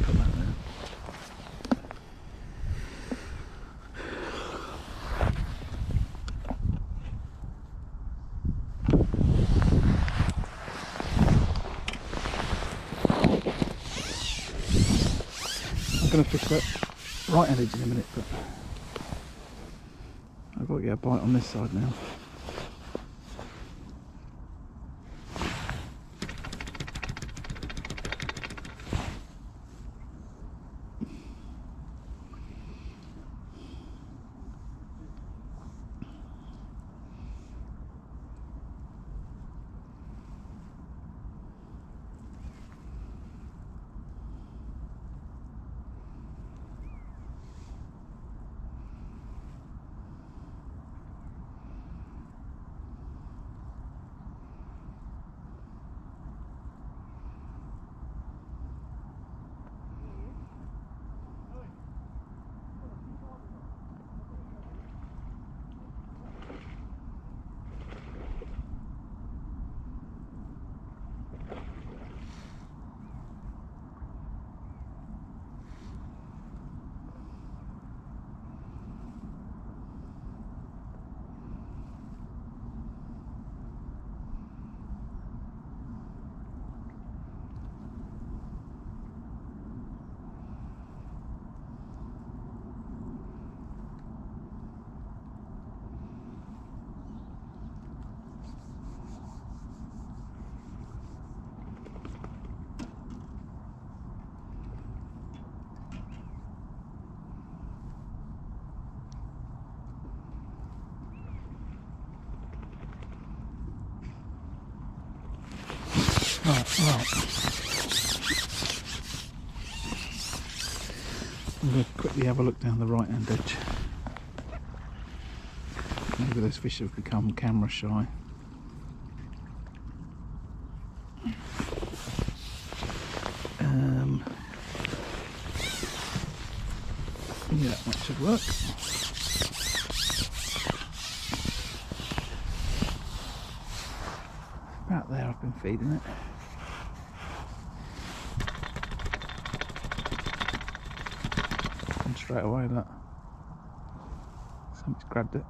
Speaker 1: Put that there. I'm going to fish that right edge in a minute, but I've got to get a bite on this side now. Right. I'm going to quickly have a look down the right hand edge. Maybe those fish have become camera shy. Yeah, that should work. About there, I've been feeding it. And straight away, look, something's grabbed it.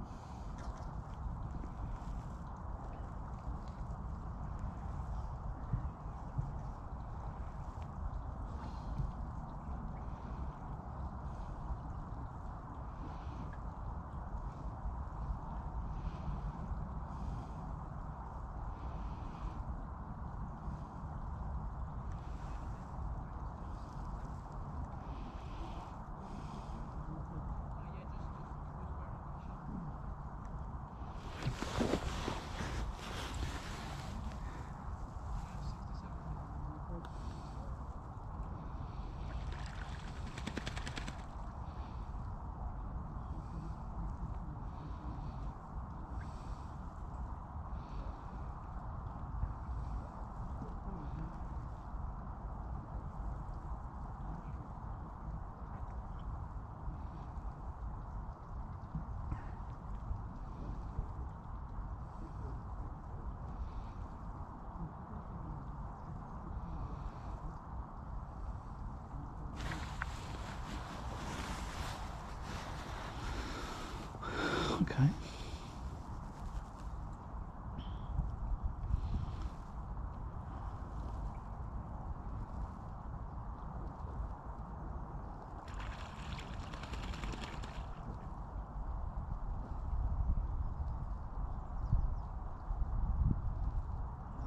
Speaker 1: Okay.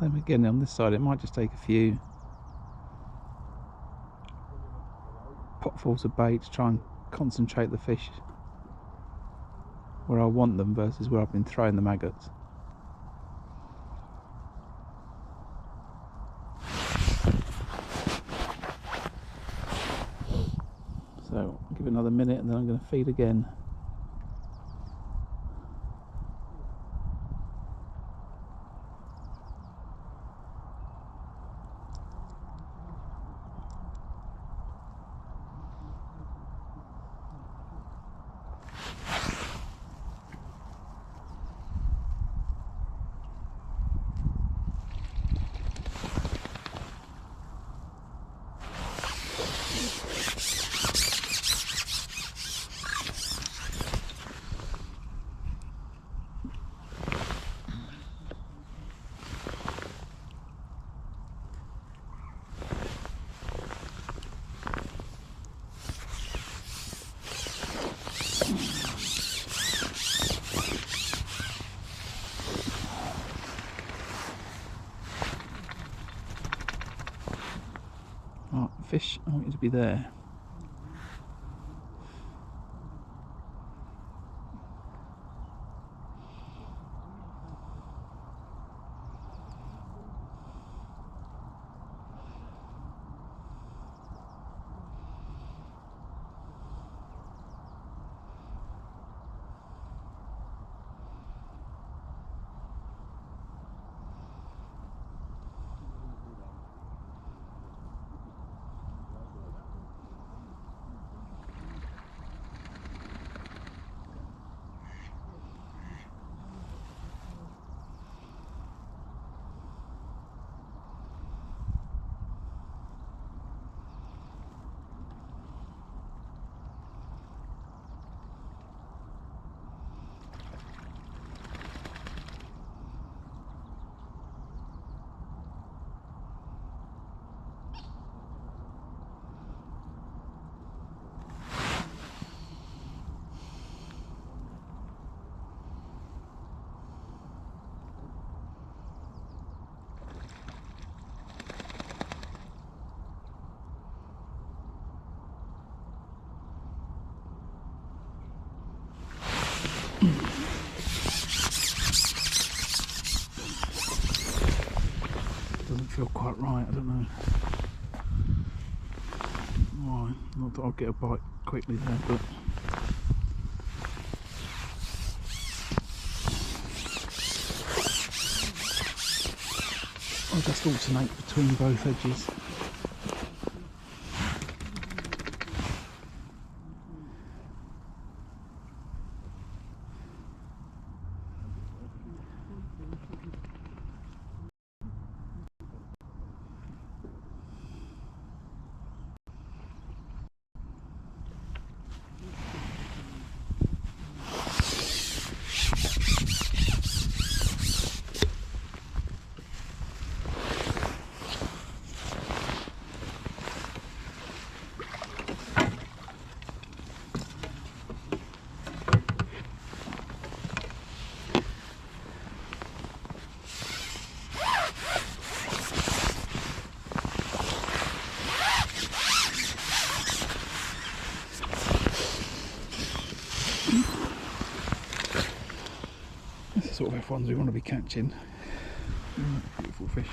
Speaker 1: Then again, on this side, it might just take a few potfuls of bait to try and concentrate the fish where I want them versus where I've been throwing the maggots. So I'll give it another minute and then I'm going to feed again. Right, fish, I want you to be there. feel quite right, I don't know. Why? Not that I'll get a bite quickly there, but I'll just alternate between both edges. That's the sort of F1s we want to be catching. Beautiful fish.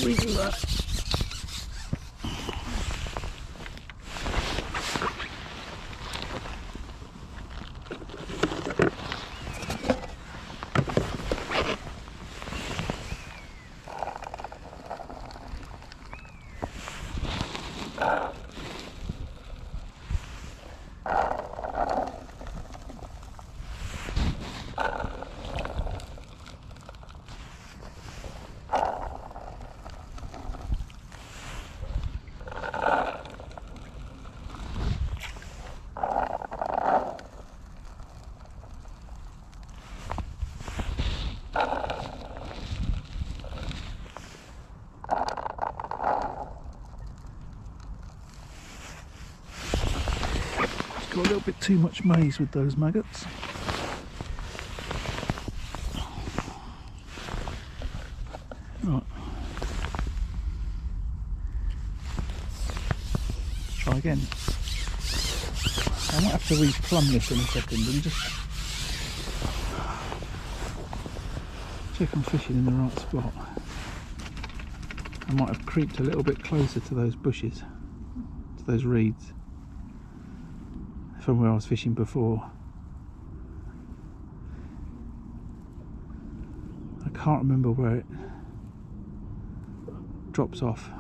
Speaker 1: Redo that. Got a little bit too much maize with those maggots. Right. Try again. I might have to replumb this in a second and just check I'm fishing in the right spot. I might have creeped a little bit closer to those bushes, to those reeds, from where I was fishing before. I can't remember where it drops off.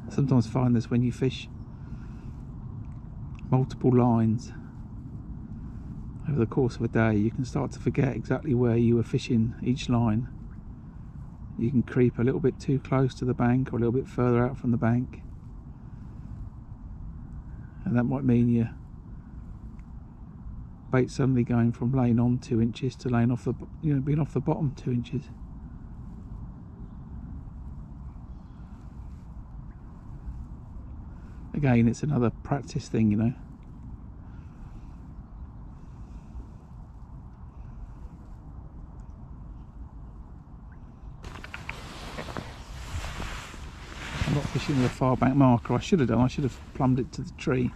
Speaker 1: Sometimes find this when you fish multiple lines over the course of a day, you can start to forget exactly where you were fishing each line. You can creep a little bit too close to the bank or a little bit further out from the bank, and that might mean your bait suddenly going from laying on 2 inches to laying off the, being off the bottom 2 inches. Again, it's another practice thing, I'm not fishing with a far bank marker. I should have done. I should have plumbed it to the tree,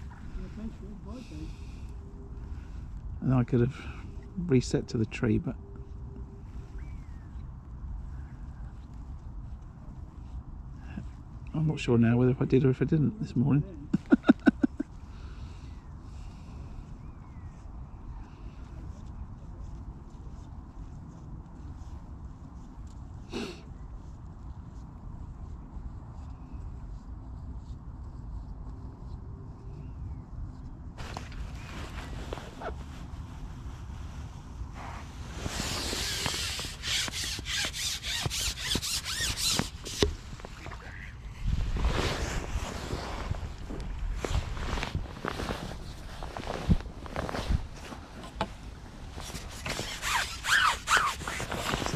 Speaker 1: and I could have reset to the tree, but I'm not sure now whether if I did or if I didn't this morning.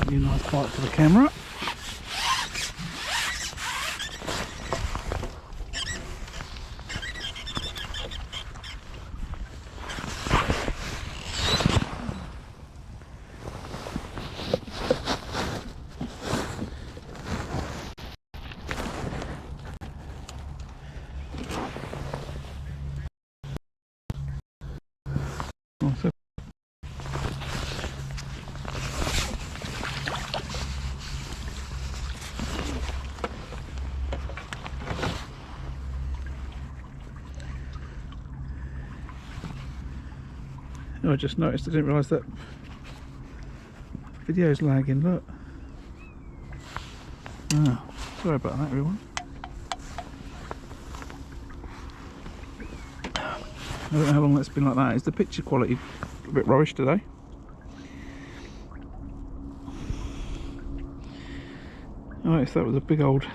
Speaker 1: A nice bite for the camera. I just noticed, I didn't realise that video's lagging, look. Oh, sorry about that, everyone. I don't know how long that's been like that. Is the picture quality a bit rubbish today? I noticed that was a big old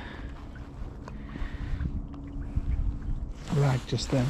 Speaker 1: lag just then.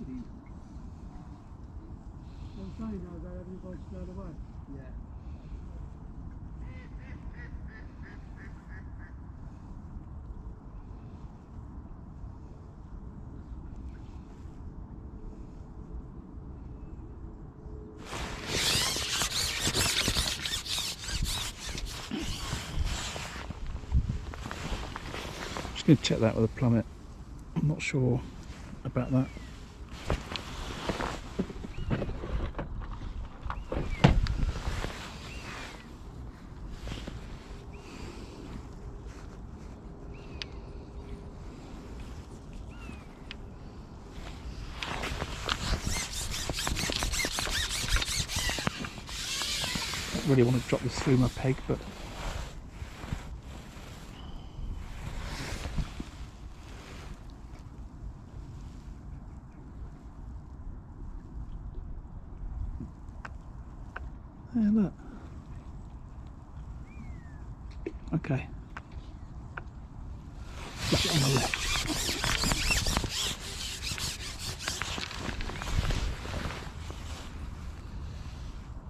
Speaker 2: feeding.
Speaker 3: I'm saying now that everybody's thrown away.
Speaker 2: Yeah.
Speaker 1: Just going to check that with a plummet. I'm not sure about that. I really want to drop this through my peg, but yeah, look. Okay. Flush it on the left.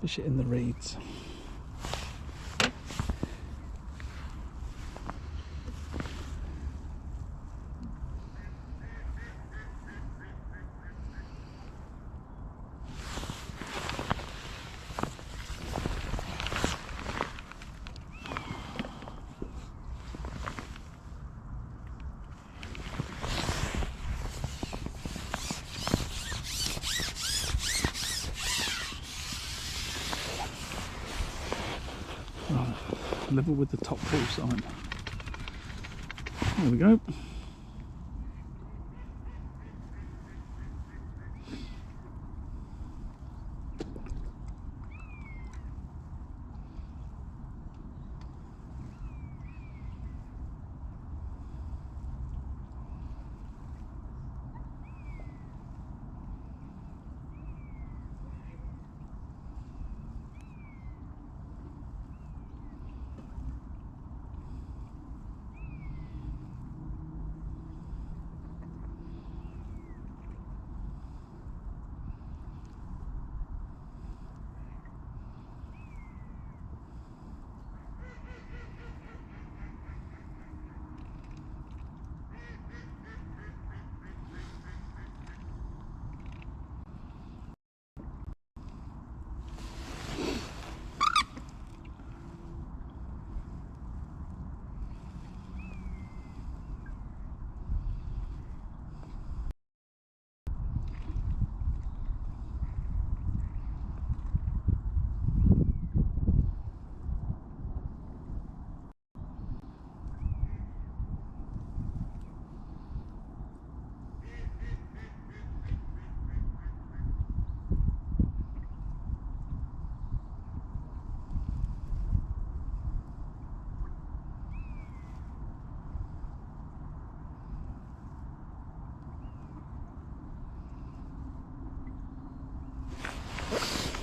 Speaker 1: Fish it in the reeds. Level with the top pull sign. There we go.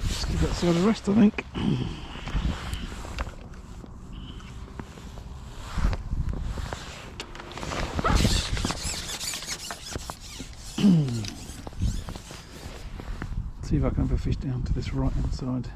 Speaker 1: Let's give that side a rest, I think. See if I can have a fish down to this right hand side.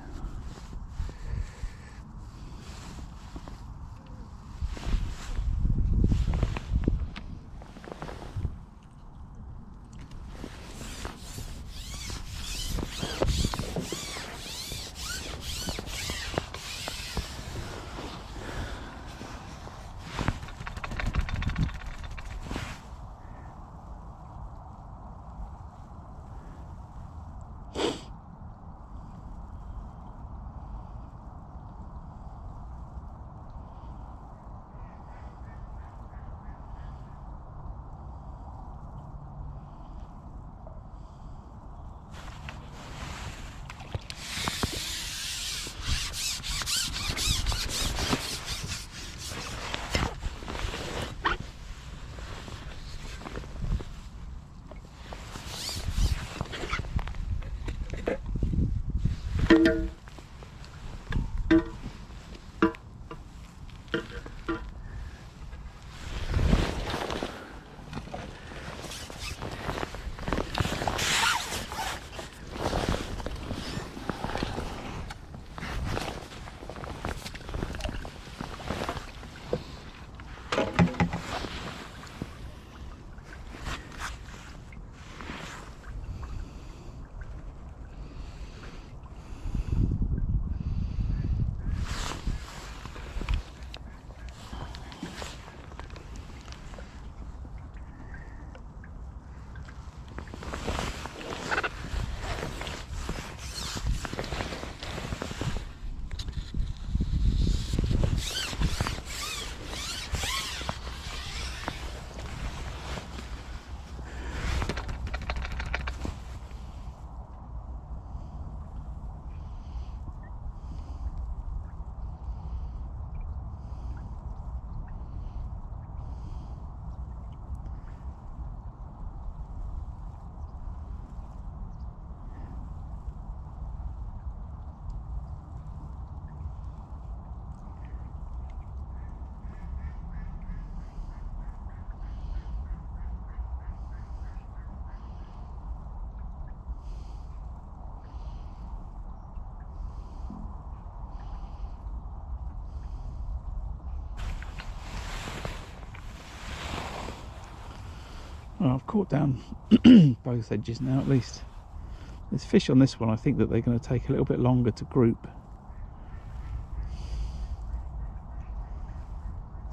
Speaker 1: Well, I've caught down both edges now at least. There's fish on this one. I think that they're going to take a little bit longer to group.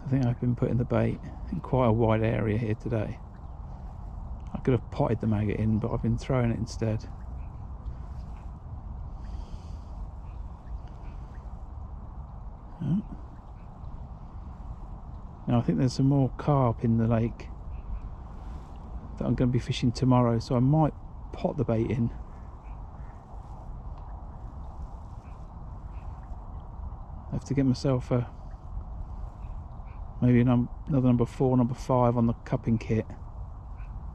Speaker 1: I think I've been putting the bait in quite a wide area here today. I could have potted the maggot in, but I've been throwing it instead. Oh. Now I think there's some more carp in the lake that I'm going to be fishing tomorrow, so I might pot the bait in. I have to get myself a maybe another number 4, number 5 on the cupping kit,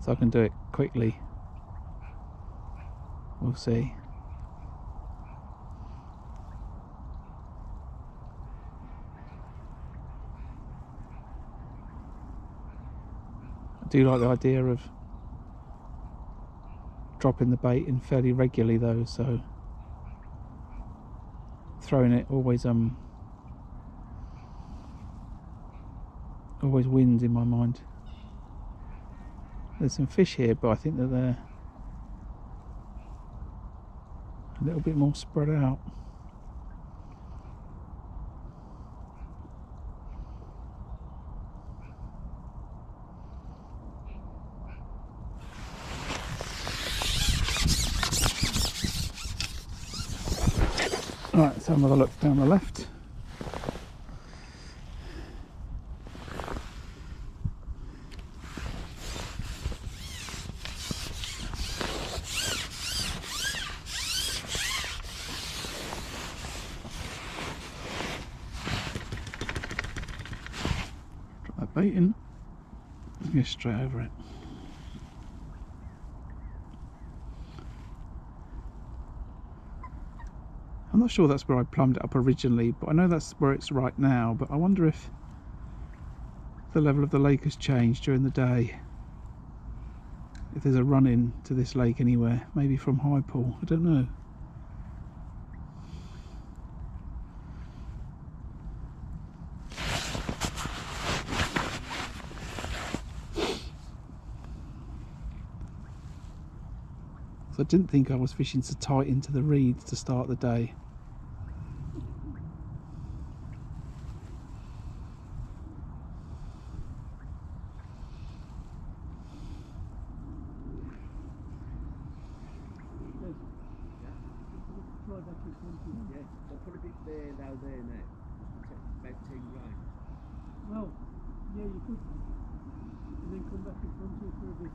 Speaker 1: so I can do it quickly. We'll see. I do like the idea of dropping the bait in fairly regularly though, so throwing it always wins in my mind. There's some fish here, but I think that they're a little bit more spread out. Right, let's have another look down the left. Drop that bait in. Let's go straight over it. I'm not sure that's where I plumbed it up originally, but I know that's where it's right now. But I wonder if the level of the lake has changed during the day. If there's a run in to this lake anywhere, maybe from High Pool, I don't know. I didn't think I was fishing so tight into the reeds to start the day.
Speaker 2: Yeah, so put a bit there, now there now. About 10 grand.
Speaker 3: Well, yeah, you could. And then come back in front of you for a bit.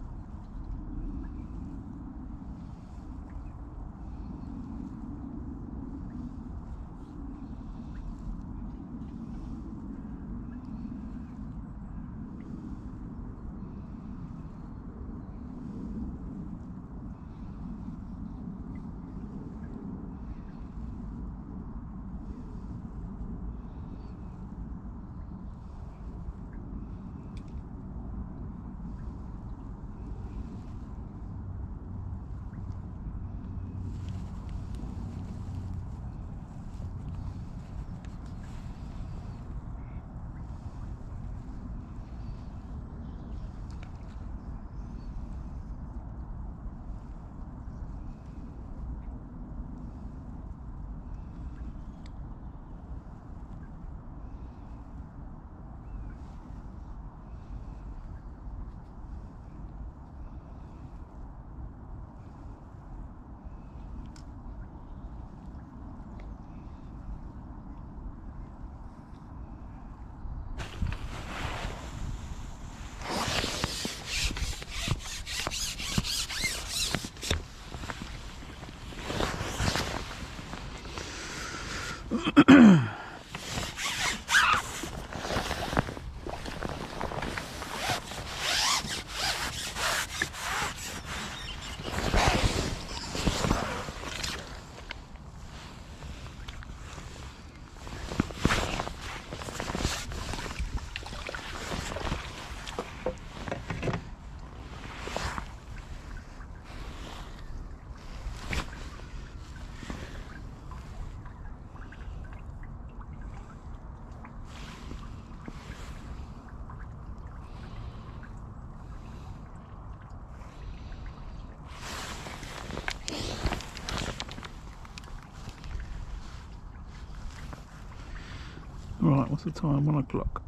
Speaker 1: Right, what's the time? 1 o'clock.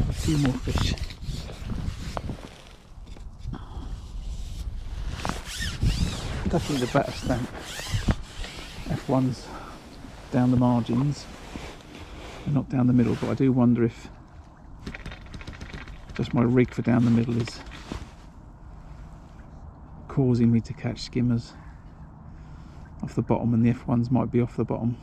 Speaker 1: A few more fish. Definitely the better stamp. F1's down the margins and not down the middle, but I do wonder if just my rig for down the middle is causing me to catch skimmers off the bottom, and the F1s might be off the bottom.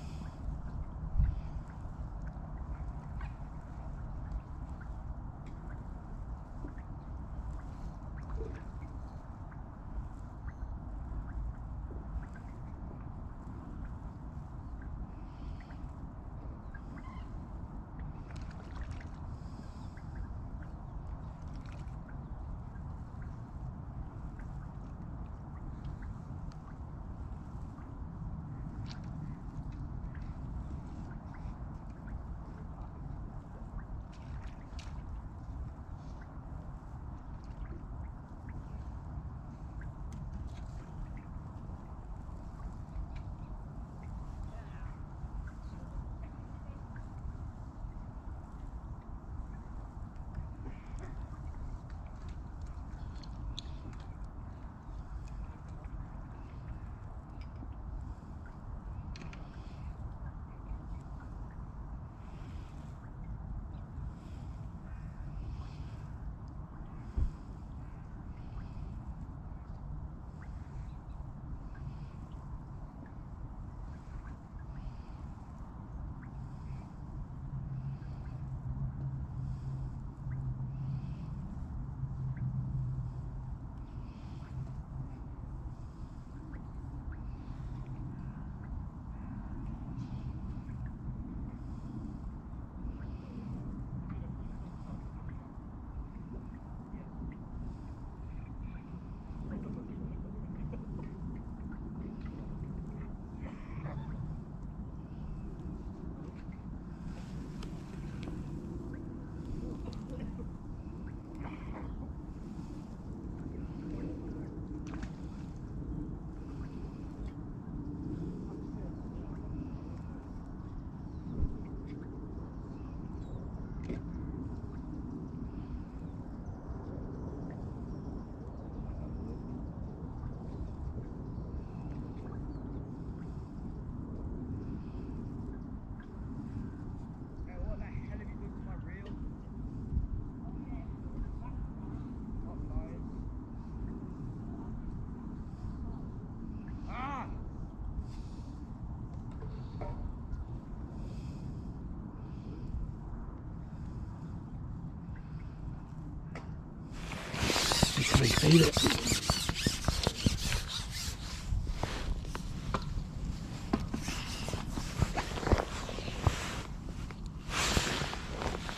Speaker 1: Feed it.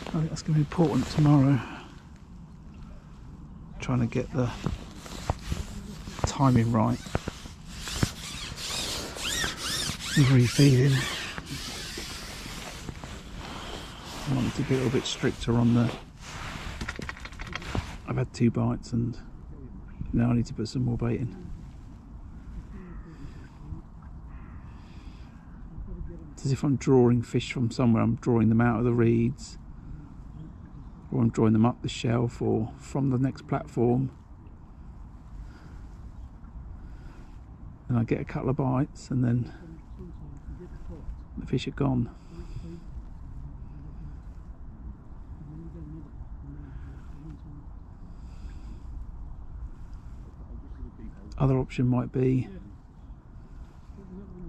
Speaker 1: I think that's going to be important tomorrow. Trying to get the timing right. Refeeding. I want to be a little bit stricter on the. I've had 2 bites and now I need to put some more bait in. It's as if I'm drawing fish from somewhere. I'm drawing them out of the reeds, or I'm drawing them up the shelf or from the next platform. And I get a couple of bites and then the fish are gone. Other option might be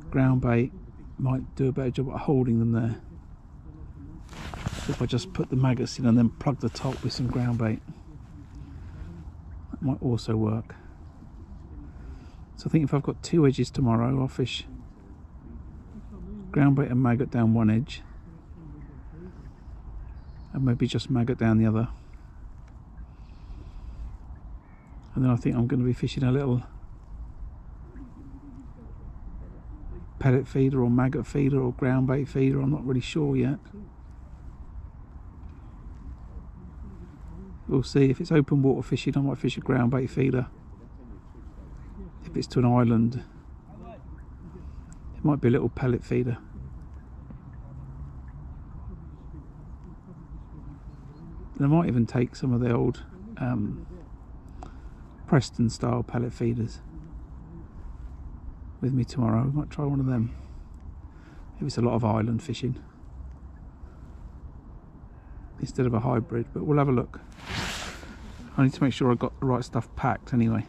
Speaker 1: ground bait, might do a better job at holding them there. So if I just put the maggots in and then plug the top with some ground bait, that might also work. So I think if I've got 2 edges tomorrow, I'll fish ground bait and maggot down one edge and maybe just maggot down the other. And then I think I'm going to be fishing a little pellet feeder or maggot feeder or ground bait feeder. I'm not really sure yet. We'll see. If it's open water fishing, I might fish a ground bait feeder. If it's to an island, it Might be a little pellet feeder. And I might even take some of the old Preston style pellet feeders with me tomorrow. We might try one of them if it's a lot of island fishing instead of a hybrid, but we'll have a look. I need to make sure I got the right stuff packed anyway.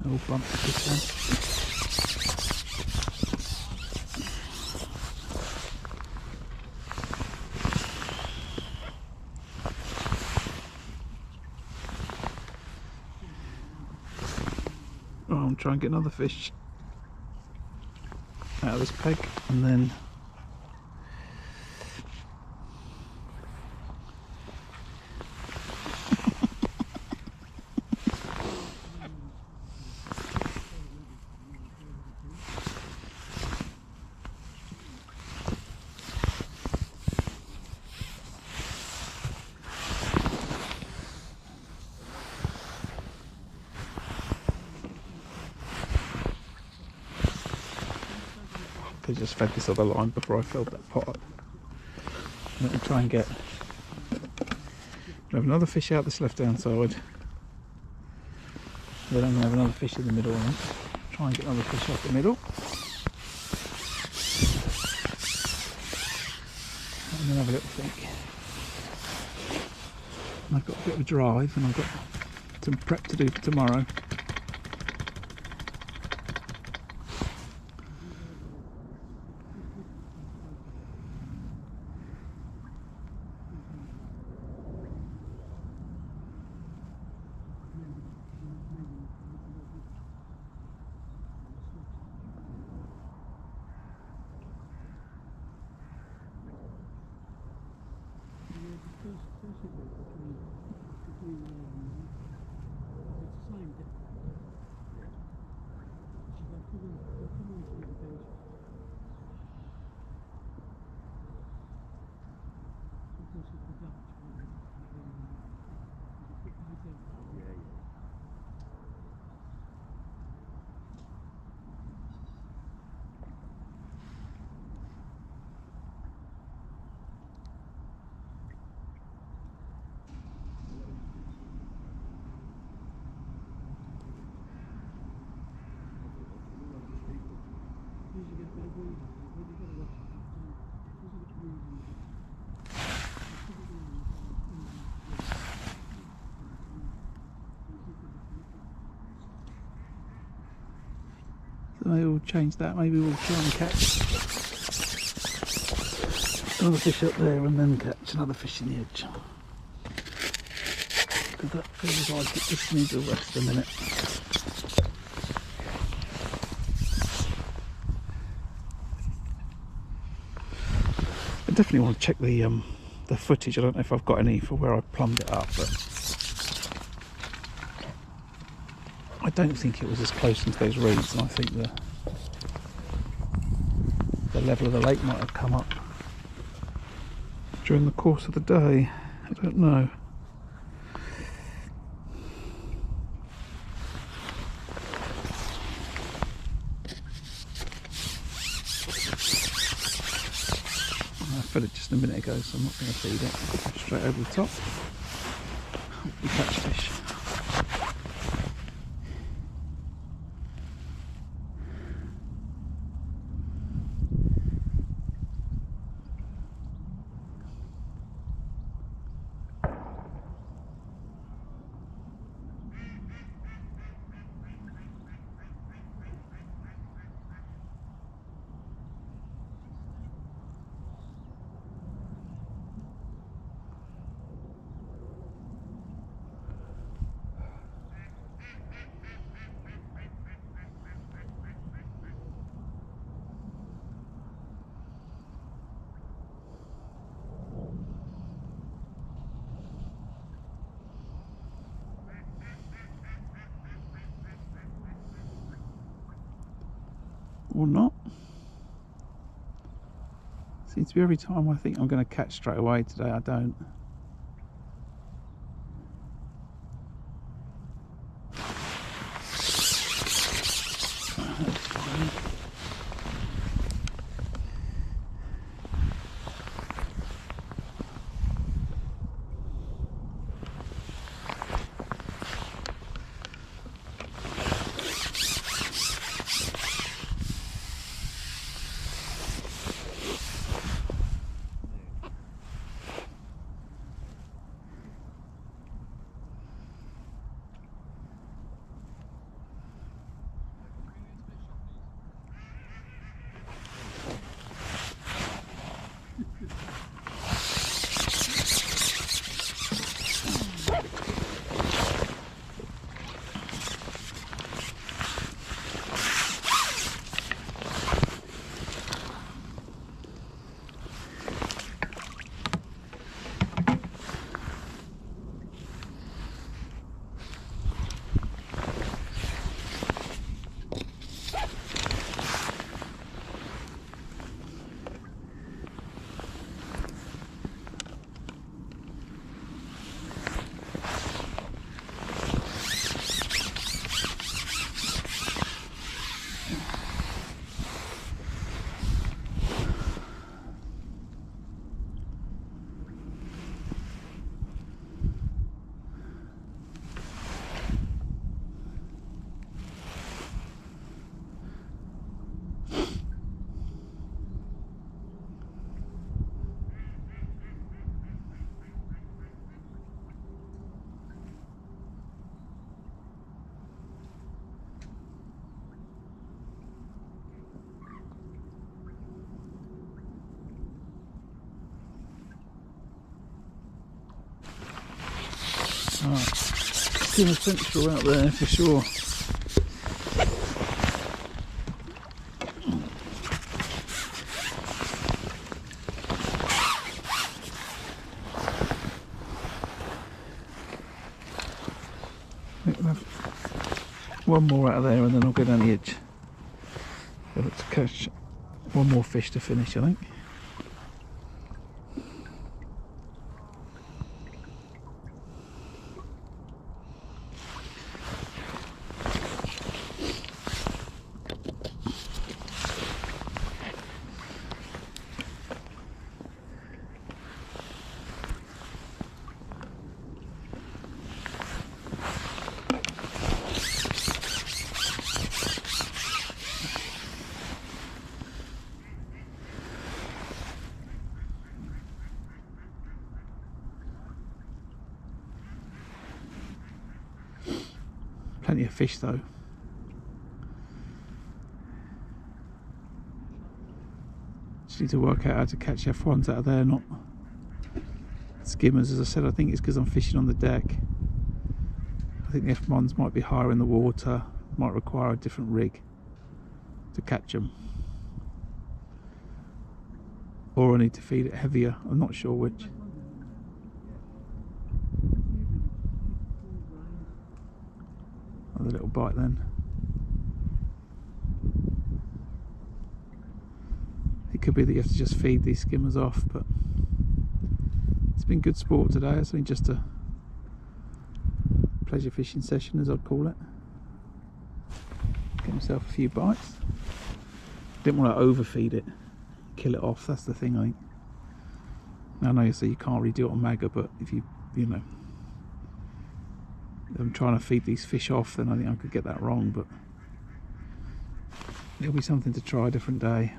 Speaker 1: All bumped with this one. Oh, I'm trying to get another fish out of this peg, and then I just fed this other line before I filled that pot up. Let me try and get. We have another fish out this left hand side. Then I'm going to have another fish in the middle. And try and get another fish off the middle. And then have a little think. And I've got a bit of a drive, and I've got some prep to do for tomorrow. So maybe we'll change that. Maybe we'll try and catch another fish up there and then catch another fish in the edge. Because that feels like it just needs a rest a minute. I definitely want to check the footage. I don't know if I've got any for where I plumbed it up, but I don't think it was as close into those reeds, and I think the level of the lake might have come up during the course of the day. I don't know. I fed it just a minute ago, so I'm not going to feed it. Straight over the top. Hope we catch fish. Or not. Seems to be every time I think I'm going to catch straight away today, I don't. That's fine. Right, skimmer central out there for sure. I think we'll have one more out of there and then I'll go down the edge. So let's catch one more fish to finish, I think. Plenty of fish though. Just need to work out how to catch F1s out of there, not skimmers. As I said, I think it's because I'm fishing on the deck. I think the F1s might be higher in the water, might require a different rig to catch them. Or I need to feed it heavier, I'm not sure which. A little bite then. It could be that you have to just feed these skimmers off, but it's been good sport today. It's been just a pleasure fishing session, as I'd call it. Get myself a few bites. Didn't want to overfeed it, kill it off. That's the thing, I think. I know you say you can't really do it on Maggot, but if you know, I'm trying to feed these fish off, then I think I could get that wrong, but it'll be something to try a different day.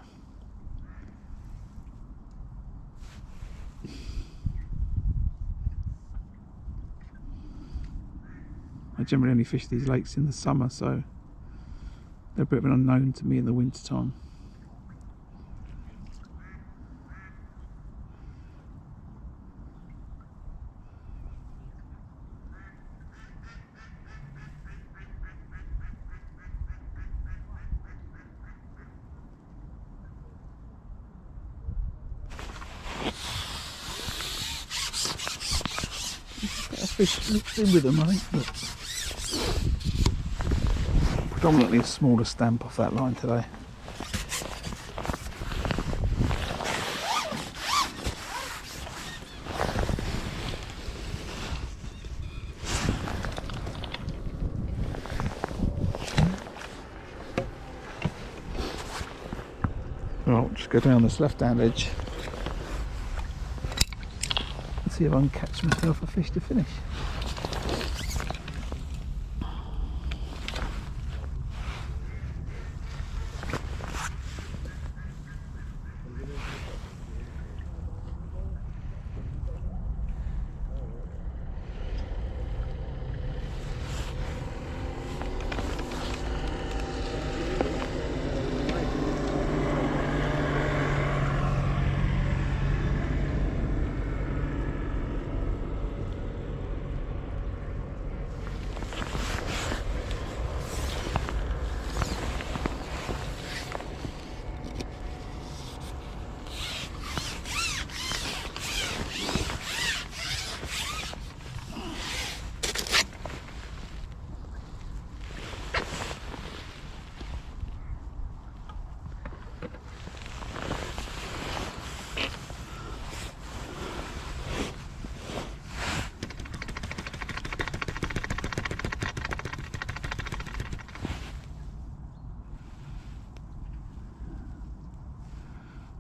Speaker 1: I generally only fish these lakes in the summer, so they're a bit of an unknown to me in the winter time. Fish mixed in with them, I think, but predominantly a smaller stamp off that line today. Right, just go down this left-hand edge. See if I can catch myself a fish to finish.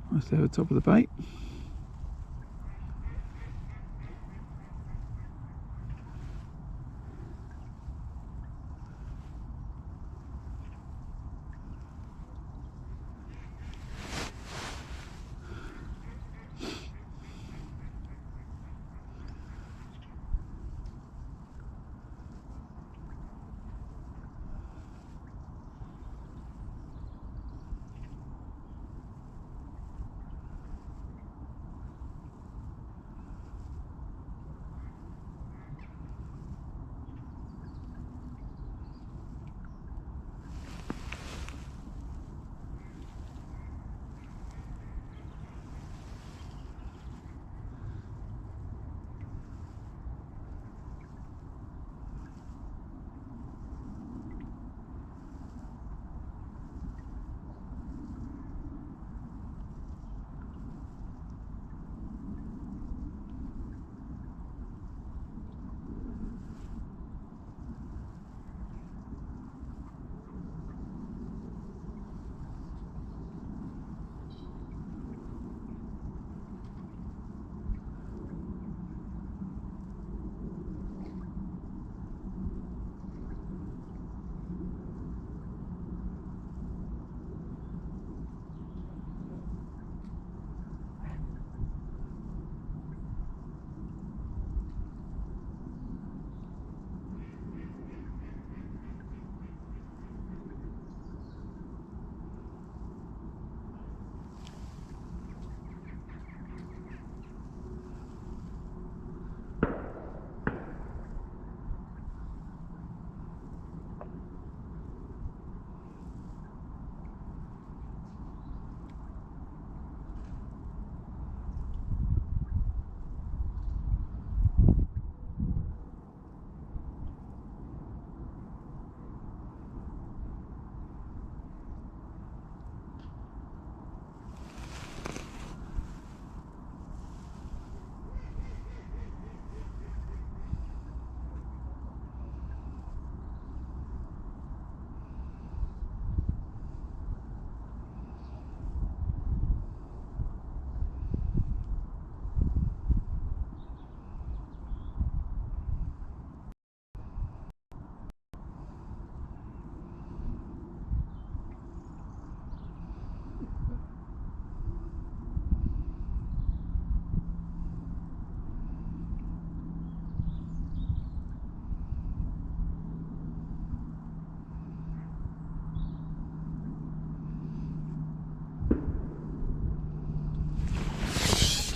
Speaker 1: Right there at the top of the bait.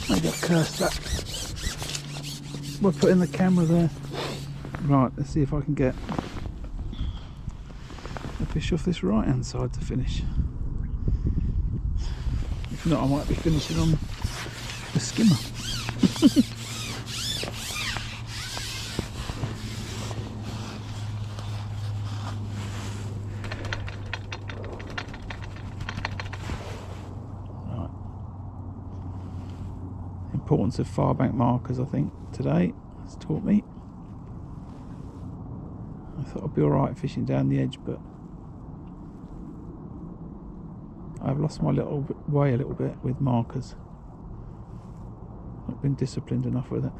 Speaker 1: Maybe I've cursed that. We're putting the camera there. Right, let's see if I can get a fish off this right hand side to finish. If not, I might be finishing on the skimmer. Importance of far bank markers, I think, today has taught me. I thought I'd be alright fishing down the edge, but I've lost my little way a little bit with markers. Not been disciplined enough with it.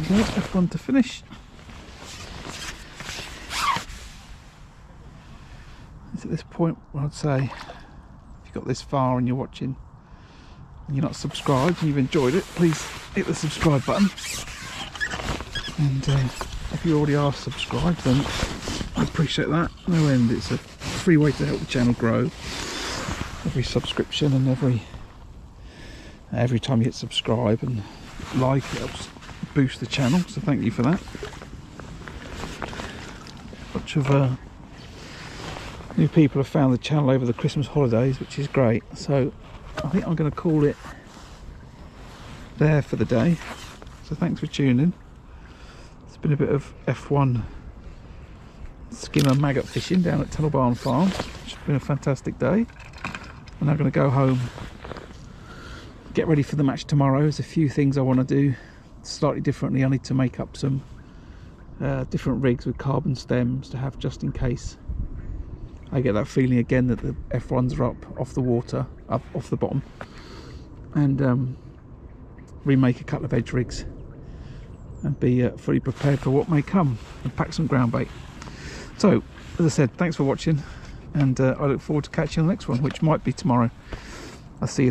Speaker 1: There's F1 to finish. It's at this point where I'd say, if you've got this far and you're watching and you're not subscribed and you've enjoyed it, please hit the subscribe button. And if you already are subscribed, then I appreciate that. No end. It's a free way to help the channel grow. Every subscription and every time you hit subscribe and like, it helps boost the channel, so thank you for that. Much of new people have found the channel over the Christmas holidays, which is great. So I think I'm going to call it there for the day. So thanks for tuning. It's been a bit of F1 skimmer maggot fishing down at Tunnel Barn Farm, which has been a fantastic day. I'm now going to go home, get ready for the match tomorrow. There's a few things I want to do slightly differently. I need to make up some different rigs with carbon stems to have just in case I get that feeling again that the F1s are up off the water, up off the bottom, and remake a couple of edge rigs and be fully prepared for what may come, and pack some ground bait. So as I said, thanks for watching, and I look forward to catching you on the next one, which might be tomorrow. I'll see you